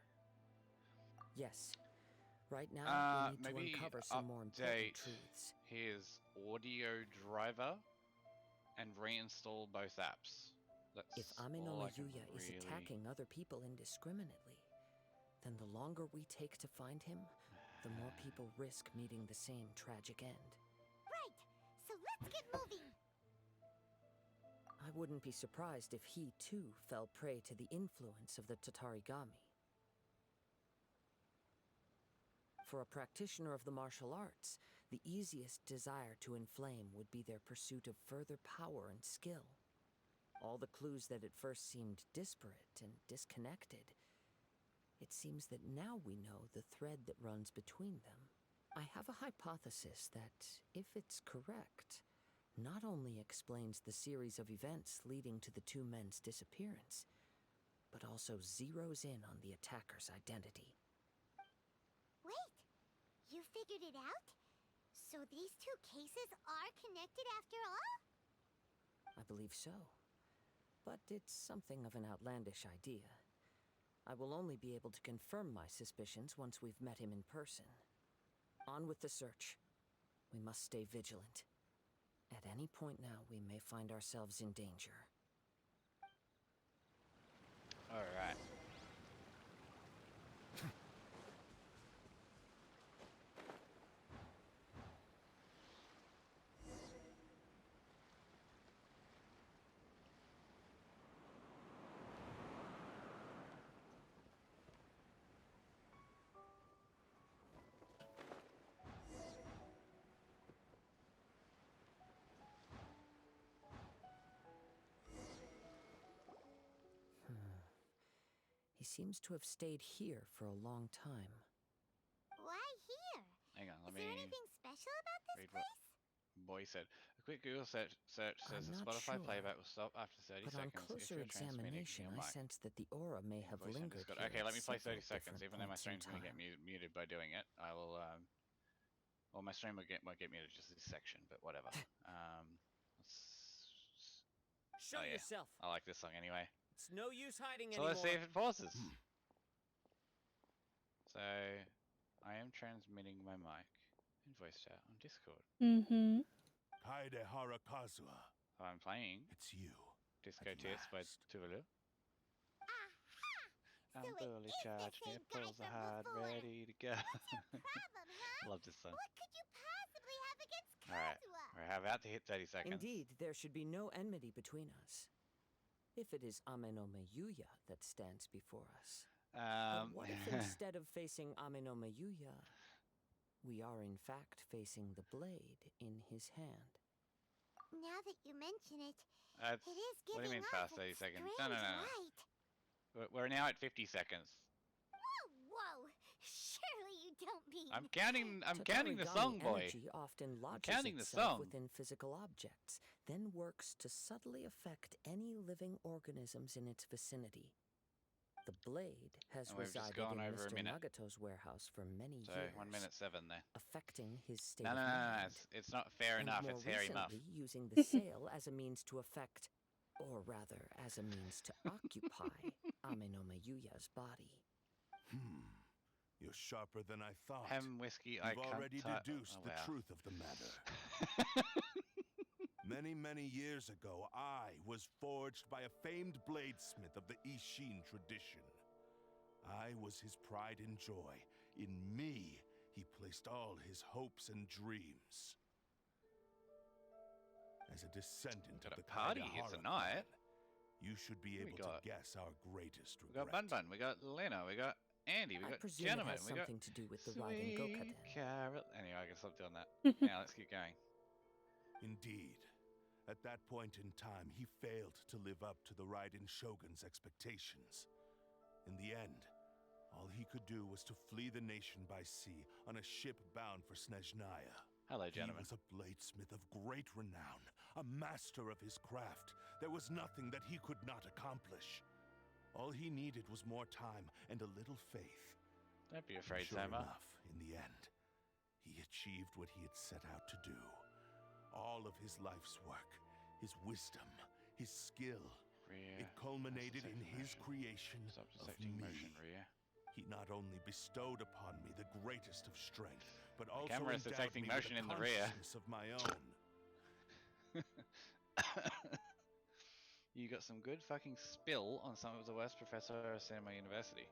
O: Yes. Right now, we need
M: maybe
O: to uncover some more important
M: update
O: truths.
M: his audio driver and reinstall both apps. That's
O: If
M: all
O: Aminoma
M: I can
O: Yuya is
M: really-
O: attacking other people indiscriminately, then the longer we take to find him, the more people risk meeting the same tragic end.
D: Right! So let's get moving!
O: I wouldn't be surprised if he too fell prey to the influence of the Tatarigami. For a practitioner of the martial arts, the easiest desire to inflame would be their pursuit of further power and skill. All the clues that at first seemed disparate and disconnected, it seems that now we know the thread that runs between them. I have a hypothesis that, if it's correct, not only explains the series of events leading to the two men's disappearance, but also zeroes in on the attacker's identity.
D: Wait! You figured it out? So these two cases are connected after all?
O: I believe so. But it's something of an outlandish idea. I will only be able to confirm my suspicions once we've met him in person. On with the search. We must stay vigilant. At any point now, we may find ourselves in danger.
M: Alright.
O: He seems to have stayed here for a long time.
D: Why here?
M: Hang on, let
D: Is
M: me
D: there anything special about this
M: read what
D: place?
M: Boy said. A quick Google search says
O: I'm
M: the
O: not
M: Spotify
O: sure,
M: playback will stop after 30
O: But on
M: seconds if
O: closer
M: you're transmitting
O: examination,
M: from your
O: I
M: mic.
O: sense that the aura may have
M: Voice and
O: lingered
M: Discord.
O: here
M: Okay, let
O: at
M: me play 30
O: several
M: seconds,
O: different
M: even though my
O: points in
M: stream's going to get
O: time.
M: muted by doing it. I will, well, my stream won't get muted just this section, but whatever.
H: Show
M: yeah.
H: yourself.
M: I like this song anyway.
H: It's no use hiding
M: So
H: anymore.
M: let's see if it pauses. So, I am transmitting my mic in voice chat on Discord.
A: Mm-hmm.
B: Kaede Harakazua.
M: So I'm playing.
B: It's you.
M: Disco Test by Tuvalu. I'm fully charged, nipples are hard, ready to go. Love this song.
D: What could you possibly have against
M: Alright,
D: Kazuha?
M: we're about to hit 30 seconds.
O: Indeed, there should be no enmity between us. If it is Amenome Yuya that stands before us. But what if instead of facing Amenome Yuya, we are in fact facing the blade in his hand?
D: Now that you mention it,
M: That's,
D: it is
M: what do you
D: giving
M: mean
D: off
M: fast
D: a
M: 30 seconds?
D: strange
M: No.
D: light.
M: We're now at 50 seconds.
D: Whoa! Surely you don't mean...
M: I'm counting the song,
O: Tatarigami
M: boy.
O: energy often lodges
M: counting the
O: itself
M: song.
O: within physical objects, then works to subtly affect any living organisms in its vicinity. The blade has
M: And we've just
O: resided
M: gone
O: in
M: over a
O: Mr.
M: minute.
O: Nagato's warehouse for many
M: So
O: years,
M: 1 minute 7 there.
O: affecting his state
M: No,
O: of
M: no,
O: mind.
M: it's not fair
O: And
M: enough.
O: more
M: It's hairy enough.
O: recently, using the sail as a means to affect, or rather, as a means to occupy Amenome Yuya's body.
B: You're sharper than I thought.
M: Hem whiskey, I
B: You've
M: can't
B: already
M: type-
B: deduced
M: oh,
B: the
M: wow.
B: truth of the matter. Many years ago, I was forged by a famed bladesmith of the Ishin tradition. I was his pride and joy. In me, he placed all his hopes and dreams. As a descendant
M: Got
B: of
M: a
B: the
M: party
B: Kaede
M: here
B: Hara
M: tonight.
B: clan, you should be
M: Who we
B: able to
M: got?
B: guess our greatest
M: We
B: regret.
M: got Bun, we got Lena, we got Andy, we
O: I
M: got
O: presume
M: Gentleman,
O: it has
M: we got
O: something to do with the Raiden Gokaden.
M: Carol. Anyway, I can stop doing that. Now let's keep going.
B: Indeed. At that point in time, he failed to live up to the Raiden Shogun's expectations. In the end, all he could do was to flee the nation by sea on a ship bound for Snezhnaya.
M: Hello, gentlemen.
B: He was a bladesmith of great renown, a master of his craft. There was nothing that he could not accomplish. All he needed was more time and a little faith.
M: Don't be afraid,
B: Sure
M: Sama.
B: enough, in the end, he achieved what he had set out to do. All of his life's work, his wisdom, his skill,
M: Rear.
B: it culminated in his creation
M: Stop
B: of
M: detecting
B: me.
M: motion, rear.
B: He not only bestowed upon me the greatest of strength, but also
M: camera is
B: endowed
M: detecting
B: me with
M: motion
B: a
M: in the rear.
B: consciousness of my own.
M: You got some good fucking spill on some of the worst professor at Cinema University.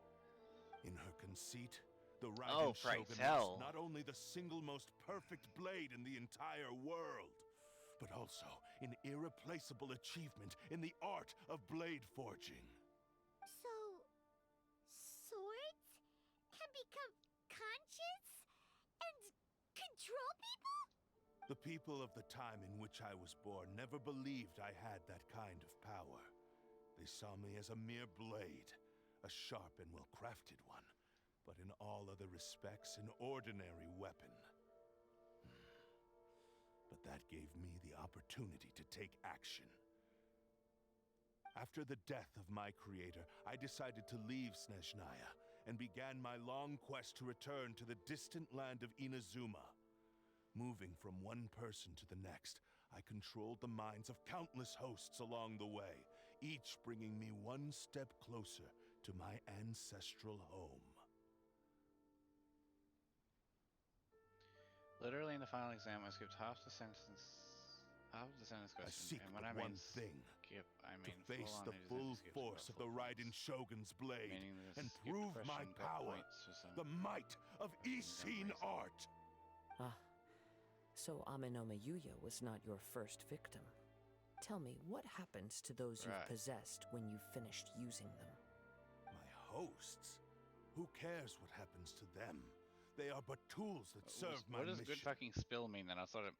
B: In her conceit, the
M: Oh,
B: Raiden
M: pray
B: Shogun
M: tell.
B: was not only the single most perfect blade in the entire world, but also an irreplaceable achievement in the art of blade forging.
D: So, swords can become conscious and control people?
B: The people of the time in which I was born never believed I had that kind of power. They saw me as a mere blade, a sharp and well-crafted one, but in all other respects an ordinary weapon. But that gave me the opportunity to take action. After the death of my creator, I decided to leave Snezhnaya and began my long quest to return to the distant land of Inazuma. Moving from one person to the next, I controlled the minds of countless hosts along the way, each bringing me one step closer to my ancestral home.
M: Literally in the final exam, I skipped half the sentence question.
B: I seek
M: and when
B: but
M: I mean
B: one thing,
M: skip, I mean
B: to face
M: full-on
B: the
M: I just
B: full
M: skipped
B: force
M: about
B: of the
M: 4
B: Raiden Shogun's blade
M: Meaning the
B: and
M: skipped
B: prove my
M: question got
B: power,
M: points for some
B: the might of Ishin art.
O: Ah, so Amenoma Yuya was not your first victim. Tell me, what happens to those you've
M: Right.
O: possessed when you've finished using them?
B: My hosts? Who cares what happens to them? They are but tools that serve my
M: What does
B: mission.
M: good fucking spill mean then? I thought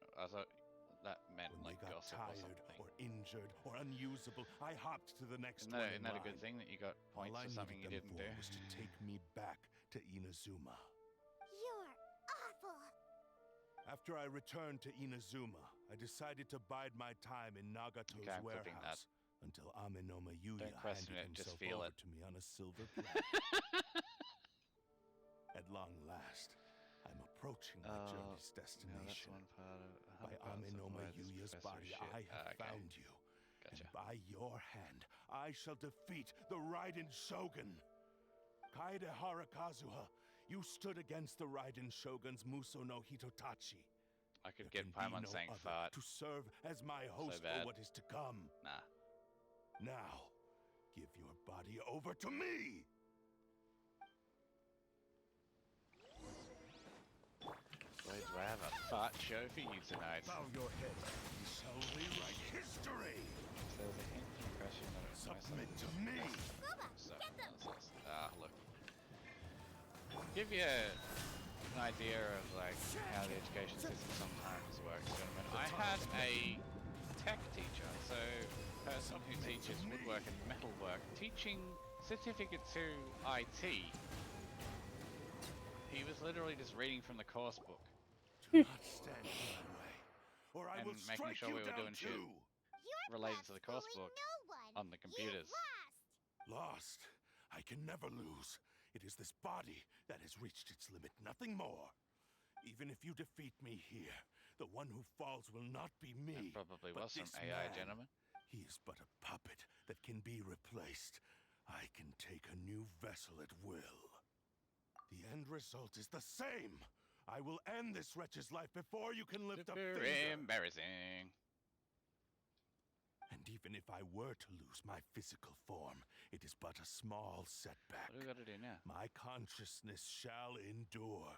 M: that meant
B: When
M: like
B: they got
M: gossip or
B: tired
M: something.
B: or injured or unusable, I hopped to the next
M: Isn't
B: one
M: that,
B: in
M: isn't that a
B: line.
M: good thing that you got points
B: All I
M: for something you
B: needed them
M: didn't do?
B: for was to take me back to Inazuma.
D: You're awful.
B: After I returned to Inazuma, I decided to bide my time in Nagato's
M: Okay, I'm clipping that.
B: warehouse until Amenoma Yuya
M: Don't question
B: handed
M: it, just
B: himself
M: feel
B: over
M: it.
B: to me on a silver platter. At long last, I'm approaching my journey's destination. By Amenoma Yuya's body, I have found you.
M: Gotcha.
B: And by your hand, I shall defeat the Raiden Shogun. Kaede Harakazuha, you stood against the Raiden Shogun's Muso no Hitotachi.
M: I could
B: There
M: get
B: can be
M: Paimon
B: no
M: saying
B: other
M: fart.
B: to serve as my host
M: bad.
B: for what is to come.
M: Nah.
B: Now, give your body over to me!
M: Boy, do I have a fart show for you tonight.
B: Bow your head. We shall rewrite history!
M: So there's a hint impression that it's
B: Submit to me!
M: Look. Give you an idea of like how the education system sometimes works, gentlemen. I had a tech teacher, so person who teaches woodwork and metalwork, teaching certificate to IT. He was literally just reading from the course book.
B: Do not stand in my way, or I
M: and
B: will
M: making
B: strike
M: sure
B: you
M: we were
B: down
M: doing shit
B: too!
M: related to the course book on the computers.
B: Lost. I can never lose. It is this body that has reached its limit, nothing more. Even if you defeat me here, the one who falls will not be me.
M: There probably
B: but
M: was some
B: this
M: AI,
B: man.
M: gentlemen.
B: He is but a puppet that can be replaced. I can take a new vessel at will. The end result is the same. I will end this wretch's life before you can lift a
M: Super
B: finger.
M: embarrassing.
B: And even if I were to lose my physical form, it is but a small setback.
M: What do we gotta do now?
B: My consciousness shall endure.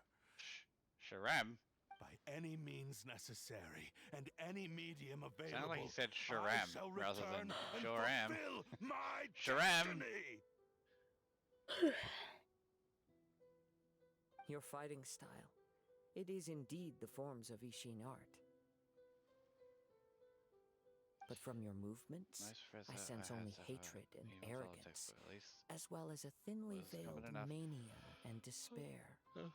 M: Sharam?
B: By any means necessary, and any medium available.
M: Sounded like he said
B: I
M: Sharam
B: shall
M: rather than
B: return and
M: Shoram.
B: fulfill my
M: Sharam!
B: destiny!
O: Your fighting style. It is indeed the forms of Ishin art. But from your movements,
M: Most professor
O: I sense
M: I had
O: only
M: so far,
O: hatred and
M: he was all
O: arrogance,
M: textbook at least.
O: as well as a thinly
M: Was
O: veiled
M: common enough.
O: mania and despair.
D: You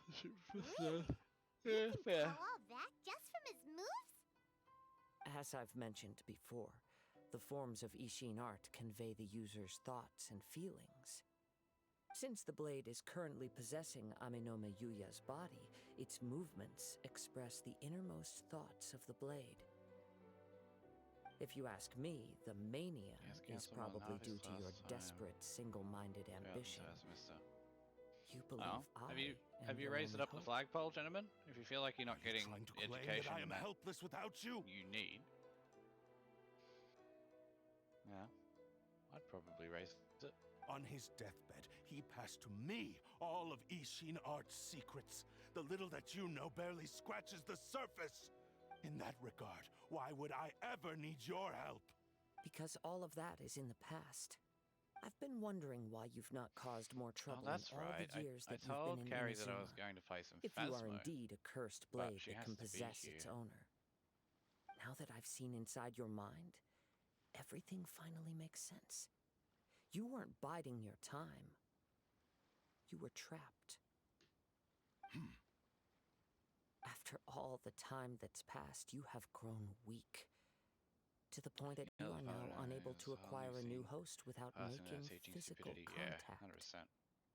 D: can tell all that just from his moves?
O: As I've mentioned before, the forms of Ishin art convey the user's thoughts and feelings. Since the blade is currently possessing Amenoma Yuya's body, its movements express the innermost thoughts of the blade. If you ask me, the mania is probably due to your desperate, single-minded ambition. You believe
M: Have you raised it up the flagpole, gentlemen? If you feel like you're not getting
B: Trying to
M: the
B: claim
M: education
B: that I am
M: that
B: helpless without you?
M: you need. Yeah, I'd probably raise it.
B: On his deathbed, he passed to me all of Ishin Art's secrets. The little that you know barely scratches the surface. In that regard, why would I ever need your help?
O: Because all of that is in the past. I've been wondering why you've not caused more trouble
M: that's
O: in all
M: right.
O: the years
M: I
O: that you've
M: told
O: been in
M: Carrie that I
O: Inazuma.
M: was going to fight some
O: If you are
M: Phasmo,
O: indeed a cursed
M: but
O: blade
M: she
O: that
M: has
O: can
M: to be
O: possess its
M: here.
O: owner. Now that I've seen inside your mind, everything finally makes sense. You weren't biding your time. You were trapped. After all the time that's passed, you have grown weak. To the point that you are now unable to acquire a new host without making physical contact.
M: 100%.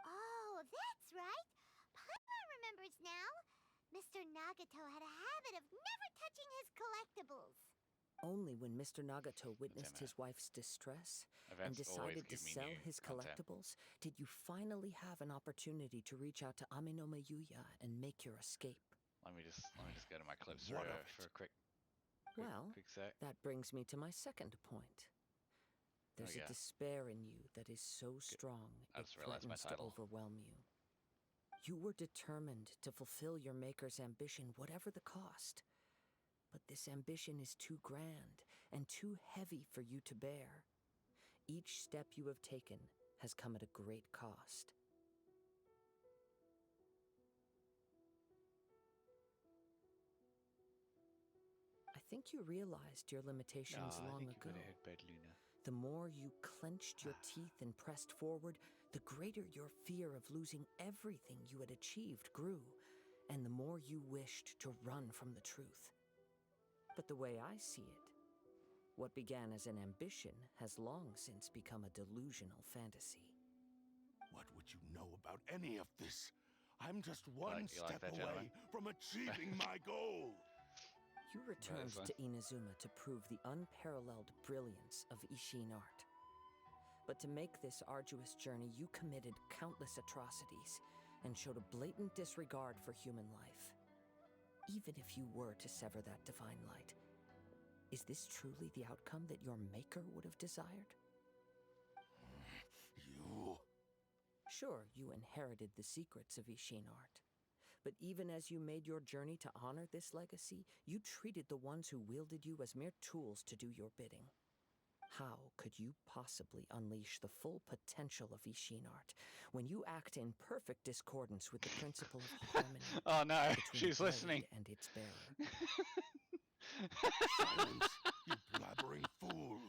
D: Oh, that's right. Paimon remembers now. Mr. Nagato had a habit of never touching his collectibles.
O: Only when Mr. Nagato witnessed his wife's distress and
M: Events always
O: decided to
M: give me
O: sell
M: new
O: his
M: content.
O: collectibles did you finally have an opportunity to reach out to Aminoma Yuya and make your escape.
M: Let me just go to my clips
O: What of
M: for a quick
O: Well,
M: quick sec.
O: that brings me to my second point. There's
M: yeah.
O: a despair in you that is so strong
M: I
O: it
M: just realized my
O: threatens to
M: title.
O: overwhelm you. You were determined to fulfill your maker's ambition, whatever the cost. But this ambition is too grand and too heavy for you to bear. Each step you have taken has come at a great cost. I think you realized your limitations
M: I
O: long
M: think you
O: ago.
M: got a headbed, Luna.
O: The more you clenched your teeth and pressed forward, the greater your fear of losing everything you had achieved grew, and the more you wished to run from the truth. But the way I see it, what began as an ambition has long since become a delusional fantasy.
B: What would you know about any of this? I'm just one
M: you like
B: step
M: that,
B: away
M: gentlemen?
B: from achieving my goal.
O: You returned
M: fun.
O: to Inazuma to prove the unparalleled brilliance of Ishin art. But to make this arduous journey, you committed countless atrocities and showed a blatant disregard for human life. Even if you were to sever that divine light, is this truly the outcome that your maker would have desired?
B: You...
O: Sure, you inherited the secrets of Ishin art. But even as you made your journey to honor this legacy, you treated the ones who wielded you as mere tools to do your bidding. How could you possibly unleash the full potential of Ishin art when you act in perfect discordance with the principle of harmony
M: Oh no,
O: between
M: she's
O: the blade
M: listening.
O: and its bearer?
B: Silence, you blabbering fool.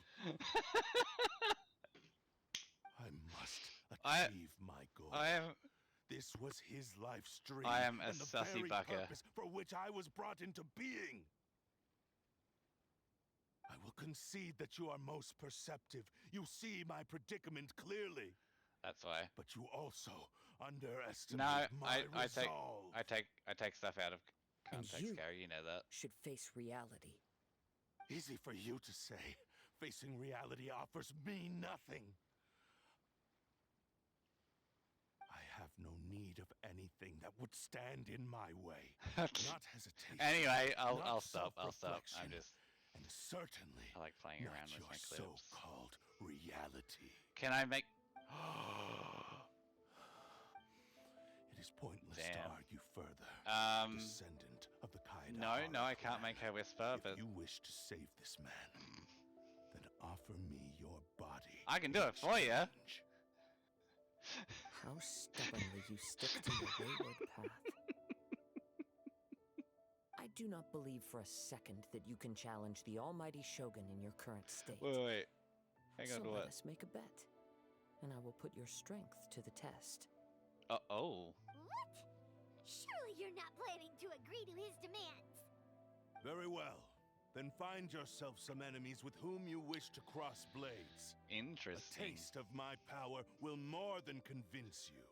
B: I must achieve my goal.
M: I am
B: This was his life's dream.
M: I am a
B: and the
M: sussy
B: very
M: bucker.
B: purpose for which I was brought into being. I will concede that you are most perceptive. You see my predicament clearly.
M: That's why.
B: But you also underestimate
M: No,
B: my
M: I
B: resolve.
M: take stuff out of
O: And
M: context,
O: you
M: Gary. You know that.
O: should face reality.
B: Easy for you to say. Facing reality offers me nothing. I have no need of anything that would stand in my way. Not hesitation.
M: Anyway,
B: not
M: I'll stop. I'm
B: self-reflection,
M: just.
B: And certainly
M: I like playing
B: not
M: around with
B: your
M: my clips.
B: so-called reality.
M: Can I make?
B: It is pointless to
M: Damn.
B: argue further. Descendant of the Kaida
M: No, I can't make her whisper.
B: If
M: But
B: you wish to save this man, then offer me your body.
M: I can do it for you.
O: How stubbornly you stick to your wayward path. I do not believe for a second that you can challenge the almighty Shogun in your current state.
M: Wait. Hang on
O: So
M: to
O: let
M: what?
O: us make a bet, and I will put your strength to the test.
M: Oh.
D: What? Surely you're not planning to agree to his demands.
B: Very well. Then find yourself some enemies with whom you wish to cross blades.
M: Interesting.
B: A taste of my power will more than convince you.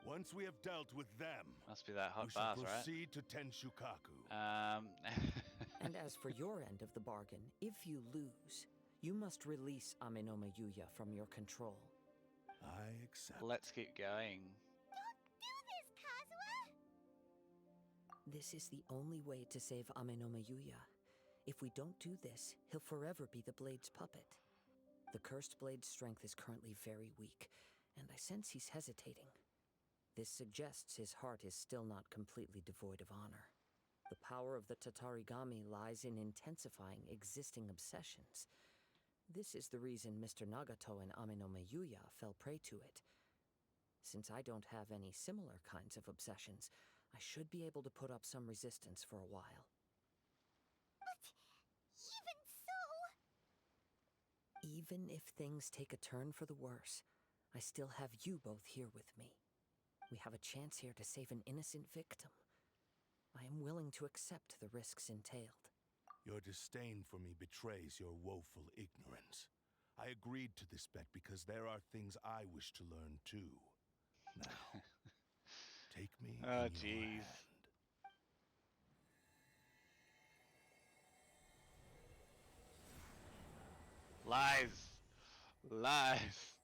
B: Once we have dealt with them,
M: Must be that hot
B: we shall
M: bars, right?
B: proceed to Tenshukaku.
O: And as for your end of the bargain, if you lose, you must release Aminoma Yuya from your control.
B: I accept.
M: Let's keep going.
D: Don't do this, Kazuha!
O: This is the only way to save Aminoma Yuya. If we don't do this, he'll forever be the Blade's puppet. The Cursed Blade's strength is currently very weak, and I sense he's hesitating. This suggests his heart is still not completely devoid of honor. The power of the Tatarigami lies in intensifying existing obsessions. This is the reason Mr. Nagato and Aminoma Yuya fell prey to it. Since I don't have any similar kinds of obsessions, I should be able to put up some resistance for a while.
D: But even so...
O: Even if things take a turn for the worse, I still have you both here with me. We have a chance here to save an innocent victim. I am willing to accept the risks entailed.
B: Your disdain for me betrays your woeful ignorance. I agreed to this bet because there are things I wish to learn too. Now, take me in your hand.
M: Lies. Lies.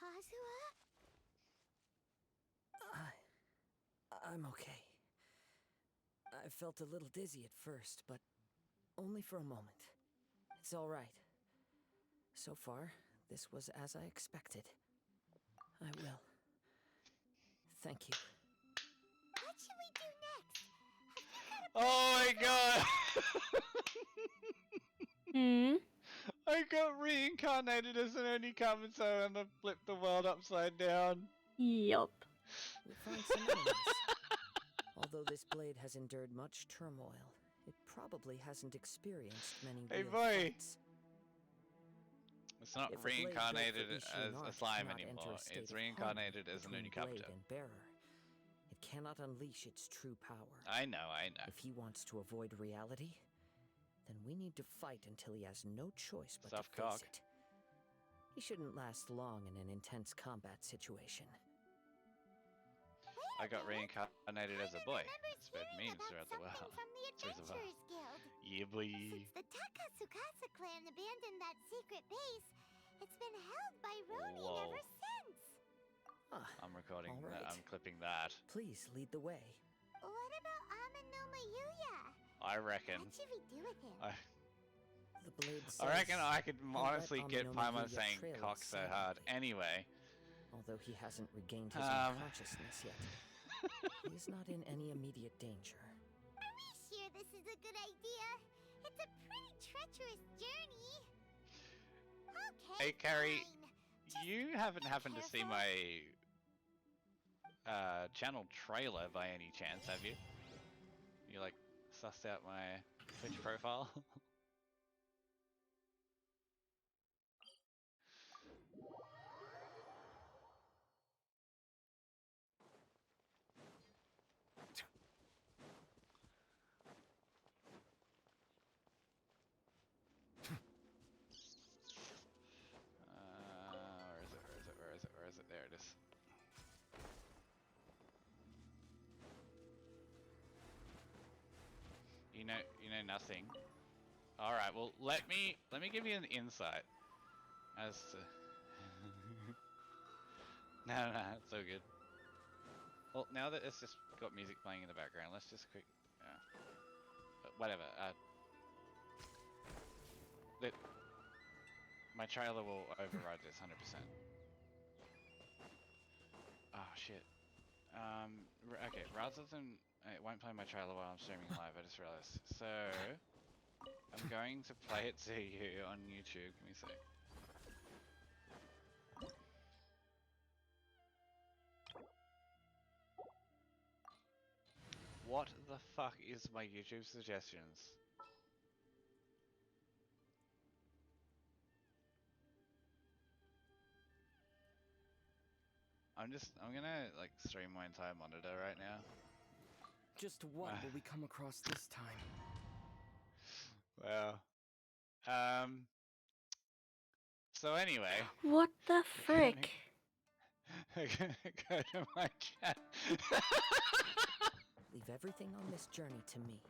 D: Kazuha?
O: I'm okay. I felt a little dizzy at first, but only for a moment. It's all right. So far, this was as I expected. I will. Thank you.
D: What should we do next?
M: Oh my god!
A: Hmm?
M: I got reincarnated as an Onikamatsu and I flipped the world upside down.
A: Yup.
O: We found some enemies. Although this blade has endured much turmoil, it probably hasn't experienced many
M: Hey,
O: real
M: boy.
O: fights.
M: It's not
O: If a blade built
M: reincarnated
O: for
M: as
O: Ishin
M: a
O: art
M: slime
O: cannot enter
M: anymore.
O: a state
M: It's
O: of
M: reincarnated
O: harmony
M: as an
O: between blade
M: Onikamatsu.
O: and bearer, it cannot unleash its true power.
M: I know, I know.
O: If he wants to avoid reality, then we need to fight until he has no choice but
M: Stuff
O: to face
M: cock.
O: it. He shouldn't last long in an intense combat situation.
M: I got reincarnated as a boy. Spread memes throughout the world.
D: From the
M: Through the world.
D: Adventurers Guild.
M: Yeah, boy.
D: Since the Takatsukasa clan abandoned that secret base, it's been held by Ronin
M: Whoa.
D: ever since.
M: I'm recording
O: all
M: that.
O: right.
M: I'm clipping that.
O: Please lead the way.
D: What about Amanoma Yuya?
M: I reckon.
D: What should we do with him?
O: The blade
M: I reckon
O: says,
M: I could
O: "Don't let
M: honestly get
O: Amanoma
M: Paimon
O: Yuya
M: saying
O: trail
M: cock
O: us
M: so hard.
O: silently."
M: Anyway.
O: Although he hasn't regained his
M: Um.
O: own consciousness yet, he is not in any immediate danger.
D: Are we sure this is a good idea? It's a pretty treacherous journey. Okay.
M: Hey, Carrie.
D: fine.
M: You haven't happened to see
D: careful.
M: my channel trailer by any chance, have you? You like sussed out my Twitch profile? Where is it? There it is. You know nothing. All right, well let me give you an insight as to. no, it's so good. Well, now that it's just got music playing in the background, let's just quick. Whatever. My trailer will override this 100%. Oh shit. Okay, rather than it won't play my trailer while I'm streaming live, I just realized. So I'm going to play it to you on YouTube. Give me a sec. What the fuck is my YouTube suggestions? I'm gonna like stream my entire monitor right now.
N: Just what will we come across this time?
M: Well, so anyway.
A: What the frick?
M: Go to my chat.
O: Leave everything on this journey to me.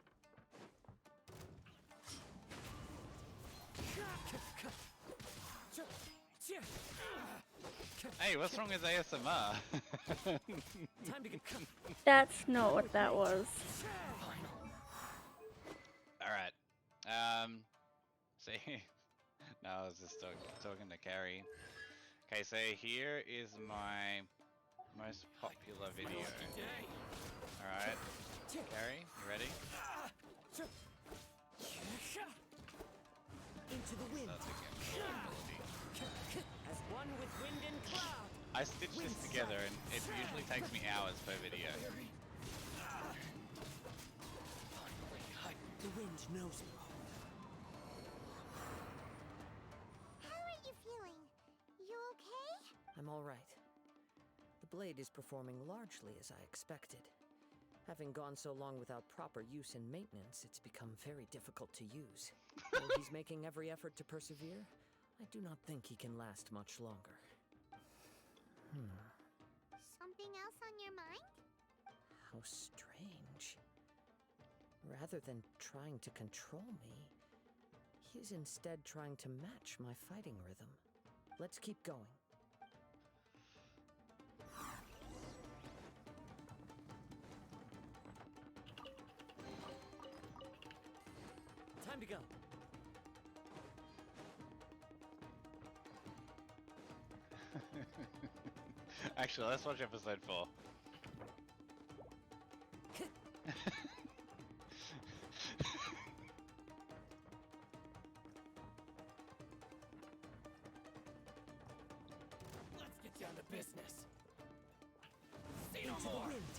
M: Hey, what's wrong with ASMR?
O: Time to get
A: That's not what that was.
M: Alright. See, no, I was just talking to Carrie. Okay, so here is my most popular video. Alright. Carrie, you ready?
O: Into the wind. As one with wind and cloud.
M: I stitched this together and it usually takes me hours per video.
O: The wind knows me.
D: How are you feeling? You okay?
O: I'm all right. The blade is performing largely as I expected. Having gone so long without proper use and maintenance, it's become very difficult to use. Though he's making every effort to persevere, I do not think he can last much longer.
D: Something else on your mind?
O: How strange. Rather than trying to control me, he's instead trying to match my fighting rhythm. Let's keep going. Time to go.
M: Actually, let's watch episode 4.
F: Let's get down to business. Say no
O: Into the
F: more.
O: wind.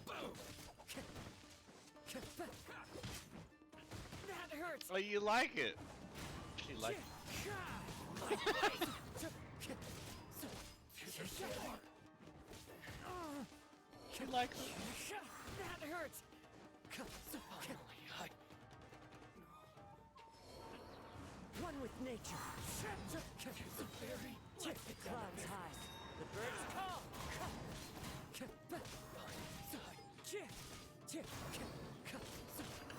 F: Boom.
O: That hurts.
M: Oh, you like it? She likes She likes it.
O: That hurts. One with nature. The clouds high. The birds call.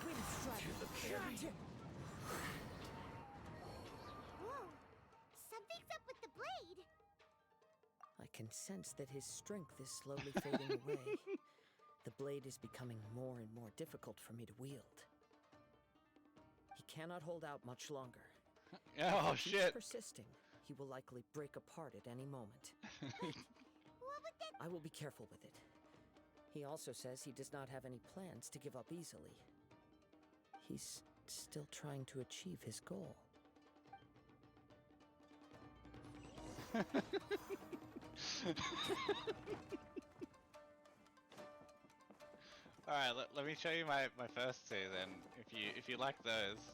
O: Wind strike.
D: Whoa! Something's up with the blade!
O: I can sense that his strength is slowly fading away. The blade is becoming more and more difficult for me to wield. He cannot hold out much longer.
M: Oh,
O: If he
M: shit.
O: keeps persisting, he will likely break apart at any moment.
D: What would that...
O: I will be careful with it. He also says he does not have any plans to give up easily. He's still trying to achieve his goal.
M: Alright, let me show you my first two then, if you like those.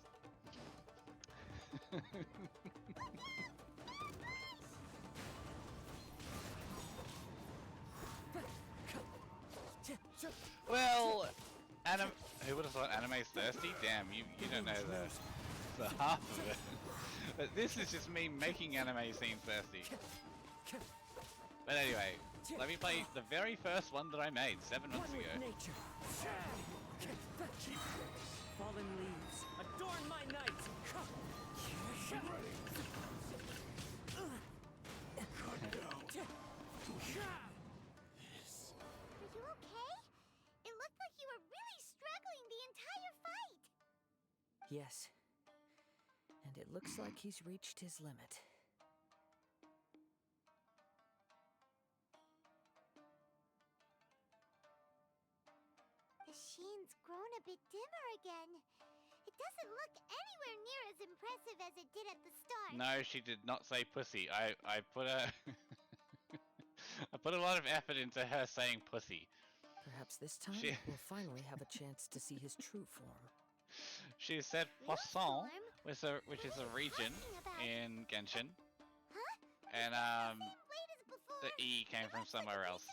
M: Well, who would have thought anime's thirsty? Damn, you don't know the half of it. But this is just me making anime seem thirsty. But anyway, let me play the very first one that I made 7 months ago.
O: Nature. Fallen leaves, adorn my night.
D: Are you okay? It looked like you were really struggling the entire fight!
O: Yes. And it looks like he's reached his limit.
D: The sheen's grown a bit dimmer again. It doesn't look anywhere near as impressive as it did at the start.
M: No, she did not say pussy. I put a I put a lot of effort into her saying pussy.
O: Perhaps this time we'll finally have a chance to see his true form.
M: She said Poisson, which is a region in Genshin. And the E came from somewhere else.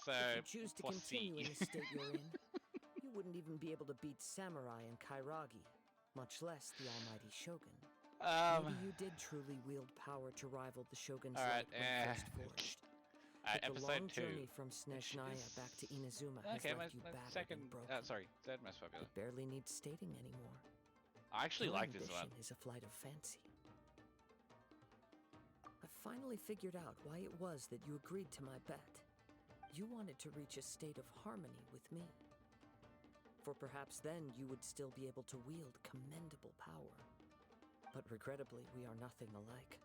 M: So
O: If you choose to
M: Poissy.
O: continue in the state you're in, you wouldn't even be able to beat Samurai and Kairagi, much less the almighty Shogun. Maybe you did truly wield power to rival the Shogun's
M: Alright,
O: light when first forged. But the
M: episode
O: long
M: 2.
O: journey from Snezhnaya back to Inazuma has
M: Okay,
O: left you
M: my
O: battered
M: second,
O: and broken.
M: sorry, third most popular.
O: It barely needs stating anymore.
M: I actually
O: Your
M: like this one.
O: ambition is a flight of fancy. I finally figured out why it was that you agreed to my bet. You wanted to reach a state of harmony with me. For perhaps then you would still be able to wield commendable power. But regrettably, we are nothing alike.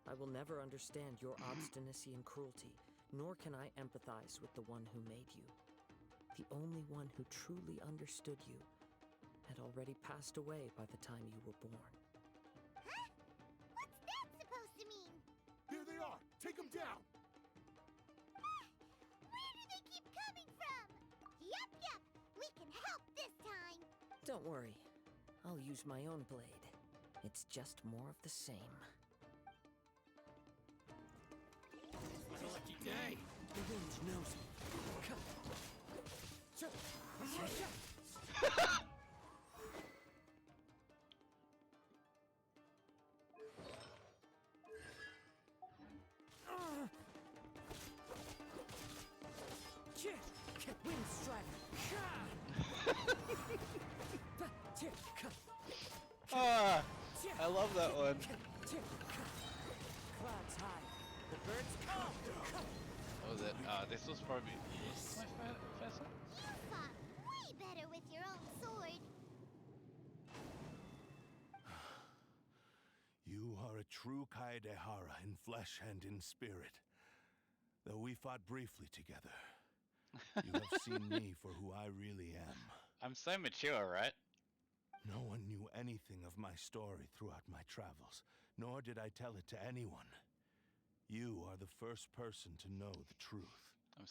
O: I will never understand your obstinacy and cruelty, nor can I empathize with the one who made you. The only one who truly understood you had already passed away by the time you were born.
D: Huh? What's that supposed to mean?
Q: Here they are! Take them down!
D: Where do they keep coming from? Yup, we can help this time.
O: Don't worry, I'll use my own blade. It's just more of the same.
F: What a lucky day.
O: The wind knows me.
M: I love that one.
O: Clouds high. The birds come.
M: What was it? This was probably my first one.
D: You fought way better with your own sword.
B: You are a true Kaedehara in flesh and in spirit. Though we fought briefly together, you have seen me for who I really am.
M: I'm so mature, right?
B: No one knew anything of my story throughout my travels, nor did I tell it to anyone. You are the first person to know the truth. I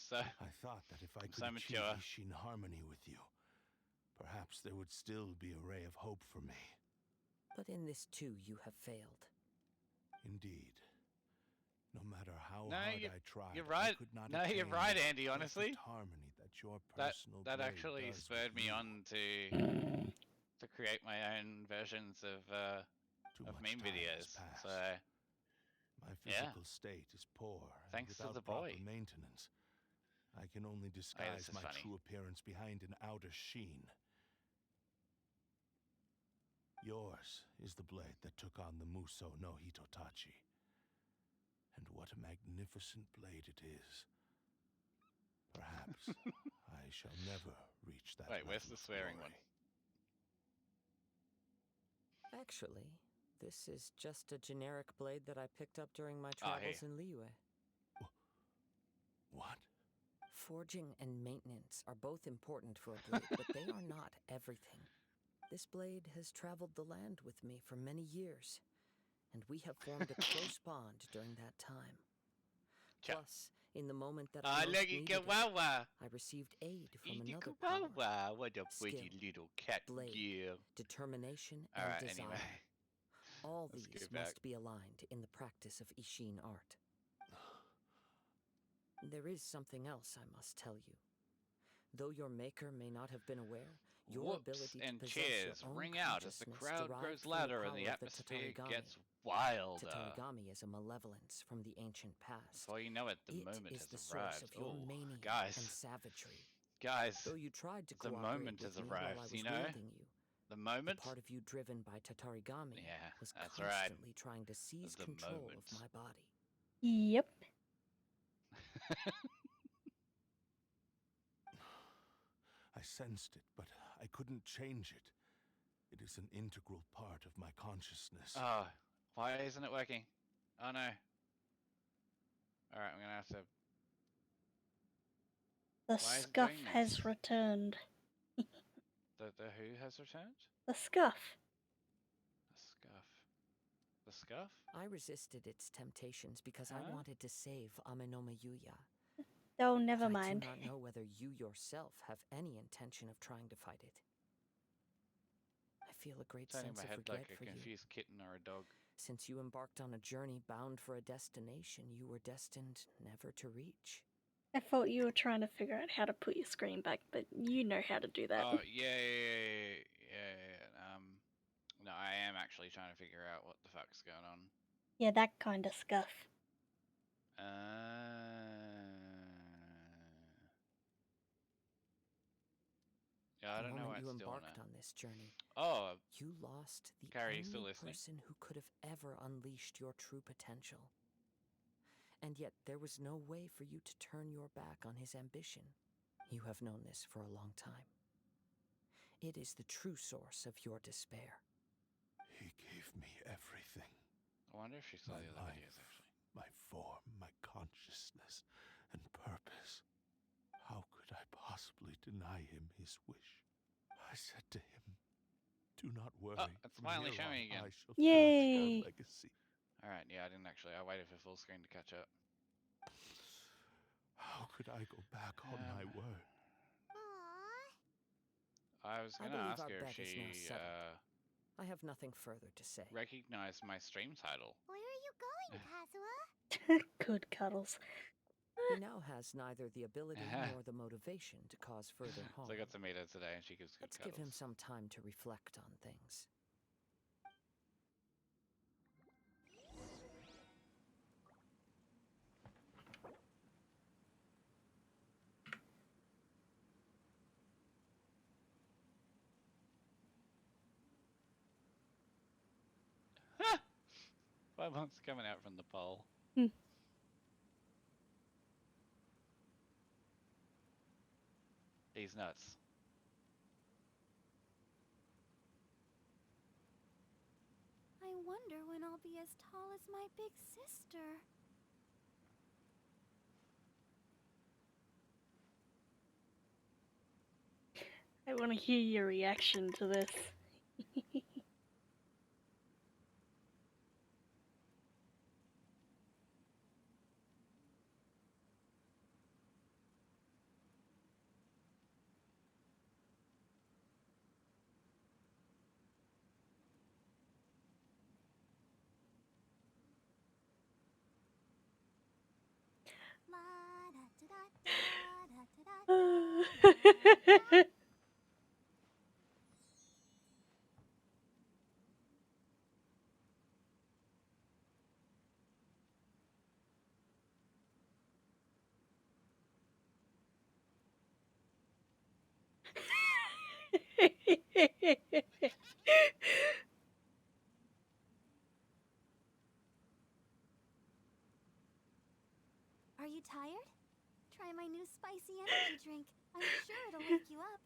B: thought that if I could achieve Ishin harmony with you, perhaps there would still be a ray of hope for me.
O: But in this too, you have failed.
B: Indeed. No matter how
M: No,
B: hard I tried,
M: you're right.
B: I could not
M: No, you're
B: attain
M: right,
B: the
M: Andy. Honestly,
B: perfect harmony that your
M: that
B: personal
M: that
B: blade
M: actually
B: does
M: spurred
B: with
M: me
B: you.
M: on to create my own versions of meme
B: time has
M: videos.
B: passed.
M: So
B: My
M: yeah,
B: physical state is poor. And
M: Thanks to
B: without
M: the
B: proper
M: boy.
B: maintenance, I can only disguise
M: is
B: my
M: funny.
B: true appearance behind an outer sheen. Yours is the blade that took on the Muso no Hitotachi. And what a magnificent blade it is. Perhaps I shall never reach that
M: wait, where's
B: level
M: the
B: of
M: swearing
B: glory.
M: one?
O: Actually, this is just a generic blade that I picked up during my
M: Ah,
O: travels in Liyue.
B: What?
O: Forging and maintenance are both important for a blade, but they are not everything. This blade has traveled the land with me for many years, and we have formed a close bond during that time. Plus, in the moment that I most needed it, I received aid from another power.
M: What a pretty
O: Skill,
M: little cat
O: blade,
M: girl.
O: determination, and
M: Alright,
O: desire.
M: anyway.
O: All
M: Let's
O: these
M: go back.
O: must be aligned in the practice of Ishin art. There is something else I must tell you. Though your maker may not have been aware, your
M: Whoops
O: ability to
M: and
O: possess
M: cheers
O: your own
M: ring out as the
O: consciousness
M: crowd
O: derived
M: grows
O: from
M: louder
O: the
M: and the
O: power of
M: atmosphere
O: Tatarigami.
M: gets wilder.
O: Tatarigami is a malevolence from the ancient past.
M: Before you know it, the
O: It
M: moment
O: is
M: has
O: the
M: arrived.
O: source of your
M: Ooh,
O: mania
M: guys,
O: and savagery.
M: guys,
O: Though you tried to
M: the
O: cooperate
M: moment
O: with
M: has
O: me while I
M: arrived.
O: was
M: You know,
O: wielding you,
M: the moment.
O: the part of you driven by Tatarigami was
M: that's right.
O: constantly trying to seize
M: The
O: control
M: moment.
O: of my body.
A: Yep.
B: I sensed it, but I couldn't change it. It is an integral part of my consciousness.
M: Oh, why isn't it working? Oh no. Alright, I'm gonna have to.
A: The
M: Why is it
A: scuff
M: doing this?
A: has returned.
M: The who has returned?
A: The scuff.
M: The scuff. The scuff?
O: I resisted its temptations because
M: Huh?
O: I wanted to save Amenoma Yuya.
A: Oh, never
O: But
A: mind.
O: I do not know whether you yourself have any intention of trying to fight it. I feel a great
M: Turning
O: sense
M: my
O: of
M: head
O: regret
M: like a
O: for you.
M: confused kitten or a dog.
O: Since you embarked on a journey bound for a destination you were destined never to reach.
A: I thought you were trying to figure out how to put your screen back, but you know how to do that.
M: Oh yeah. No, I am actually trying to figure out what the fuck's going on.
A: Yeah, that kind of scuff.
M: Yeah, I
O: The
M: don't know why
O: moment you
M: it's still on
O: embarked
M: there.
O: on this journey,
M: Oh,
O: you lost the
M: Carrie, you still
O: only
M: listening?
O: person who could have ever unleashed your true potential. And yet there was no way for you to turn your back on his ambition. You have known this for a long time. It is the true source of your despair.
B: He gave me everything.
M: I wonder if she saw
B: My
M: the other
B: life,
M: videos actually.
B: my form, my consciousness, and purpose. How could I possibly deny him his wish? I said to him, "Do not worry.
M: Oh, it's
B: From
M: finally
B: here
M: showing
B: on,
M: again.
B: I shall
A: Yay!
B: forge your legacy."
M: Alright, yeah, I didn't actually. I waited for full screen to catch up.
B: How could I go back on my word?
M: I was
O: I
M: gonna
O: believe
M: ask
O: our
M: her if
O: bet is now
M: she
O: settled. I have nothing further to say.
M: recognized my stream title.
D: Where are you going, Kazuha?
A: Good cuddles.
O: He now has neither the ability nor the motivation to cause further harm.
M: So I got to meet her today, and she gives good
O: Let's give him
M: cuddles.
O: some time to reflect on things.
M: Paimon's coming out from the pole.
A: Hmm.
M: He's nuts.
L: I wonder when I'll be as tall as my big sister.
A: I want to hear your reaction to this.
L: Are you tired? Try my new spicy energy drink. I'm sure it'll wake you up.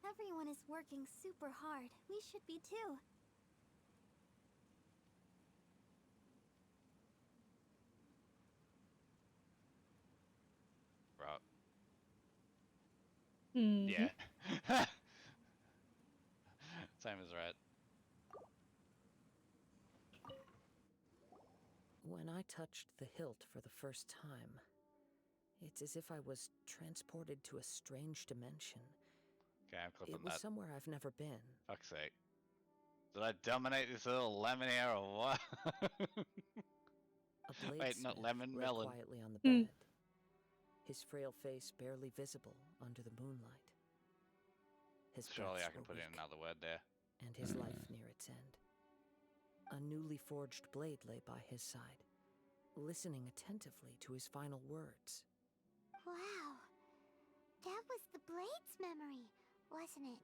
L: Everyone is working super hard. We should be too.
M: Right.
A: Mhm.
M: Yeah. Same as right.
O: When I touched the hilt for the first time, it's as if I was transported to a strange dimension.
M: Okay, I'm clipping
O: It was
M: that.
O: somewhere I've never been.
M: Fuck's sake. Did I dominate this little lemon here or what?
O: A
M: Wait, not
O: bladesmith
M: lemon,
O: lay
M: melon.
O: quietly on the
A: Hmm.
O: bed, his frail face barely visible under the moonlight. His
M: Surely I
O: breaths
M: can
O: were
M: put in
O: weak,
M: another word there.
O: and his life near its end. A newly forged blade lay by his side, listening attentively to his final words.
D: Wow. That was the Blade's memory, wasn't it?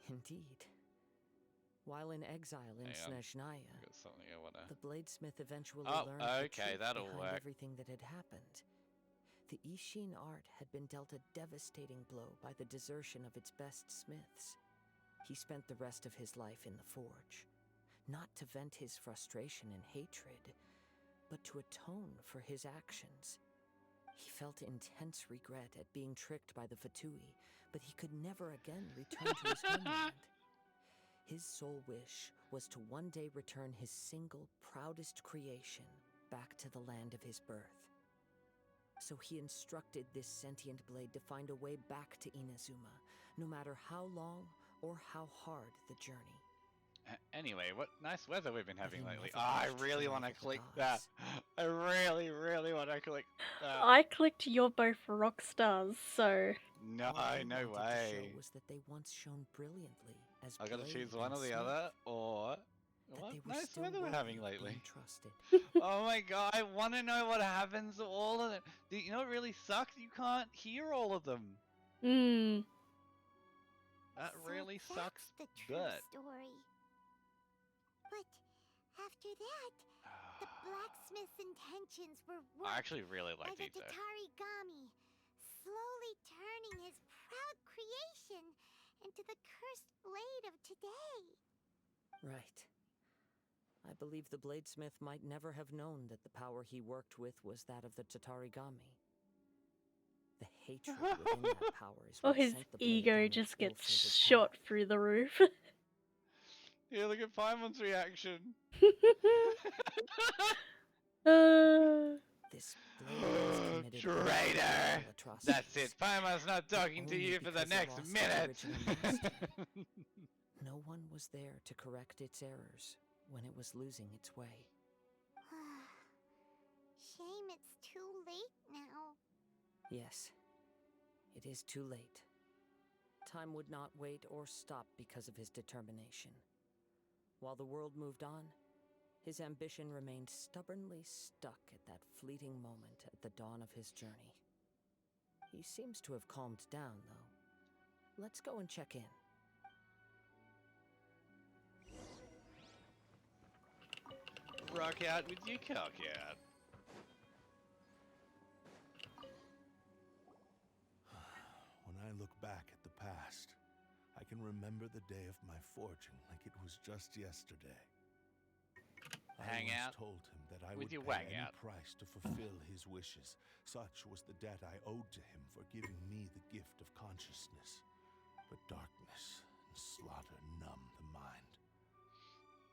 O: Indeed. While in exile in
M: Hang on.
O: Snezhnaya,
M: Got something I wanna...
O: the bladesmith eventually
M: Oh,
O: learned the
M: okay,
O: truth
M: that'll
O: behind
M: work.
O: everything that had happened. The Ishin art had been dealt a devastating blow by the desertion of its best smiths. He spent the rest of his life in the forge, not to vent his frustration and hatred, but to atone for his actions. He felt intense regret at being tricked by the Fatui, but he could never again return to his homeland. His sole wish was to one day return his single, proudest creation back to the land of his birth. So he instructed this sentient blade to find a way back to Inazuma, no matter how long or how hard the journey.
M: Anyway, what nice weather we've been having
O: he
M: lately.
O: never
M: Oh, I
O: wished to
M: really want to
O: rival the
M: click that. I really, really want to click that.
A: I clicked you're both rock stars, so
M: No,
O: All they
M: no
O: wanted to show
M: way.
O: was that they once shone brilliantly as
M: I gotta
O: blade
M: choose one
O: and
M: or the
O: smith,
M: other, or
O: that
M: what
O: they were
M: nice
O: still
M: weather we're
O: worthy
M: having
O: of
M: lately.
O: being trusted.
M: Oh my god, I want to know what happens to all of them. You know what really sucks? You can't hear all of them.
A: Hmm.
M: That
D: So
M: really
D: that's
M: sucks.
D: the true
M: But
D: story. But after that, the blacksmith's intentions were
M: I
D: worked
M: actually really
D: by
M: like
D: the
M: these though.
D: Tatarigami, slowly turning his proud creation into the cursed blade of today.
O: Right. I believe the bladesmith might never have known that the power he worked with was that of the Tatarigami. The hatred within that power is
A: or
O: what
A: his
O: sent the blade
A: ego
O: down its
A: just gets
O: ill-fated
A: shot
O: path.
A: through the roof.
M: Yeah, look at Paimon's reaction.
O: This blade was committed committed
M: Traitor!
O: horrible atrocities.
M: That's it. Paimon's not talking to
O: Only
M: you for the
O: because it
M: next
O: lost its
M: minute.
O: original master. No one was there to correct its errors when it was losing its way.
D: Shame it's too late now.
O: Yes, it is too late. Time would not wait or stop because of his determination. While the world moved on, his ambition remained stubbornly stuck at that fleeting moment at the dawn of his journey. He seems to have calmed down, though. Let's go and check in.
M: Rock out with you, cock out.
B: When I look back at the past, I can remember the day of my forging like it was just yesterday.
M: Hang
B: I
M: out
B: once told him that I
M: with
B: would
M: your
B: pay
M: wang
B: any
M: out.
B: price to fulfill his wishes. Such was the debt I owed to him for giving me the gift of consciousness. But darkness and slaughter numb the mind.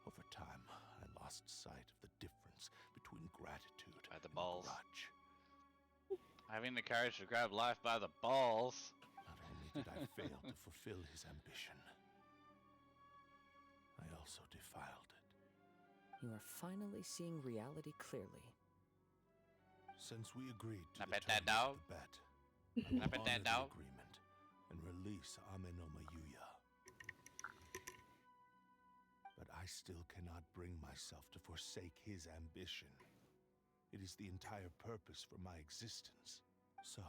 B: Over time, I lost sight of the difference between gratitude
M: By the
B: and
M: balls.
B: grudge.
M: Having the courage to grab life by the balls.
B: Not only did I fail to fulfill his ambition, I also defiled it.
O: You are finally seeing reality clearly.
B: Since we agreed to
M: I
B: the
M: bet that
B: terms
M: dog.
B: of the bet,
M: I bet that
B: honor the
M: dog.
B: agreement and release Amenoma Yuya. But I still cannot bring myself to forsake his ambition. It is the entire purpose for my existence. So,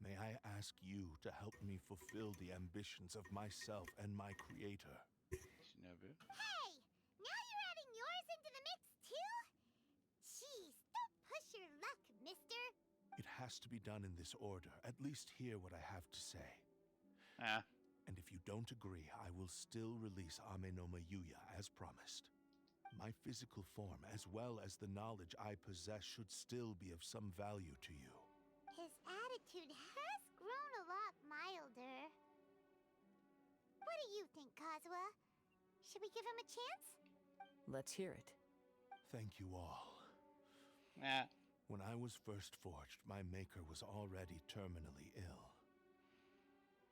B: may I ask you to help me fulfill the ambitions of myself and my creator?
M: Shinobu.
D: Hey! Now you're adding yours into the mix, too? Jeez, don't push your luck, mister.
B: It has to be done in this order. At least hear what I have to say.
M: Ah.
B: And if you don't agree, I will still release Amenoma Yuya as promised. My physical form, as well as the knowledge I possess, should still be of some value to you.
D: His attitude has grown a lot milder. What do you think, Kazuha? Should we give him a chance?
O: Let's hear it.
B: Thank you all.
M: Nah.
B: When I was first forged, my maker was already terminally ill.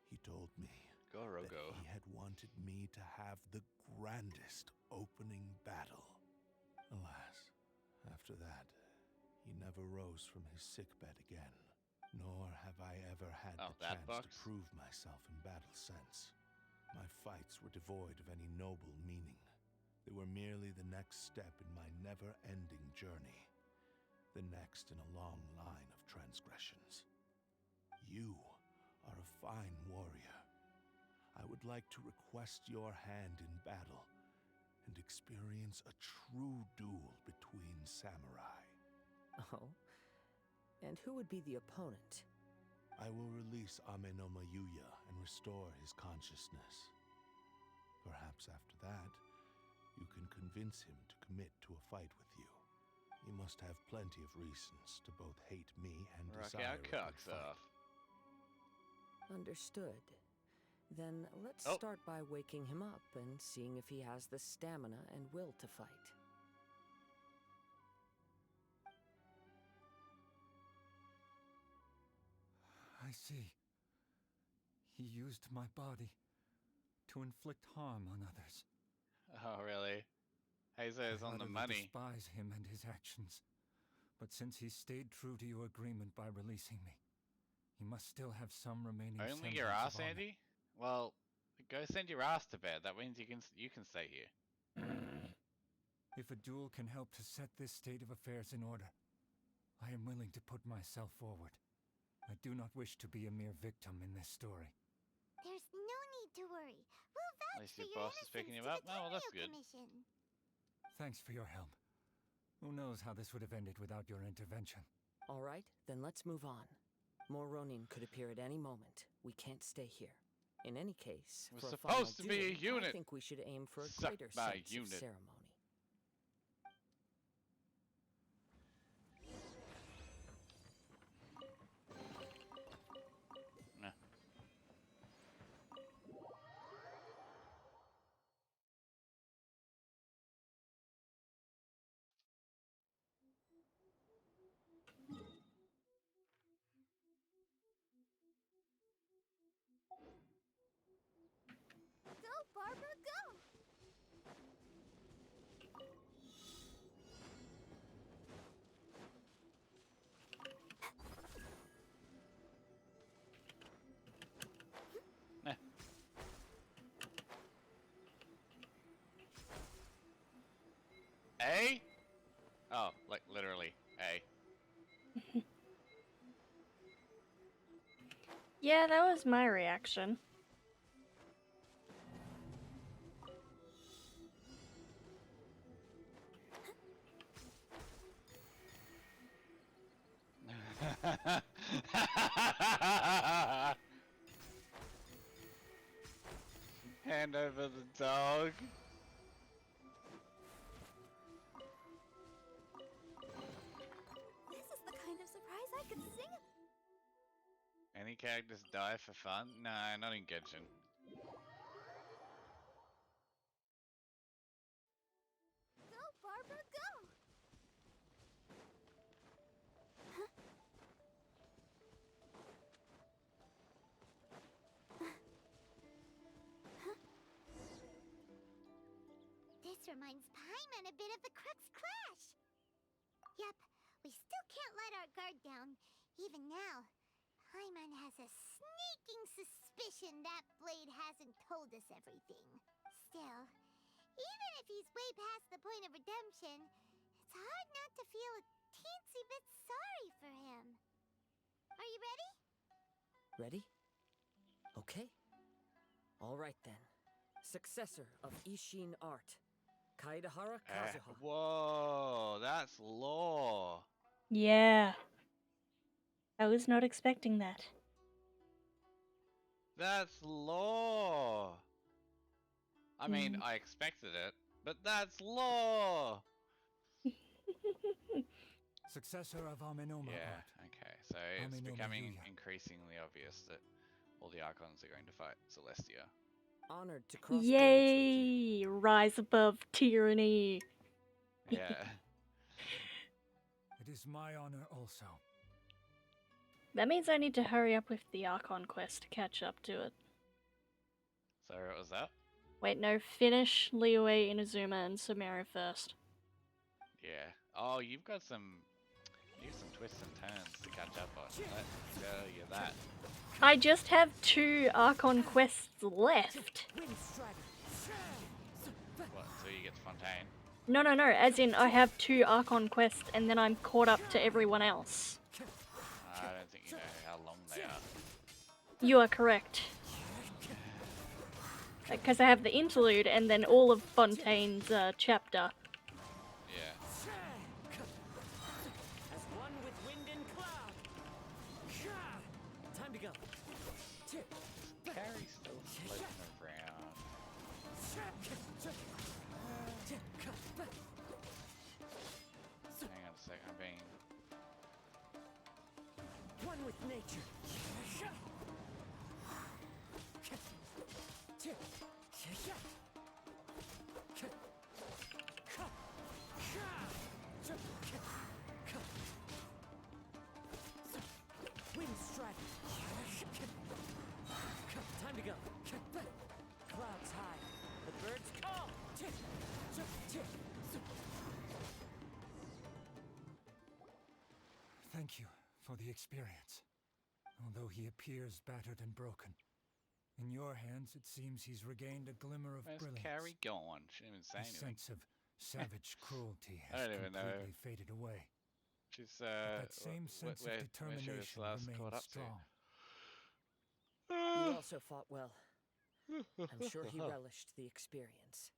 B: He told me that he had wanted me to have the grandest opening battle. Alas, after that, he never rose from his sickbed again. Nor have I ever had the chance to prove myself in battle since. My fights were devoid of any noble meaning. They were merely the next step in my never-ending journey. The next in a long line of transgressions. You are a fine warrior. I would like to request your hand in battle and experience a true duel between samurai.
O: Oh? And who would be the opponent?
B: I will release Amenoma Yuya and restore his consciousness. Perhaps after that, you can convince him to commit to a fight with you. He must have plenty of reasons to both hate me and desire a good fight.
O: Understood. Then let's
M: Oh.
O: start by waking him up and seeing if he has the stamina and will to fight.
T: I see. He used my body to inflict harm on others.
M: Oh, really? Heizo is
T: I
M: on the
T: utterly
M: money.
T: despise him and his actions. But since he stayed true to your agreement by releasing me, he must still have some remaining
M: Only your
T: semblance
M: ass,
T: of honor.
M: Andy? Well, go send your ass to bed. That means you can stay here.
T: If a duel can help to set this state of affairs in order, I am willing to put myself forward. I do not wish to be a mere victim in this story.
D: There's no need to worry. We'll
M: At
D: vouch
M: least
D: for
M: your
D: your
M: boss is
D: innocence
M: picking
D: to
M: you up.
D: the
M: Oh, well, that's
D: Tenryo
M: good.
D: Commission.
T: Thanks for your help. Who knows how this would have ended without your intervention?
O: All right, then let's move on. More Ronin could appear at any moment. We can't stay here. In any case,
M: We're
O: for a
M: supposed to
O: final
M: be a
O: duel, I
M: unit.
O: think we should aim for a
M: Suck
O: greater
M: my
O: sense
M: unit.
O: of ceremony.
M: Nah. A? Oh, like literally A.
A: Yeah, that was my reaction.
M: Hand over the dog.
I: This is the kind of surprise I could sing.
M: Any characters die for fun? No, not in Genshin.
D: Go, Barbara, go! This reminds Paimon a bit of the Crux Crash. Yep, we still can't let our guard down. Even now, Paimon has a sneaking suspicion that Blade hasn't told us everything. Still, even if he's way past the point of redemption, it's hard not to feel a teensy bit sorry for him. Are you ready?
O: Ready? Okay. All right then. Successor of Ishin Art, Kaedahara Kazuha.
M: Whoa, that's lore.
A: Yeah. I was not expecting that.
M: That's lore. I mean, I expected it, but that's lore.
T: Successor of Amenoma
M: Yeah,
T: Art.
M: okay. So it's
T: Amenoma
M: becoming
T: Yuya.
M: increasingly obvious that all the Archons are going to fight Celestia.
O: Honored to cross
A: Yay! Rise above tyranny.
M: Yeah.
T: It is my honor also.
A: That means I need to hurry up with the Archon quest to catch up to it.
M: Sorry, what was that?
A: Wait, no, finish Liyue, Inazuma, and Sumeru first.
M: Yeah. Oh, you've got some twists and turns to catch up on. Let's tell you that.
A: I just have 2 Archon quests left.
M: What, so you get to Fontaine?
A: No, as in I have 2 Archon quests and then I'm caught up to everyone else.
M: I don't think you know how long they are.
A: You are correct. Because I have the interlude and then all of Fontaine's chapter.
M: Yeah.
O: As one with wind and cloud. Time to go.
M: Carrie's still floating around. Hang on a sec, I'm being...
O: One with nature. Wind strider. Time to go. Clouds high. The birds call.
T: Thank you for the experience. Although he appears battered and broken. In your hands, it seems he's regained a glimmer of
M: Where's
T: brilliance.
M: Carrie gone? She didn't even say
T: His
M: anything.
T: sense of savage cruelty
M: I
T: has
M: don't even know.
T: completely faded away.
M: She's,
T: But that same sense of
M: where she was
T: determination
M: last
T: remains
M: caught up
T: strong.
O: He also fought well. I'm sure he relished the experience.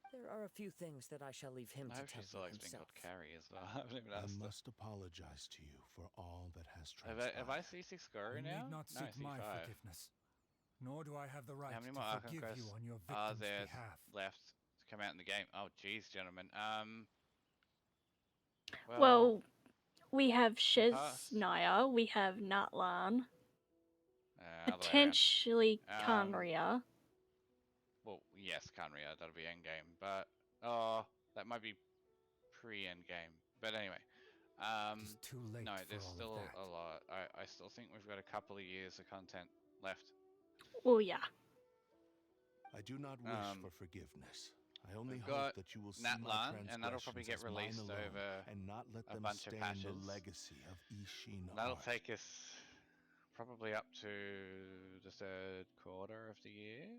O: There are a few things that I shall leave him
M: I
O: to
M: hope she
O: tell
M: still
O: you
M: likes being
O: himself.
M: called Carrie as well. I haven't even
B: I
M: asked her.
B: must apologize to you for all that has
M: Have
B: transpired.
M: I C6 Guru
T: You
M: now?
T: need not
M: No,
T: seek my
M: C5.
T: forgiveness. Nor do I have the right
M: How many
T: to
M: more Archon
T: forgive
M: quests
T: you on your
M: are
T: victim's
M: there
T: behalf.
M: left to come out in the game? Oh, jeez, gentlemen.
A: Well, we have
M: pass.
A: Shiznaya, we have Natlan,
M: other way around.
A: potentially Kanria.
M: Well, yes, Kanria, that'll be endgame, but that might be pre-endgame. But anyway,
T: It's too late
M: no,
T: for
M: there's
T: all
M: still
T: of that.
M: a lot. I still think we've got a couple of years of content left.
A: Oh yeah.
B: I do not wish for forgiveness. I only
M: We've
B: hope
M: got
B: that you will see
M: Natlan,
B: my
M: and that'll probably get
B: transgressions as mine
M: released
B: alone,
M: over
B: and not let
M: a
B: them
M: bunch of
B: stain
M: patches.
B: the legacy of Ishin
M: That'll
B: Art.
M: take us probably up to the 3rd quarter of the year.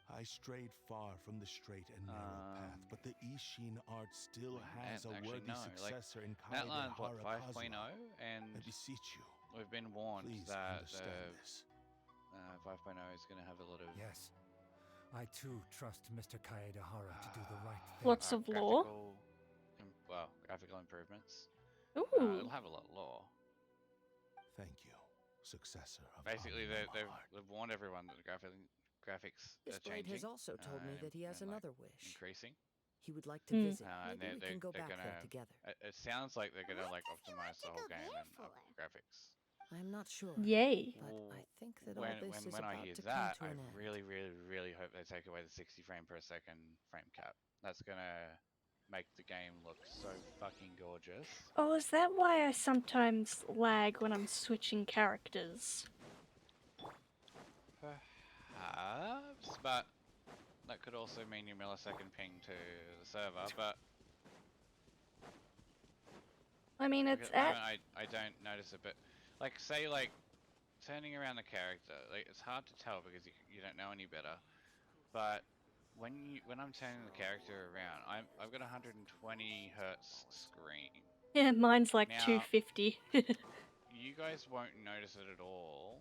B: I strayed far from the straight and narrow path, but the Ishin art still has a
M: actually,
B: worthy
M: no.
B: successor in
M: That
B: Kaede
M: line's what,
B: Hara
M: 5.0?
B: Kazuha.
M: And
B: I beseech you,
M: we've been warned
B: please
M: that
B: understand this.
M: 5.0 is going to have a lot of
T: Yes. I too trust Mr. Kaedehara to do the right thing.
A: Lots of lore.
M: Graphical improvements.
A: Ooh.
M: It'll have a lot of lore.
B: Thank you, successor of
M: Basically,
B: Amenhotep.
M: they've warned everyone that the graphics
O: This
M: are
O: blade
M: changing.
O: has also told me that he has
M: and,
O: another wish.
M: Increasing.
O: He would like to visit.
M: And
O: Maybe we can go back
M: gonna,
O: there together.
M: It sounds like they're gonna like optimize the whole game and up graphics.
O: I'm not sure.
A: Yay.
O: But I think that
M: when,
O: all this is
M: when
O: about
M: I hear
O: to
M: that,
O: come to
M: I
O: an end.
M: really, really, really hope they take away the 60 frame per second frame cap. That's gonna make the game look so fucking gorgeous.
A: Oh, is that why I sometimes lag when I'm switching characters?
M: Perhaps, but that could also mean your millisecond ping to the server, but
A: I mean, it's
M: at the moment, I don't notice it, but like say like turning around the character, like it's hard to tell because you don't know any better. But when I'm turning the character around, I've got 120 hertz screen.
A: Yeah, mine's like
M: Now,
A: 250.
M: You guys won't notice it at all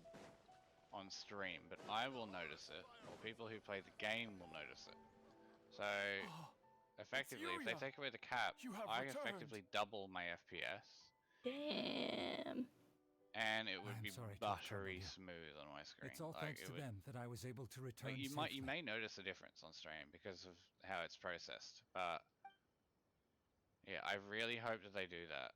M: on stream, but I will notice it, or people who play the game will notice it. So effectively, if they take away the cap, I effectively double my FPS.
A: Damn.
M: And it would
T: I'm
M: be
T: sorry to
M: buttery
T: trouble you.
M: smooth on my screen.
T: It's all
M: Like,
T: thanks
M: it
T: to
M: would-
T: them that I was able to return
M: Like you
T: safely.
M: may notice a difference on stream because of how it's processed, but yeah, I really hope that they do that.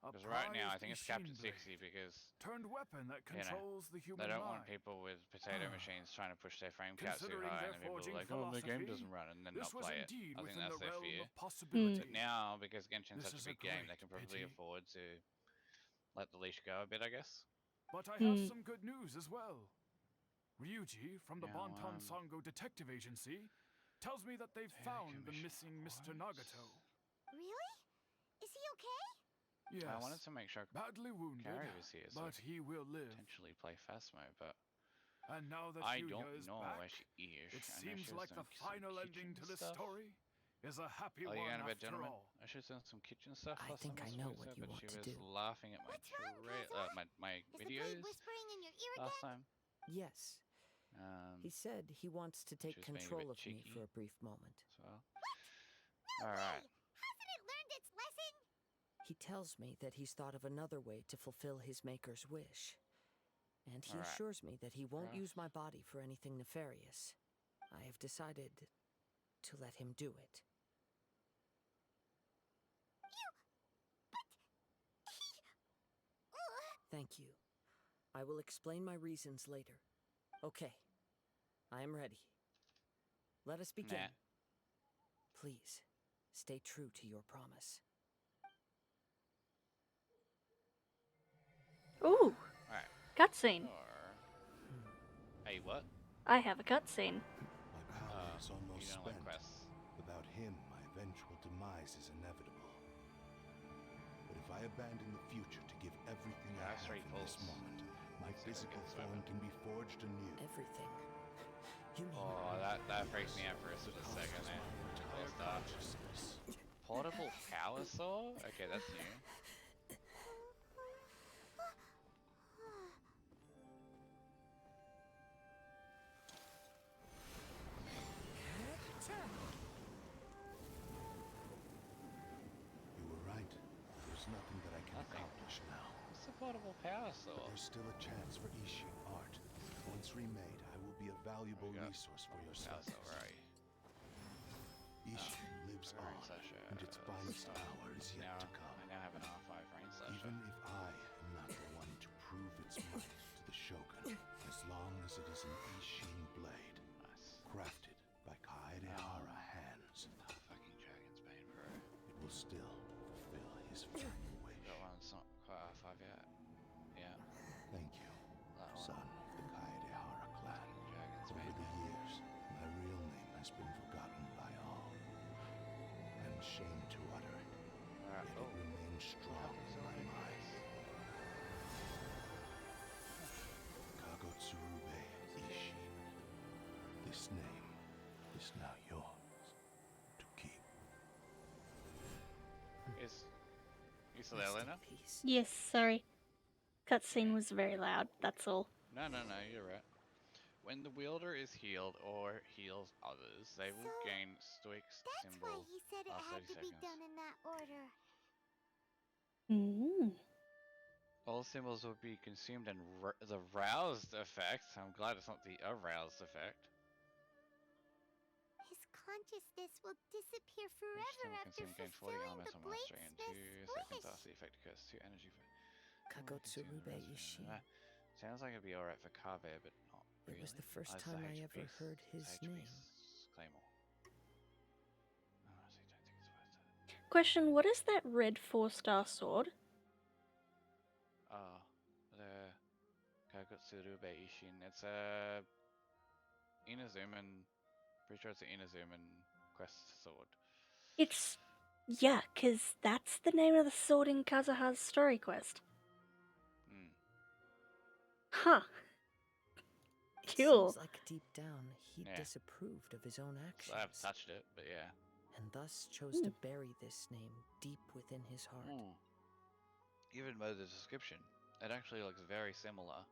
M: Because right now I think it's capped at 60 because
Q: turned weapon that
M: you know,
Q: controls the human
M: they don't
Q: mind.
M: want people with potato machines trying to push their frame cap too
Q: Considering
M: high,
Q: their
M: and then people
Q: forging
M: are like, "Oh, the game
Q: philosophy,
M: doesn't run," and then
Q: this
M: not
Q: was
M: play it.
Q: indeed
M: I think
Q: within
M: that's
Q: the
M: their
Q: realm
M: fear.
Q: of possibility.
M: But now, because Genshin's
Q: This
M: such
Q: is
M: a
Q: a
M: big game, they
Q: great
M: can probably
Q: pity.
M: afford to let the leash go a bit, I guess.
Q: But I have some good news as well. Ryuji from the
M: Now,
Q: Bonton Sango Detective Agency tells me that they've found the missing Mr. Nagato.
D: Really? Is he okay?
Q: Yes.
M: I wanted to make sure
Q: badly wounded,
M: Gary was here, so
Q: but he will live.
M: potentially play Phasmo, but
Q: And now that
M: I
Q: Yuya
M: don't
Q: is
M: know
Q: back,
M: where she is.
Q: it
M: I know
Q: seems
M: she was
Q: like the
M: doing some
Q: final ending to
M: kitchen
Q: this
M: stuff.
Q: story is a happy
M: Oh, you
Q: one
M: going to bed,
Q: after
M: gentlemen?
Q: all.
M: I should have done some kitchen stuff
O: I
M: last
O: think
M: time
O: I
M: I
O: know
M: spoke
O: what
M: to
O: you
M: her, but
O: want
M: she
O: to
M: was
O: do.
M: laughing at my my
D: Is the blade
M: videos
D: whispering in your ear
M: last
D: again?
M: time.
O: Yes. He said he wants to take
M: she was being a
O: control
M: bit
O: of me
M: cheeky
O: for a brief moment.
M: as well. Alright.
D: Hasn't it learned its lesson?
O: He tells me that he's thought of another way to fulfill his maker's wish. And he
M: Alright.
O: assures me that he won't
M: Rough.
O: use my body for anything nefarious. I have decided to let him do it. Thank you. I will explain my reasons later. Okay. I am ready. Let us begin.
M: Nah.
O: Please, stay true to your promise.
A: Ooh,
M: Alright.
A: cutscene.
M: Hey, what?
A: I have a cutscene.
B: My power is almost
M: you don't like
B: spent.
M: quests.
B: Without him, my eventual demise is inevitable. But if I abandon the future to give everything I have in this moment, my physical form can be forged anew.
O: Everything. You mean...
M: Oh, that freaked me out for a split second there. Portable power saw? Okay, that's new.
B: You were right. There's nothing that I can accomplish now.
M: What's the portable power saw?
B: But there's still a chance for Ishin art. Once remade, I will be a valuable resource for your
M: That's
B: subjects.
M: alright.
B: Ishin lives on, and its finest hour is yet to come.
M: I now have an R5 rain slasher.
B: Even if I am not the one to prove its might to the Shogun, as long as it is an Ishin blade, crafted by Kaedehara hands,
M: Fucking Dragon's Bane, bro.
B: it will still fulfill his final wish.
M: That one's not quite R5 yet. Yeah.
B: Thank you,
M: That one.
B: son of the Kaedehara clan.
M: Dragon's
B: Over
M: Bane.
B: the years, my real name has been forgotten by all. I'm ashamed to utter it, yet it remains strong in my mind. Kagotsurube Ishin.
M: You still there, Lena?
A: Yes, sorry. Cutscene was very loud, that's all.
M: No, you're right. When the wielder is healed or heals others, they will gain stoic
D: That's
M: symbol
D: why he said it
M: after
D: had
M: 30
D: to be
M: seconds.
D: done in that order.
M: All symbols will be consumed and the roused effect. I'm glad it's not the aroused effect.
D: His consciousness will disappear forever after
M: Consume gain 40
D: fulfilling
M: elements
D: the
M: or mastery in 2
D: bladesmith's
M: seconds
D: wish.
M: after the effect occurs. 2 energy for
O: Kagotsurube Ishin.
M: Sounds like it'd be alright for Kaveh, but not really.
O: It was the first
M: It's
O: time
M: the
O: I
M: HP
O: ever heard his name.
M: Claymore. Oh, I don't think it's worth it.
A: Question, what is that red 4-star sword?
M: Oh, the Kagotsurube Ishin. It's a Inazuman. Pretty sure it's an Inazuman quest sword.
A: It's... yeah, 'cause that's the name of the sword in Kazuha's story quest. Huh.
O: It
A: Cool.
O: seems like deep down he disapproved of his own actions.
M: I haven't touched it, but yeah.
O: And thus chose to bury this name deep within his heart.
M: Even by the description, it actually looks very similar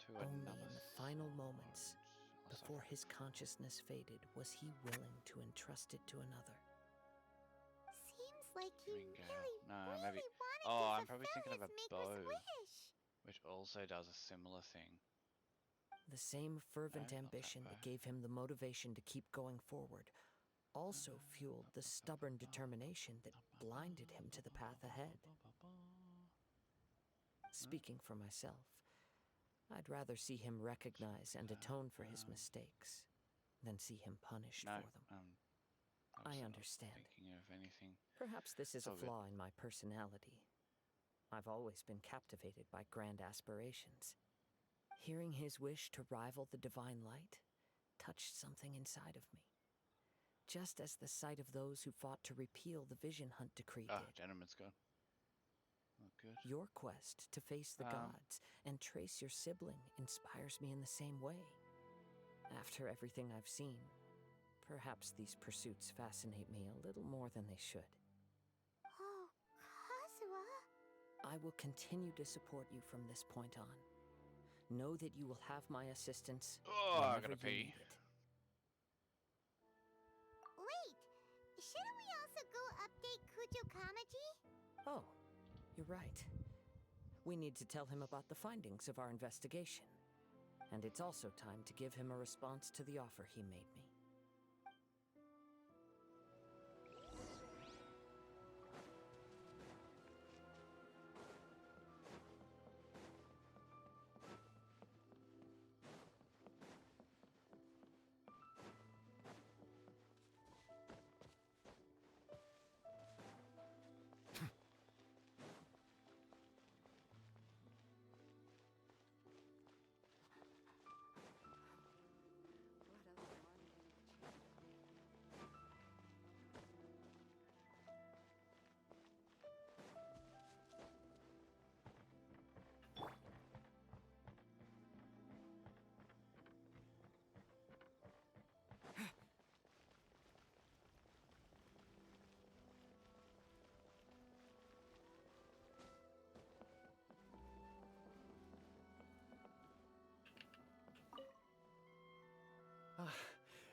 M: to
O: Only
M: another
O: in the final moments, before his consciousness faded, was he willing to entrust it to another.
D: Seems like he really,
M: maybe.
D: wanted
M: Oh,
D: to
M: I'm probably thinking of a
D: fulfill his
M: bow,
D: maker's wish.
M: which also does a similar thing.
O: The same fervent
M: No, not that
O: ambition that
M: bow.
O: gave him the motivation to keep going forward also fueled the stubborn determination that blinded him to the path ahead. Speaking for myself, I'd rather see him recognize and atone for his mistakes than see him punished for them. I understand.
M: Thinking of anything.
O: Perhaps this is
M: It's
O: a
M: all good.
O: flaw in my personality. I've always been captivated by grand aspirations. Hearing his wish to rival the divine light touched something inside of me. Just as the sight of those who fought to repeal the Vision Hunt decree did.
M: Gentleman's gone. Oh, good.
O: Your quest to face the gods and trace your sibling inspires me in the same way. After everything I've seen, perhaps these pursuits fascinate me a little more than they should.
D: Oh, Kazuha.
O: I will continue to support you from this point on. Know that you will have my assistance
M: I
O: whenever
M: gotta
O: you
M: pee.
O: need it.
D: Wait, shouldn't we also go update Kujo Kamaji?
O: Oh, you're right. We need to tell him about the findings of our investigation. And it's also time to give him a response to the offer he made me.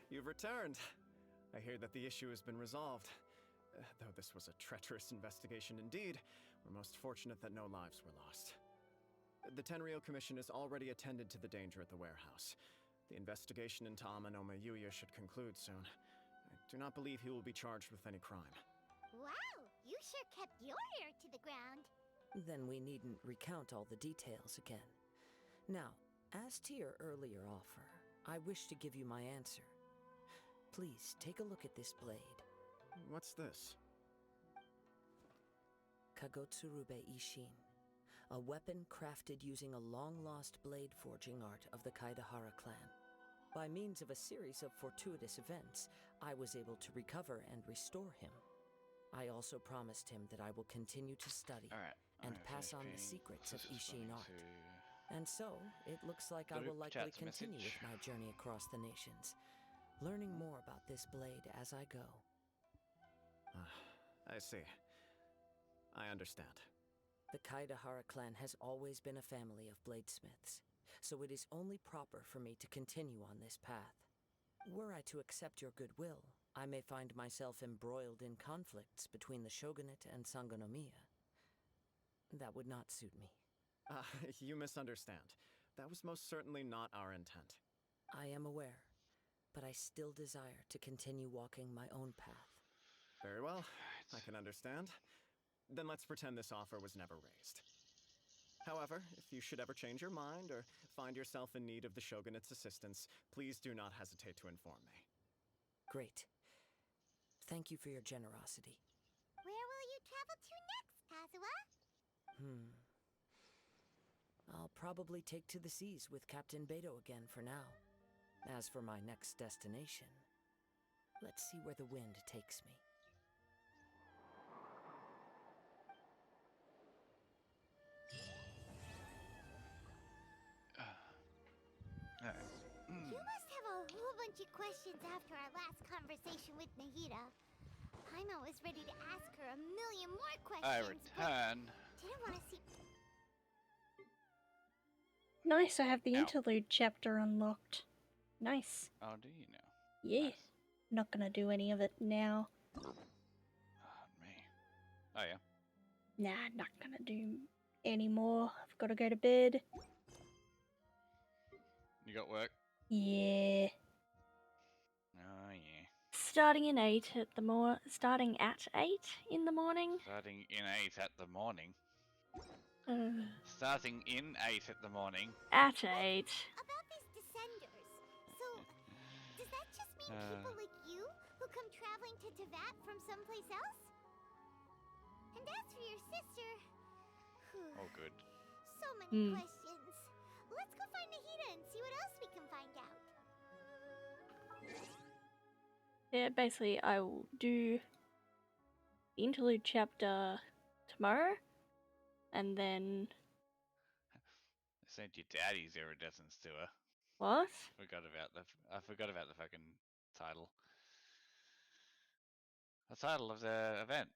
N: You've returned. I hear that the issue has been resolved. Though this was a treacherous investigation indeed, we're most fortunate that no lives were lost. The Tenryo Commission has already attended to the danger at the warehouse. The investigation into Amanoma Yuya should conclude soon. I do not believe he will be charged with any crime.
D: Wow, you sure kept your ear to the ground.
O: Then we needn't recount all the details again. Now, as to your earlier offer, I wish to give you my answer. Please, take a look at this blade.
N: What's this?
O: Kagotsurube Ishin. A weapon crafted using a long-lost blade forging art of the Kaidahara clan. By means of a series of fortuitous events, I was able to recover and restore him. I also promised him that I will continue to study and pass on the secrets of Ishin art. And so, it looks like I will likely continue with my journey across the nations, learning more about this blade as I go.
N: I see. I understand.
O: The Kaidahara clan has always been a family of bladesmiths, so it is only proper for me to continue on this path. Were I to accept your goodwill, I may find myself embroiled in conflicts between the shogunate and Sangonomiya. That would not suit me.
N: You misunderstand. That was most certainly not our intent.
O: I am aware, but I still desire to continue walking my own path.
N: Very well, I can understand. Then let's pretend this offer was never raised. However, if you should ever change your mind or find yourself in need of the Shogunate's assistance, please do not hesitate to inform me.
O: Great. Thank you for your generosity.
D: Where will you travel to next, Kazuha?
O: I'll probably take to the seas with Captain Beto again for now. As for my next destination, let's see where the wind takes me.
D: You must have a whole bunch of questions after our last conversation with Nahida. Paimon was ready to ask her a million more questions.
M: I return.
D: Didn't want to see.
A: Nice, I have the interlude chapter unlocked. Nice.
M: Oh, do you know?
A: Yeah. Not gonna do any of it now.
M: Oh, me. Oh, yeah.
A: Nah, not gonna do any more. I've got to go to bed.
M: You got work?
A: Yeah.
M: Oh, yeah.
A: Starting at 8 in the morning.
M: Starting in 8 at the morning.
A: Uh,
M: Starting in 8 at the morning.
A: At 8.
D: About these descenders. So, does that just mean people like you who come traveling to Teyvat from someplace else? And as for your sister...
M: Oh, good.
D: So many questions. Let's go find Nahida and see what else we can find out.
A: Yeah, basically I will do the interlude chapter tomorrow, and then...
M: I sent your daddy's iridescence to her.
A: What?
M: I forgot about the fucking title. The title of the event.